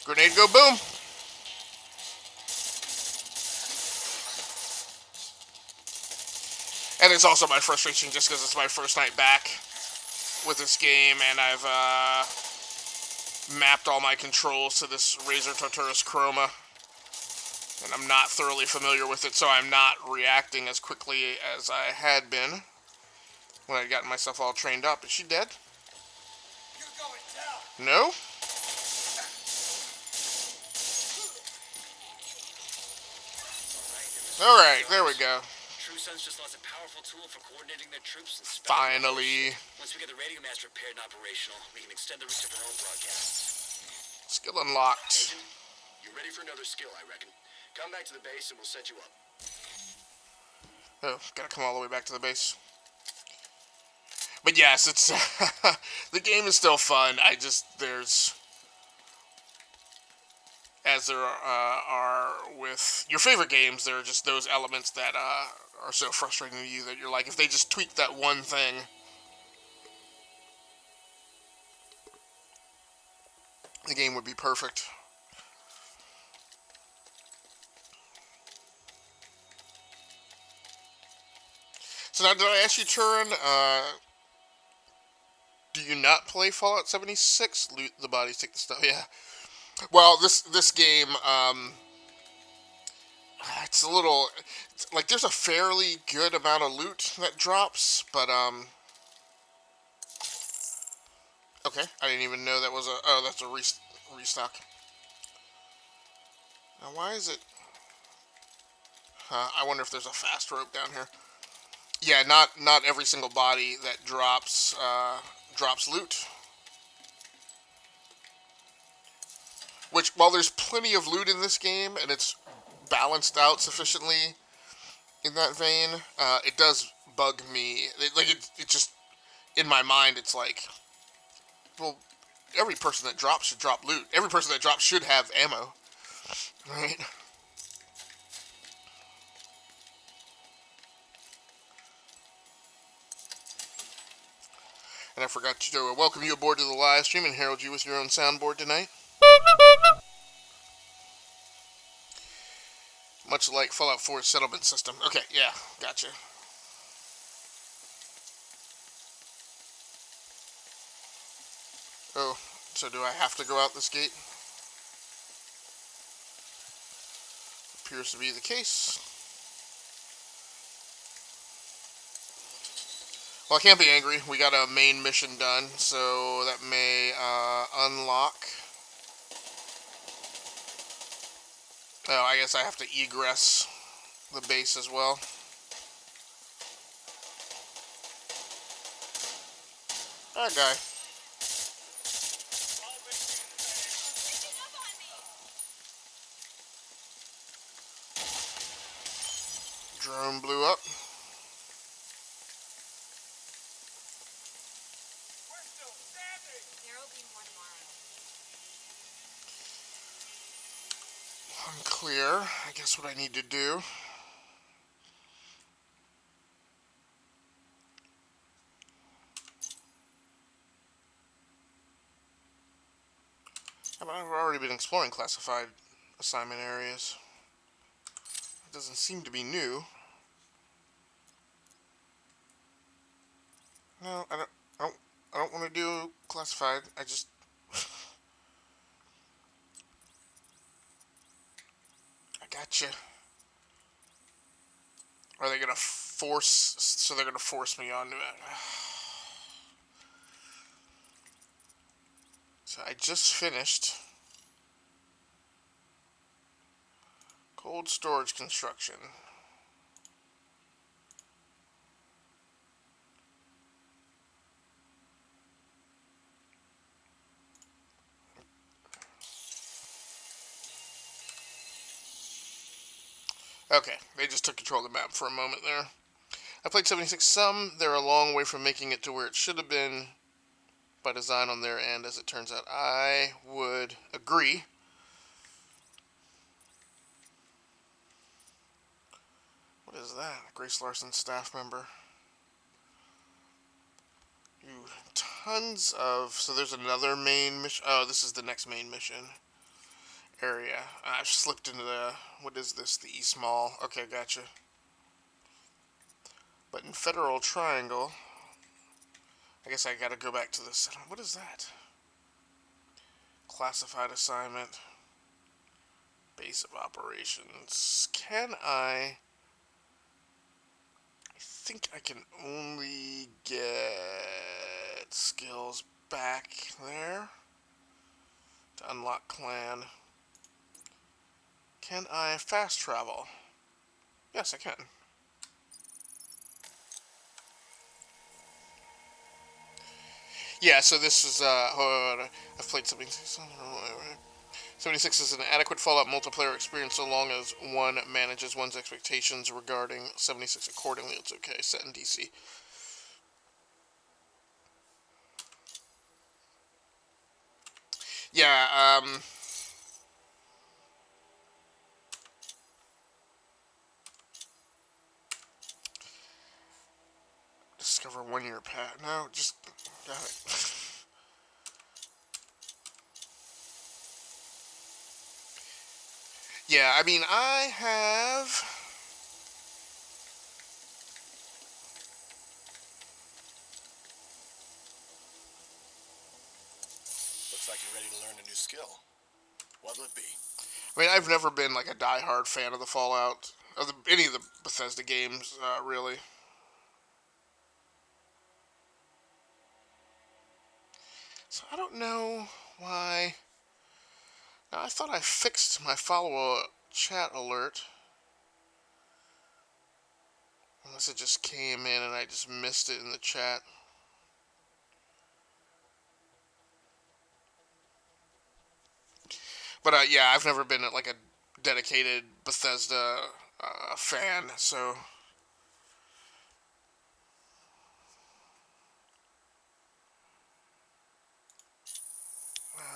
Grenade go boom. And it's also my frustration just because it's my first night back with this game, and I've mapped all my controls to this Razer Tartarus Chroma, and I'm not thoroughly familiar with it, so I'm not reacting as quickly as I had been when I'd gotten myself all trained up. Is she dead? You're going down. No? Alright, there we go. True Sons just lost a powerful tool for coordinating their troops and Finally. Once we get the radio mast repaired and operational, we can extend the reach of our own broadcasts. Skill unlocked. Agent, you're ready for another skill, I reckon. Come back to the base and we'll set you up. Oh, gotta come all the way back to the base. But yes, it's the game is still fun. There's, as there are with your favorite games, there are just those elements that are so frustrating to you that you're like, if they just tweak that one thing, the game would be perfect. So now, did I ask you, Turin, do you not play Fallout 76? Loot the bodies, take the stuff. Yeah. Well, this game, it's a little, like, there's a fairly good amount of loot that drops, but, okay, I didn't even know that was that's a restock. Now, why is it, I wonder if there's a fast rope down here. Yeah, not every single body that drops loot. Which, while there's plenty of loot in this game, and it's balanced out sufficiently in that vein, it does bug me. It just, in my mind, it's like, well, every person that drops should drop loot. Every person that drops should have ammo. Right? And I forgot to welcome you aboard to the live stream and herald you with your own soundboard tonight. Much like Fallout 4's settlement system. Okay, yeah, gotcha. Oh, so do I have to go out this gate? Appears to be the case. Well, I can't be angry. We got a main mission done, so that may unlock. Oh, I guess I have to egress the base as well. That guy. Drone blew up. Unclear. I guess what I need to do. I've already been exploring classified assignment areas. It doesn't seem to be new. No, I don't want to do classified. I just I gotcha. Are they gonna force? So they're gonna force me onto it. So I just finished cold storage construction. Okay, they just took control of the map for a moment there. I played 76 some. They're a long way from making it to where it should have been by design on their end, as it turns out. I would agree. What is that? Grace Larson staff member. Tons of... So there's another main mission. Oh, this is the next main mission area. I've slipped into the... What is this? The East Mall. Okay, gotcha. But in Federal Triangle... I guess I gotta go back to this. What is that? Classified assignment. Base of operations. Can I think I can only get skills back there to unlock clan. Can I fast travel? Yes, I can. Yeah, so this is, I've played 76. 76 is an adequate Fallout multiplayer experience so long as one manages one's expectations regarding 76 accordingly. It's okay, set in DC. Yeah, discover 1 year path. No, just got it. Yeah, I mean, I have... Looks like you're ready to learn a new skill. What'll it be? I mean, I've never been like a die-hard fan of the Fallout, of any of the Bethesda games, really. So I don't know why... Now, I thought I fixed my follow chat alert. Unless it just came in and I just missed it in the chat. But yeah, I've never been like a dedicated Bethesda fan, so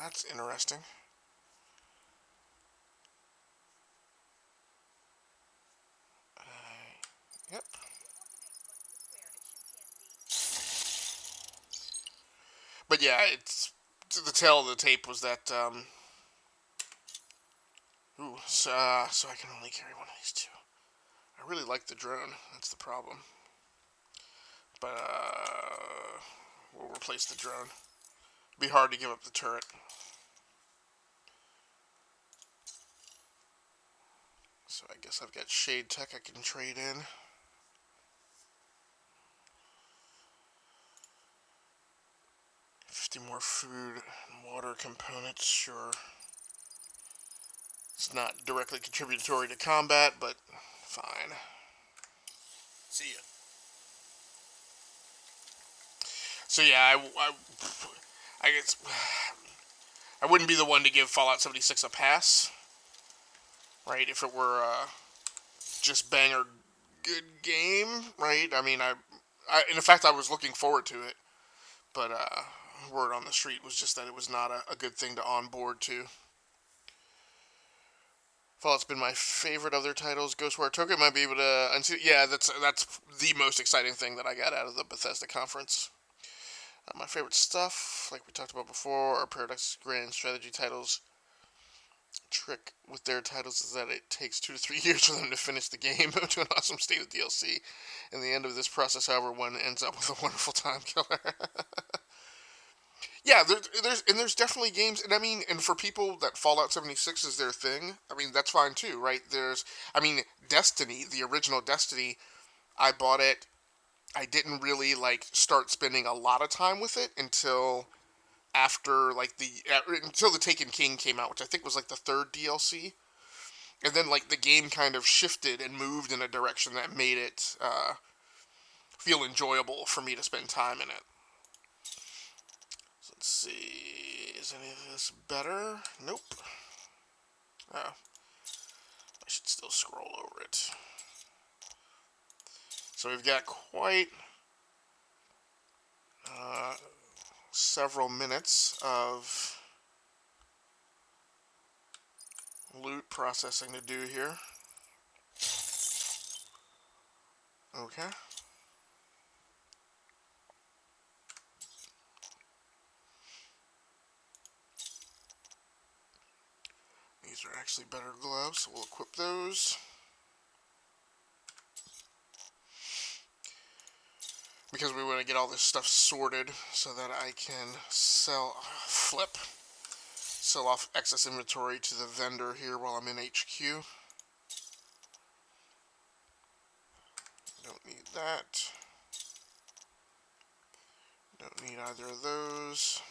that's interesting. Yep. But yeah, it's the tail of the tape was that. So I can only carry one of these two. I really like the drone. That's the problem. But we'll replace the drone. It'd be hard to give up the turret. So I guess I've got Shade Tech I can trade in. $50 more food and water components, sure. It's not directly contributory to combat, but fine. See ya. So yeah, I guess I wouldn't be the one to give Fallout 76 a pass, right? If it were just banger good game, right? I mean, in fact, I was looking forward to it, but word on the street was just that it was not a good thing to onboard to. Fallout's been my favorite of their titles. Ghostwire Tokyo might be able to. Yeah, that's the most exciting thing that I got out of the Bethesda conference. My favorite stuff, like we talked about before, are Paradox's grand strategy titles. Trick with their titles is that it takes 2 to 3 years for them to finish the game to an awesome state of DLC. In the end of this process, however, one ends up with a wonderful time killer. Yeah, there's definitely games, and I mean, and for people that Fallout 76 is their thing, I mean, that's fine too, right? Destiny, the original Destiny, I bought it. I didn't really start spending a lot of time with it until after until the Taken King came out, which I think was like the third DLC, and then the game kind of shifted and moved in a direction that made it feel enjoyable for me to spend time in it. So let's see, is any of this better? Nope. Oh, I should still scroll over it. So we've got quite several minutes of loot processing to do here. Okay. These are actually better gloves, so we'll equip those. Because we want to get all this stuff sorted so that I can sell off excess inventory to the vendor here while I'm in HQ. Don't need that. Don't need either of those.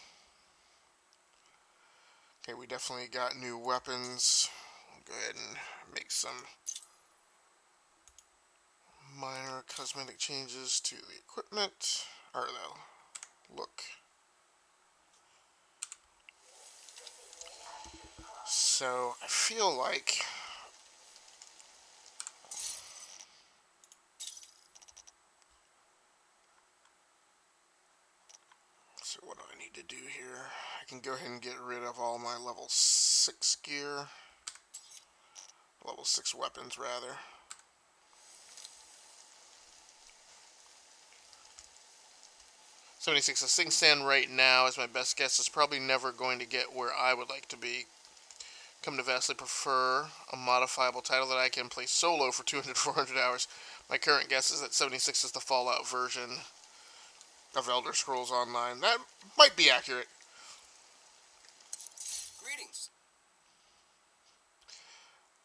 Okay, we definitely got new weapons. I'll go ahead and make some minor cosmetic changes to the equipment, or the look. So I feel like so what do I need to do here? I can go ahead and get rid of all my level 6 gear. Level 6 weapons, rather. '76, as things stand right now, as my best guess, is probably never going to get where I would like to be. Come to vastly prefer a modifiable title that I can play solo for 200, 400 hours. My current guess is that 76 is the Fallout version of Elder Scrolls Online. That might be accurate. Greetings.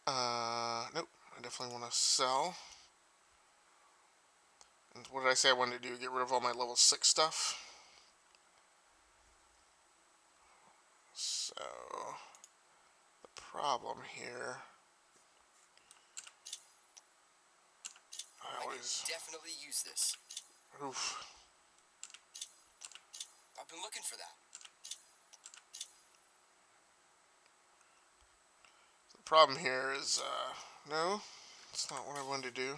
Nope. I definitely want to sell. And what did I say I wanted to do? Get rid of all my level 6 stuff. So, the problem here... noise. Definitely use this. Oof. I've been looking for that. The problem here is, no, it's not what I wanted to do.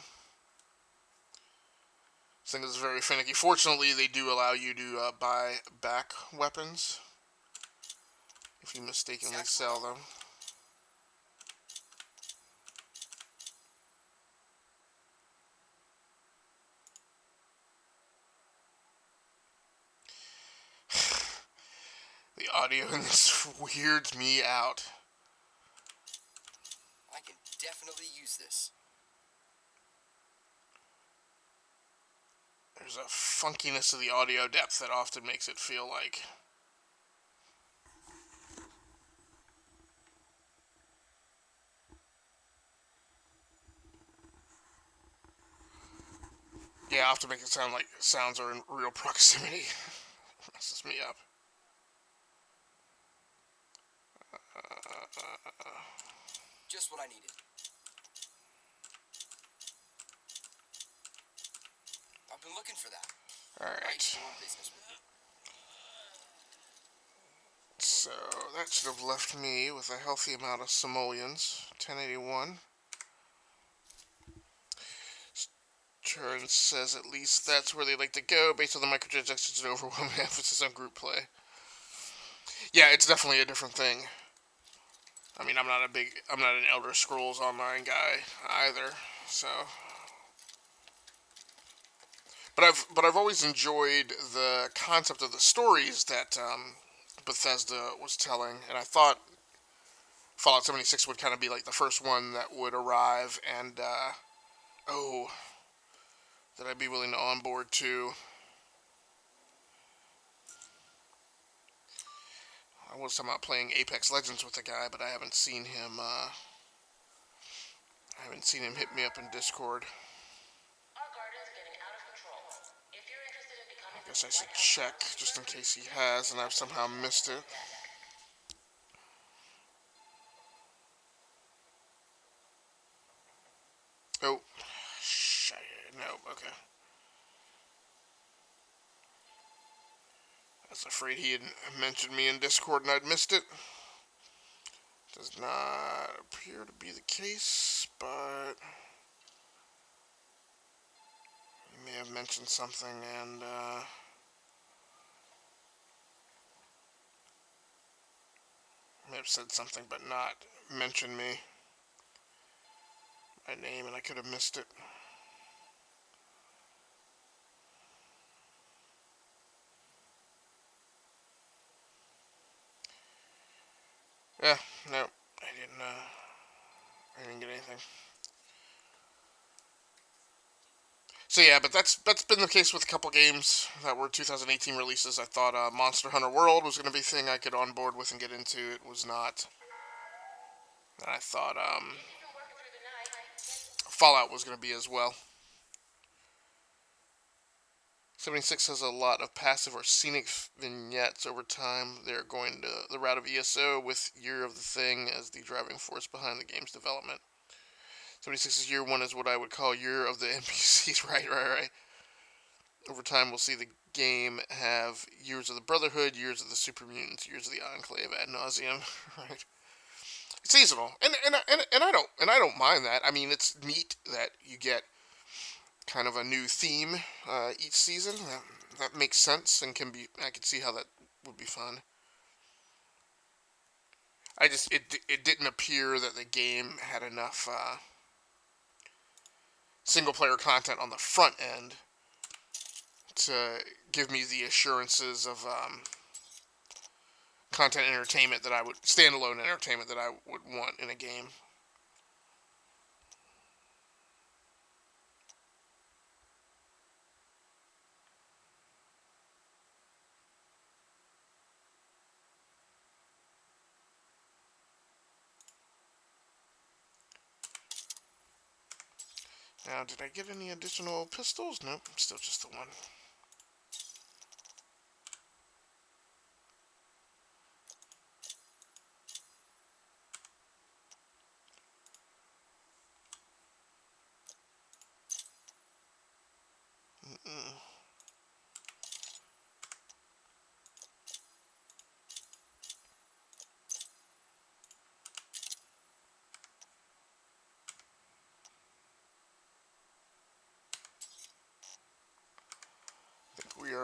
This thing is very finicky. Fortunately, they do allow you to buy back weapons if you mistakenly sell them. The audio in this weirds me out. I can definitely use this. There's a funkiness of the audio depth that often makes it feel like... Yeah, I have to make it sound like sounds are in real proximity. Messes me up. Just what I needed. I've been looking for that. Alright. Business with you. So, that should have left me with a healthy amount of simoleons. 1081. Turn says at least that's where they like to go based on the microtransactions and overwhelming emphasis on group play. Yeah, it's definitely a different thing. I mean, I'm not an Elder Scrolls Online guy either, so. But I've always enjoyed the concept of the stories that Bethesda was telling, and I thought Fallout 76 would kind of be like the first one that would arrive, and that I'd be willing to onboard too. I was talking about playing Apex Legends with a guy, but I haven't seen him. Hit me up in Discord. Our garden's getting out of control. If you're interested in becoming I guess I should check just in case he has, and I've somehow missed it. Oh, shit. No, okay. I was afraid he had mentioned me in Discord and I'd missed it. Does not appear to be the case, but he may have mentioned something and may have said something but not mentioned me. My name, and I could have missed it. Yeah, no, I didn't get anything. So yeah, but that's been the case with a couple games that were 2018 releases. I thought Monster Hunter World was going to be a thing I could onboard with and get into. It was not. And I thought Fallout was going to be as well. 76 has a lot of passive or scenic vignettes over time. They're going to the route of ESO with Year of the Thing as the driving force behind the game's development. 76's Year 1 is what I would call Year of the NPCs. Right. Over time, we'll see the game have Years of the Brotherhood, Years of the Super Mutants, Years of the Enclave ad nauseum. Right. It's seasonal, and I don't mind that. I mean, it's neat that you get kind of a new theme each season. That makes sense and I can see how that would be fun. It didn't appear that the game had enough single player content on the front end to give me the assurances of standalone entertainment that I would want in a game. Now, did I get any additional pistols? Nope, still just the one.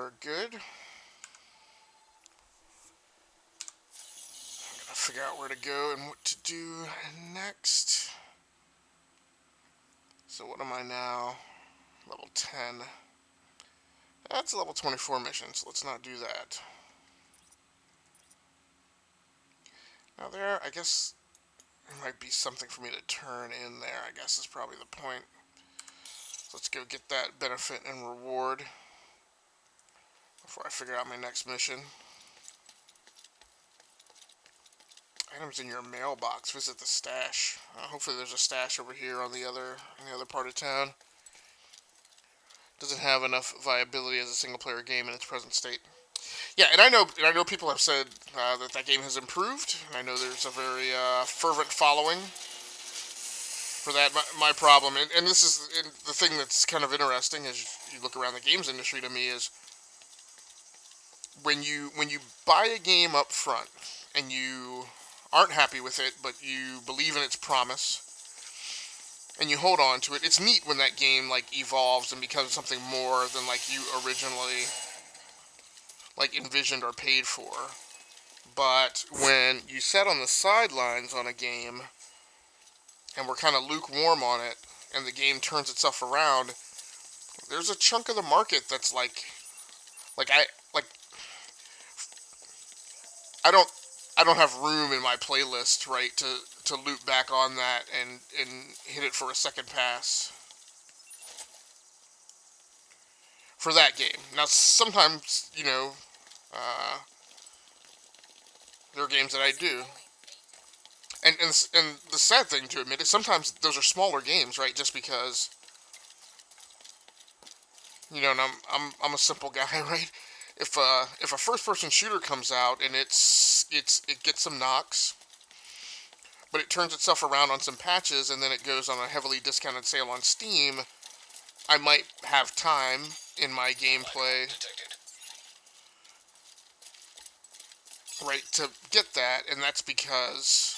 are good. I'm gonna figure out where to go and what to do next. So what am I now? Level 10. That's a level 24 mission, so let's not do that. Now there, I guess there might be something for me to turn in there, I guess is probably the point. So let's go get that benefit and reward before I figure out my next mission. Items in your mailbox. Visit the stash. Hopefully there's a stash over here on the other part of town. Doesn't have enough viability as a single-player game in its present state. Yeah, and I know people have said that game has improved. And I know there's a very fervent following for that. My problem, and this is the thing that's kind of interesting as you look around the games industry to me, is when you buy a game up front and you aren't happy with it, but you believe in its promise, and you hold on to it. It's neat when that game like evolves and becomes something more than like you originally like envisioned or paid for. But when you sat on the sidelines on a game and we're kind of lukewarm on it, and the game turns itself around, there's a chunk of the market that's I don't have room in my playlist, right, to loop back on that and hit it for a second pass for that game. Now, sometimes, there are games that I do. And the sad thing to admit is sometimes those are smaller games, right, just because, and I'm a simple guy, right? If a first-person shooter comes out and it gets some knocks, but it turns itself around on some patches and then it goes on a heavily discounted sale on Steam, I might have time in my gameplay, right, to get that, and that's because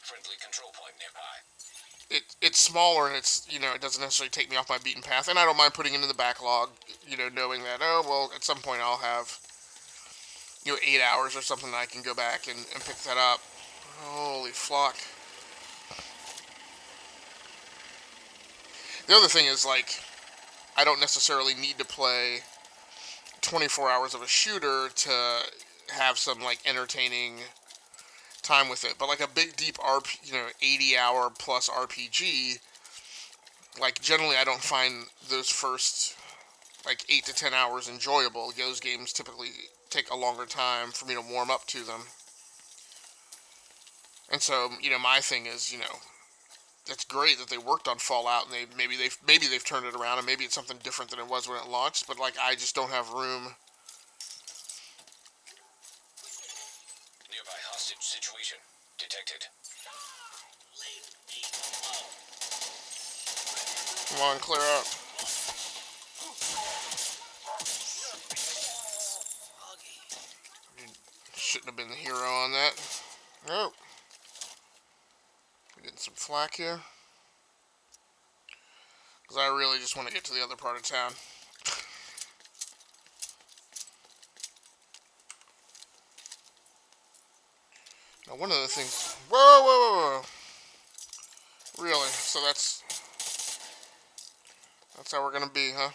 friendly control point nearby. It's smaller and it doesn't necessarily take me off my beaten path, and I don't mind putting it in the backlog, knowing that, at some point I'll have, 8 hours or something that I can go back and pick that up. Holy flock. The other thing is, I don't necessarily need to play 24 hours of a shooter to have some, entertaining time with it. But, a big, deep 80-hour plus RPG, generally I don't find those first, 8 to 10 hours enjoyable. Those games typically take a longer time for me to warm up to them. And so, my thing is, it's great that they worked on Fallout, and maybe they've turned it around, and maybe it's something different than it was when it launched, but I just don't have room. Nearby hostage situation detected. Come on, clear up. Shouldn't have been the hero on that. Nope. Getting some flack here. Because I really just want to get to the other part of town. Now, one of the things... Whoa! Really? So that's how we're going to be, huh?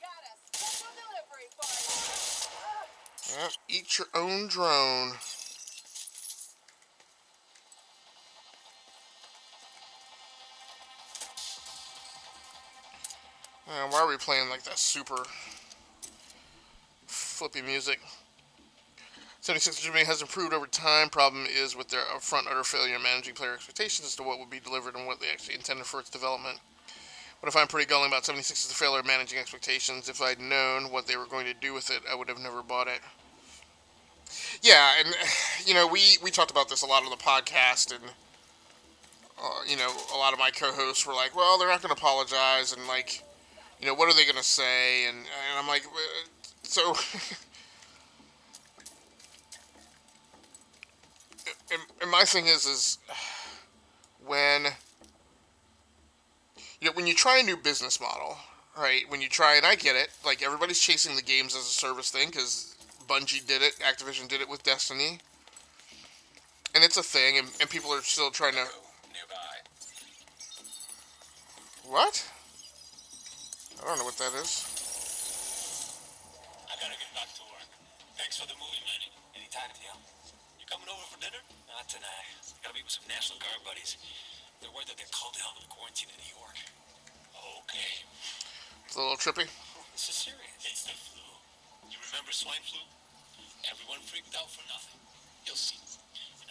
Got a special delivery for you. Yep, eat your own drone. Why are we playing that super flippy music? 76 Jimmy has improved over time. Problem is with their upfront utter failure in managing player expectations as to what would be delivered and what they actually intended for its development. What I find pretty galling about 76 is the failure of managing expectations. If I'd known what they were going to do with it, I would have never bought it. Yeah, and, we talked about this a lot on the podcast, and, a lot of my co-hosts were like, well, they're not going to apologize, and, what are they going to say? And I'm like, so... and my thing is when... when you try a new business model, right? When you try, and I get it, like everybody's chasing the games as a service thing because Bungie did it, Activision did it with Destiny, and it's a thing, and people are still trying to. Nearby. What? I don't know what that is. I gotta get back to work. Thanks for the movie, Manny. Anytime, Theo. You coming over for dinner? Not tonight. Gotta meet with some National Guard buddies. They're worried that they're called down to the quarantine in New York. Okay. It's a little trippy. This is serious. It's the flu. You remember swine flu? Everyone freaked out for nothing. You'll see.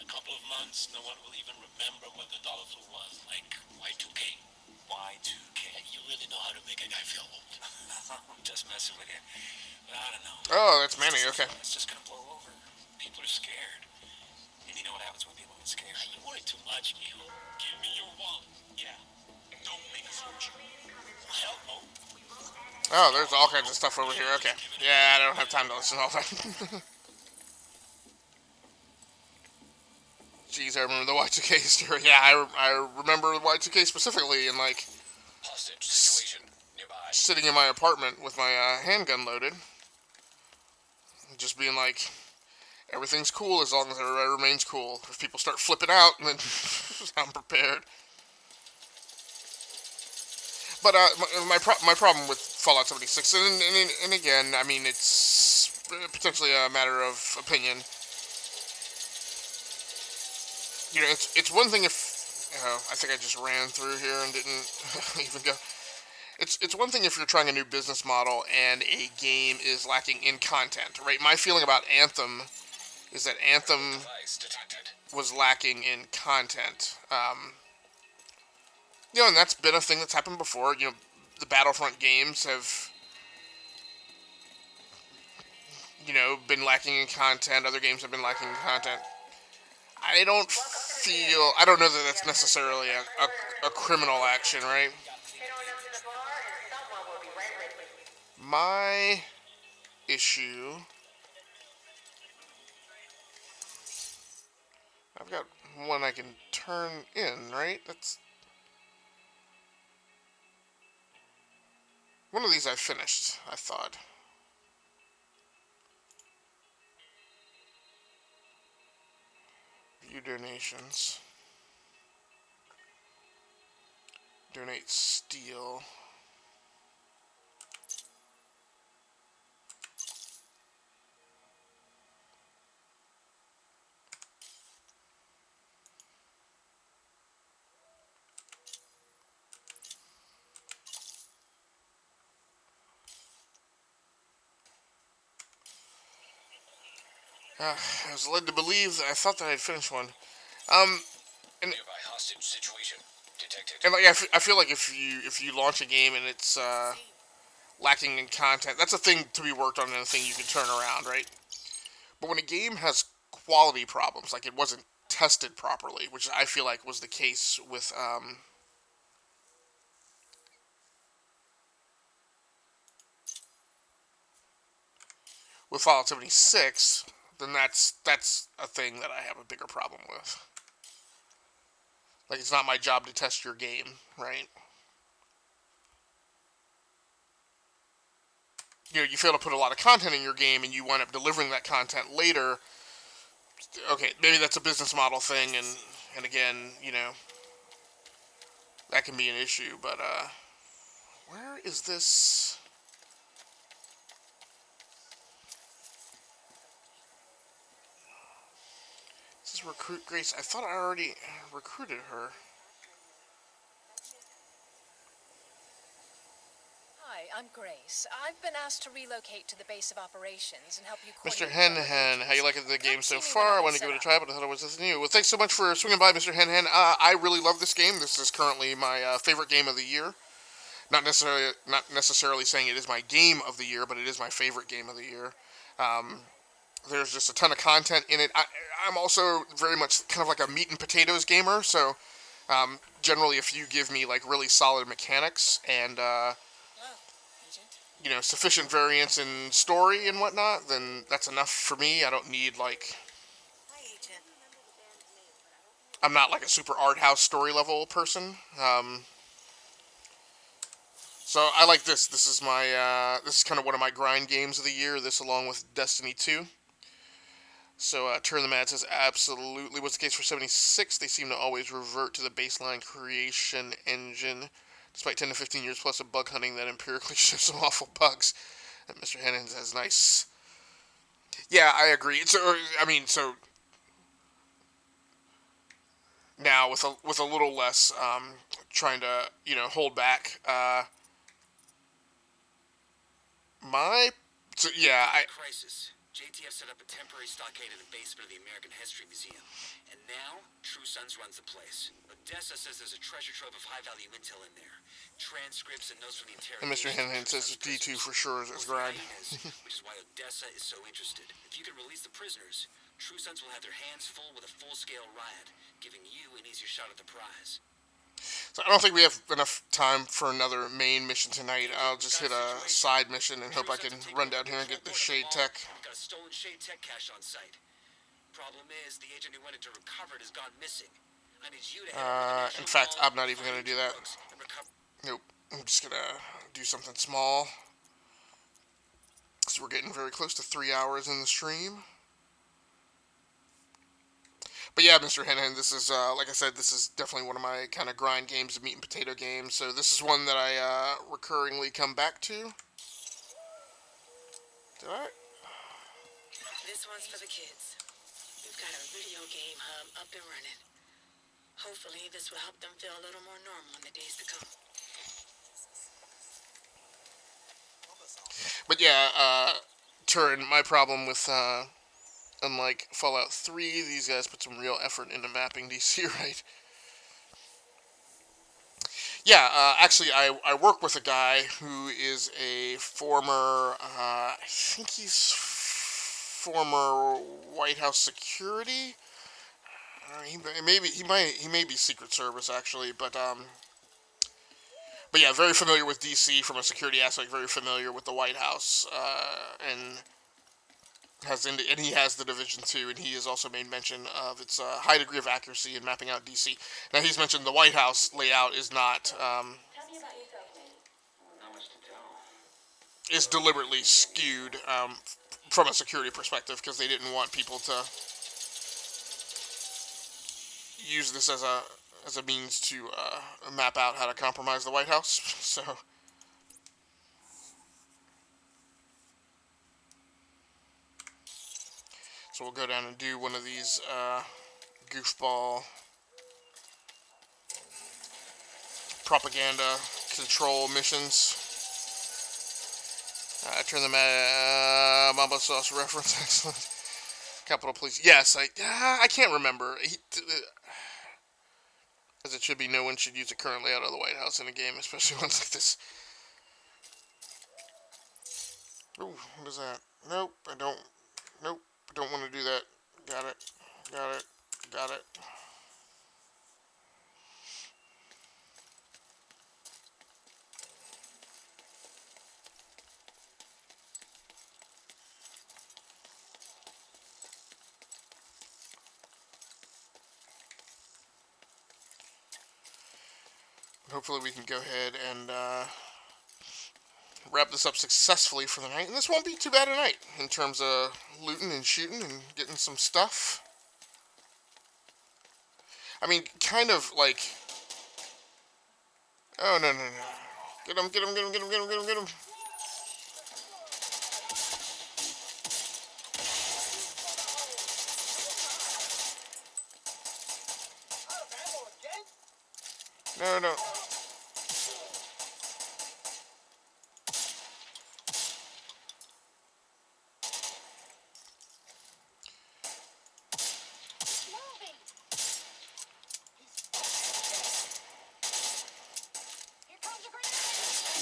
In a couple of months, no one will even remember what the dollar flu was. Like Y2K. Y2K. You really know how to make a guy feel old. I'm just messing with you. But I don't know. Oh, that's Manny. Okay. It's just gonna blow over. People are scared. And you know what happens when people get scared? You worry too much, Neil. Give me your wallet. Yeah. Don't make us hurt you. Hell no. Oh, there's all kinds of stuff over here. Okay. Yeah, I don't have time to listen to all that. Jeez, I remember the Y2K story. Yeah, I remember the Y2K specifically, and like Hostage situation nearby. sitting in my apartment with my handgun loaded, and just being like, everything's cool as long as everybody remains cool. If people start flipping out, then I'm prepared. But my problem with Fallout 76, and again, I mean, it's potentially a matter of opinion. You know, it's one thing if, I think I just ran through here and didn't even go. It's one thing if you're trying a new business model and a game is lacking in content, right? My feeling about Anthem is that Anthem was lacking in content. You know, and that's been a thing that's happened before. You know, the Battlefront games have, you know, been lacking in content. Other games have been lacking in content. I don't know that that's necessarily a criminal action, right? My issue, I've got one I can turn in, right? That's one of these I finished, I thought. View donations. Donate steel. I was led to believe that I thought that I had finished one. And Nearby hostage situation detected. And like I feel like if you launch a game and it's lacking in content, that's a thing to be worked on and a thing you can turn around, right? But when a game has quality problems, like it wasn't tested properly, which I feel like was the case with Fallout 76, then that's a thing that I have a bigger problem with. Like, it's not my job to test your game, right? You know, you fail to put a lot of content in your game and you wind up delivering that content later. Okay, maybe that's a business model thing, and again, you know, that can be an issue, but, where is this? This is recruit Grace. I thought I already recruited her. Hi, I'm Grace. I've been asked to relocate to the base of operations and help you Mr. coordinate Henhen, how you liking the game Come so see me far? when I I'm want to set give it a up. try, but I thought it was nothing new. Well, thanks so much for swinging by, Mr. Henhen. I really love this game. This is currently my favorite game of the year. Not necessarily saying it is my game of the year, but it is my favorite game of the year. There's just a ton of content in it. I'm also very much kind of like a meat and potatoes gamer, so generally if you give me like really solid mechanics and you know, sufficient variance in story and whatnot, then that's enough for me. I don't need like, I'm not like a super art house story level person. So I like this. This is my this is kind of one of my grind games of the year. This along with Destiny 2. So Turn the Mad says absolutely was the case for 76. They seem to always revert to the baseline creation engine, despite 10 to 15 years plus of bug hunting that empirically shows some awful bugs. And Mr. Hennon says nice. Yeah, I agree. So I mean, so now with a little less trying to hold back. My so yeah, Crisis. JTF set up a temporary stockade in the basement of the American History Museum. And now, True Sons runs the place. Odessa says there's a treasure trove of high-value intel in there. Transcripts and notes from the and Mr. interrogation. Hennon says D2 for sure is grind. Which is why Odessa is so interested. If you can release the prisoners, True Sons will have their hands full with a full-scale riot, giving you an easier shot at the prize. So I don't think we have enough time for another main mission tonight. I'll just hit a side mission and hope I can run down here and get the Shade Tech. We've got a stolen Shade Tech cache on site. Problem is, the agent who went in to recover it has gone missing. I need you to in fact, I'm not even going to do that. Nope. I'm just going to do something small. So we're getting very close to 3 hours in the stream. But yeah, Mr. Hennon, this is, like I said, this is definitely one of my kind of grind games, meat and potato games. So this is one that I recurringly come back to. Did I? This one's for the kids. We've got a video game hub up and running. Hopefully, this will help them feel a little more normal in the days to come. But yeah, Turin, my problem with, unlike Fallout 3, these guys put some real effort into mapping DC, right? Yeah, actually, I work with a guy who is a former, I think he's former White House security. He may be Secret Service actually, but yeah, very familiar with DC from a security aspect. Very familiar with the White House, and he has the Division 2, and he has also made mention of its high degree of accuracy in mapping out DC. Now he's mentioned the White House layout is not is deliberately skewed from a security perspective because they didn't want people to use this as a means to map out how to compromise the White House. So we'll go down and do one of these goofball propaganda control missions. Turn the Mambo Sauce reference, excellent. Capitol Police, yes, I can't remember. As it should be, no one should use the current layout of the White House in a game, especially ones like this. Ooh, what is that? Nope, I don't want to do that. Got it. Hopefully we can go ahead and wrap this up successfully for the night. And this won't be too bad a night in terms of looting and shooting and getting some stuff. I mean, kind of like... Oh, no. Get him. No.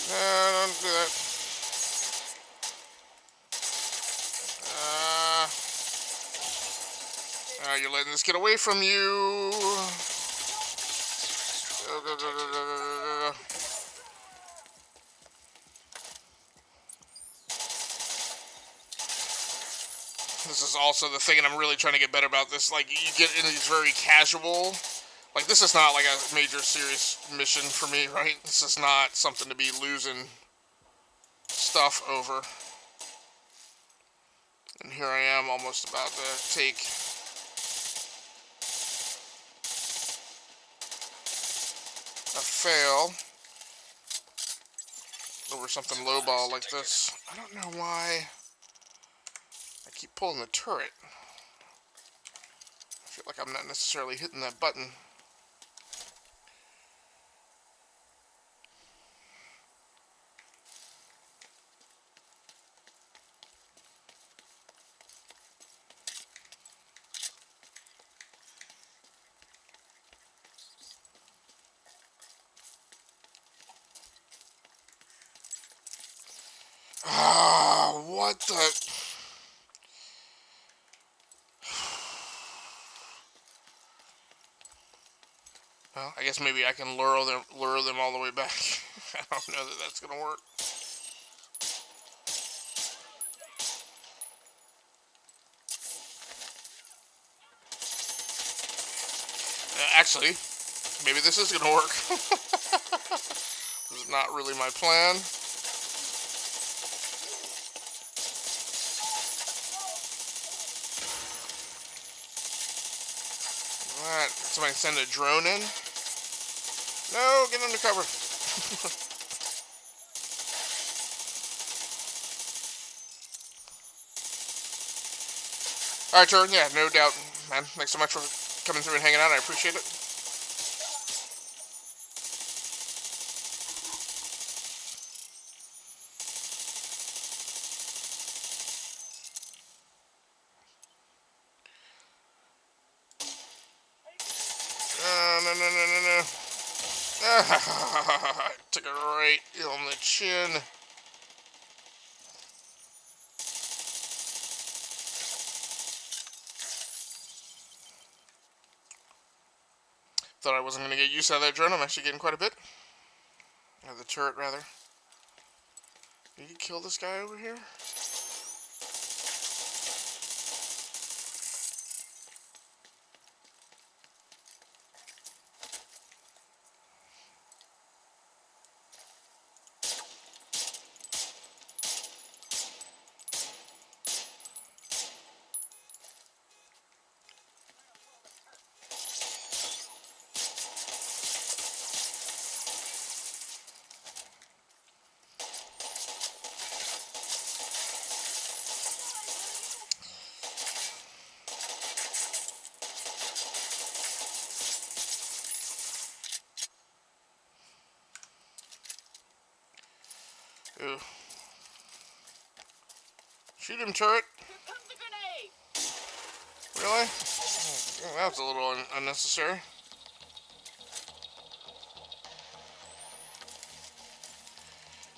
No, don't do that. You're letting this get away from you. Go. This is also the thing, and I'm really trying to get better about this. Like, you get into these very casual, Like, this is not like a major serious mission for me, right? This is not something to be losing stuff over. And here I am almost about to take a fail over something lowball like this. I don't know why I keep pulling the turret. I feel like I'm not necessarily hitting that button. Ah, what the... Well, I guess maybe I can lure them all the way back. I don't know that that's gonna work. Actually, maybe this is gonna work. This is not really my plan. Alright, somebody send a drone in? No, get under cover. Alright, Jordan, yeah, no doubt, man. Thanks so much for coming through and hanging out. I appreciate it. No. I took it right on the chin. Thought I wasn't going to get use out of that drone. I'm actually getting quite a bit. Or the turret, rather. Did you kill this guy over here? Ooh. Shoot him, turret. Here comes the grenade. Really? Oh, that was a little unnecessary.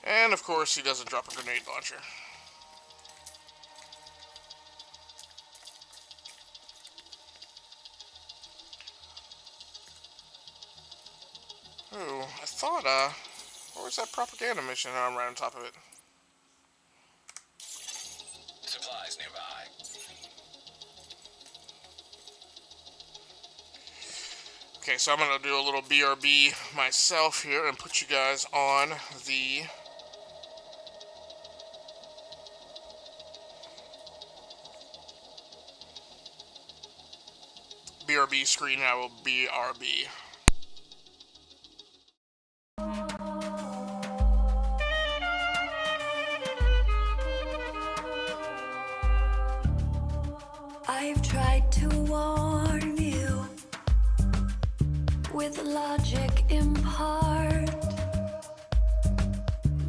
And of course, he doesn't drop a grenade launcher. Ooh, I thought, where's that propaganda mission? Oh, I'm right on top of it. Supplies nearby. Okay, so I'm gonna do a little BRB myself here and put you guys on the BRB screen. I will BRB. I've tried to warn you with logic in part,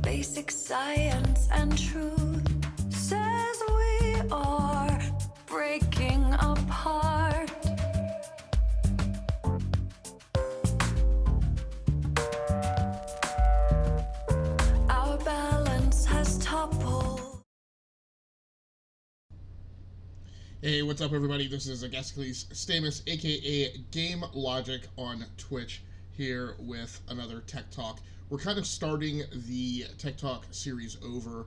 basic science and truth says we are breaking apart. Our balance has toppled. Hey, what's up, everybody? This is Agascles Stamus, aka Game Logic on Twitch, here with another Tech Talk. We're kind of starting the Tech Talk series over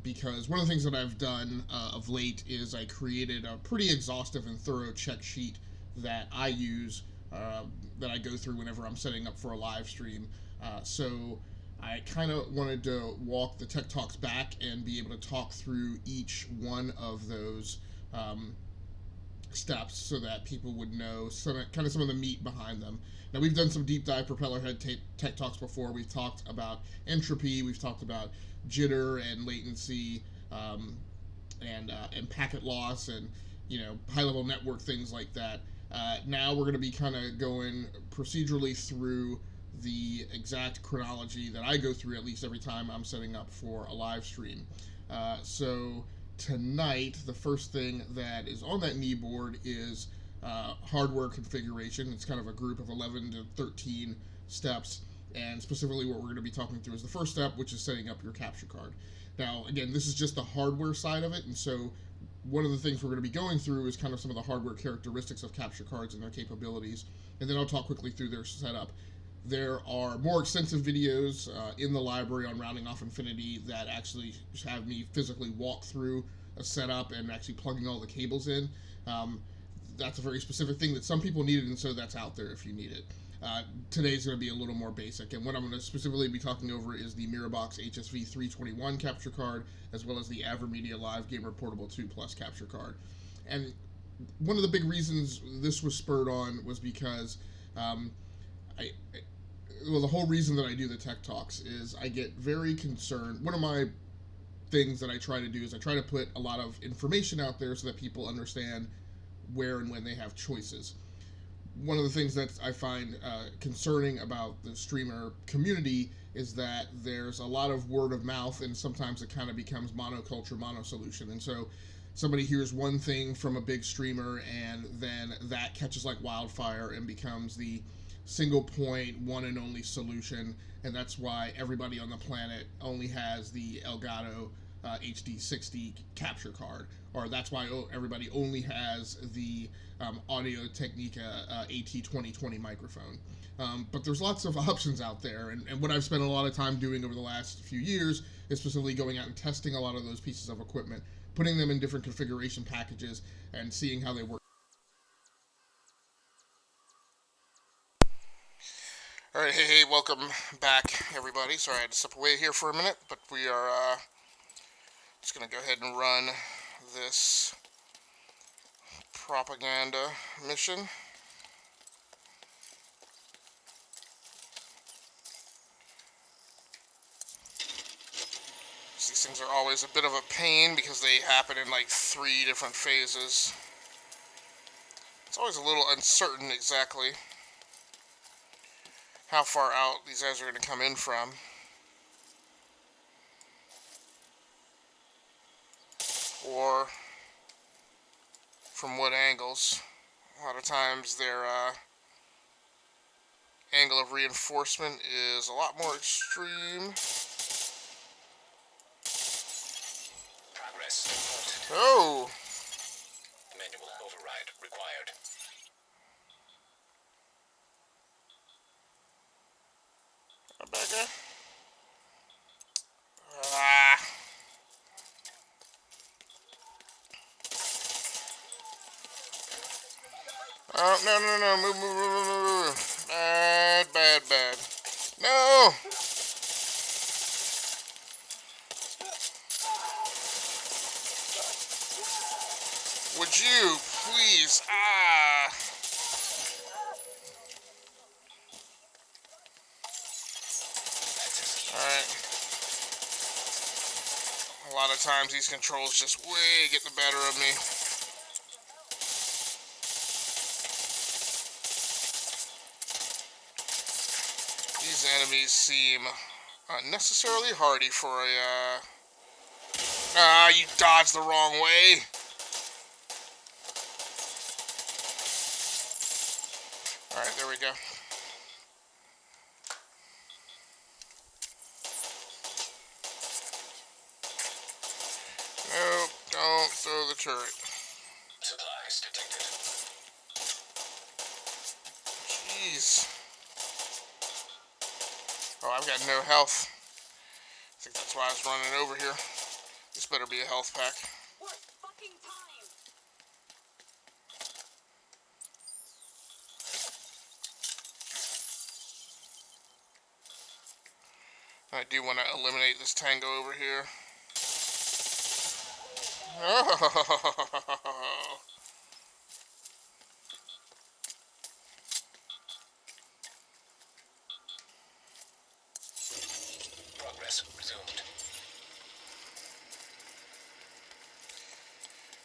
because one of the things that I've done of late is I created a pretty exhaustive and thorough check sheet that I use, that I go through whenever I'm setting up for a live stream. So I kind of wanted to walk the Tech Talks back and be able to talk through each one of those steps so that people would know some of the meat behind them. Now, we've done some deep dive propeller head Tech Talks before. We've talked about entropy, we've talked about jitter and latency, and packet loss, and high level network things like that. Now we're going to be kind of going procedurally through the exact chronology that I go through at least every time I'm setting up for a live stream. So tonight, the first thing that is on that knee board is hardware configuration. It's kind of a group of 11 to 13 steps, and specifically what we're going to be talking through is the first step, which is setting up your capture card. Now, again, this is just the hardware side of it, and so one of the things we're going to be going through is kind of some of the hardware characteristics of capture cards and their capabilities, and then I'll talk quickly through their setup. There are more extensive videos in the library on Rounding Off Infinity that actually have me physically walk through a setup and actually plugging all the cables in. That's a very specific thing that some people needed, and so that's out there if you need it. Today's going to be a little more basic, and what I'm going to specifically be talking over is the Mirabox HSV 321 capture card, as well as the AverMedia Live Gamer Portable 2 Plus capture card. And one of the big reasons this was spurred on was because the whole reason that I do the Tech Talks is I get very concerned. One of my things that I try to do is I try to put a lot of information out there so that people understand where and when they have choices. One of the things that I find concerning about the streamer community is that there's a lot of word of mouth, and sometimes it kind of becomes monoculture, monosolution. And so somebody hears one thing from a big streamer, and then that catches like wildfire and becomes the single point, one and only solution. And that's why everybody on the planet only has the Elgato HD60 capture card, or that's why everybody only has the Audio Technica AT2020 microphone. But there's lots of options out there, and what I've spent a lot of time doing over the last few years is specifically going out and testing a lot of those pieces of equipment, putting them in different configuration packages, and seeing how they work. Alright, hey, welcome back, everybody. Sorry I had to step away here for a minute, but we are just going to go ahead and run this propaganda mission. These things are always a bit of a pain because they happen in like 3 different phases. It's always a little uncertain exactly how far out these guys are going to come in from. Or from what angles. A lot of times their angle of reinforcement is a lot more extreme. Progress. Oh! Manual override required. Rebecca? Ah. Oh, no. Move. Bad. No! Would you please? Alright. A lot of times these controls just way get the better of me. These enemies seem unnecessarily hardy for a, you dodged the wrong way. Alright, there we go. Nope, don't throw the turret. Supplies detected. Jeez. Oh, I've got no health. I think that's why I was running over here. This better be a health pack. What fucking time? I do want to eliminate this tango over here. Progress resumed.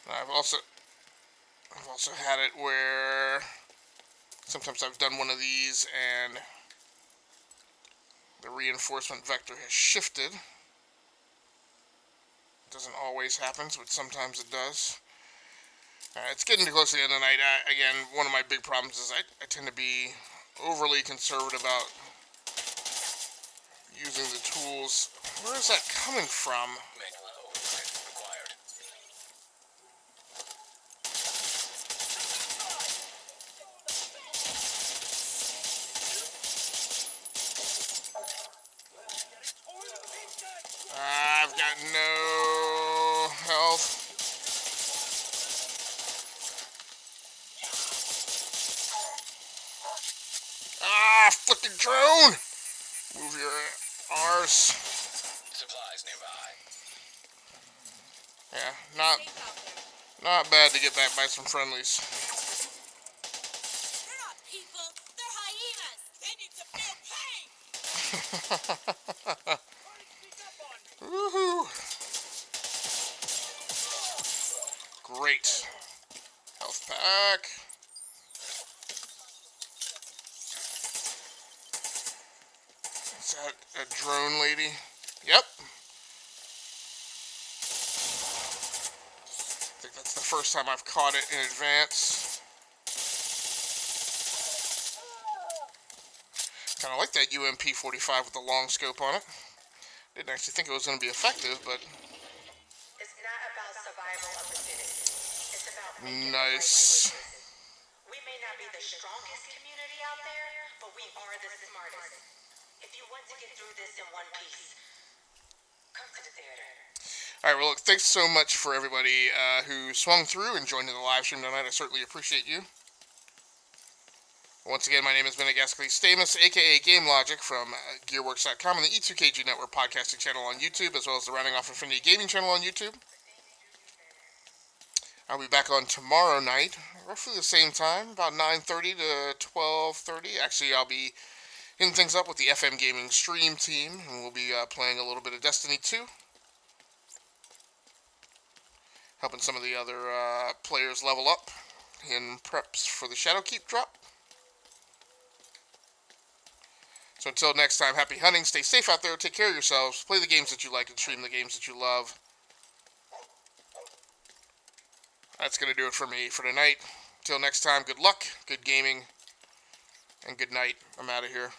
I've also had it where sometimes I've done one of these and the reinforcement vector has shifted. It doesn't always happen, but sometimes it does. It's getting close to the end of the night. Again, one of my big problems is I tend to be overly conservative about using the tools. Where is that coming from? I've got no health. Ah, fucking drone! Move your arse. Supplies nearby. Yeah, not bad to get back by some friendlies. They're not people, they're hyenas. They need to feel pain. Woohoo! Great. Health pack. Is that a drone lady? Yep. I think that's the first time I've caught it in advance. Kind of like that UMP-45 with the long scope on it. Didn't actually think it was going to be effective, but... It's not about survival of the fittest. It's about making nice. the right choices. We may not be the strongest community out there, but we are the smartest. If you want to get through this in one piece, come to the theater. Alright, well, look, thanks so much for everybody who swung through and joined in the live stream tonight. I certainly appreciate you. Once again, my name has been Gascally Stamus, aka Game Logic from Gearworks.com and the E2KG Network podcasting channel on YouTube, as well as the Running Off Infinity Gaming channel on YouTube. I'll be back on tomorrow night, roughly the same time, about 9:30 to 12:30. Actually, I'll be hitting things up with the FM Gaming stream team, and we'll be playing a little bit of Destiny 2. Helping some of the other players level up in preps for the Shadowkeep drop. So until next time, happy hunting, stay safe out there, take care of yourselves, play the games that you like, and stream the games that you love. That's going to do it for me for tonight. Until next time, good luck, good gaming, and good night. I'm out of here.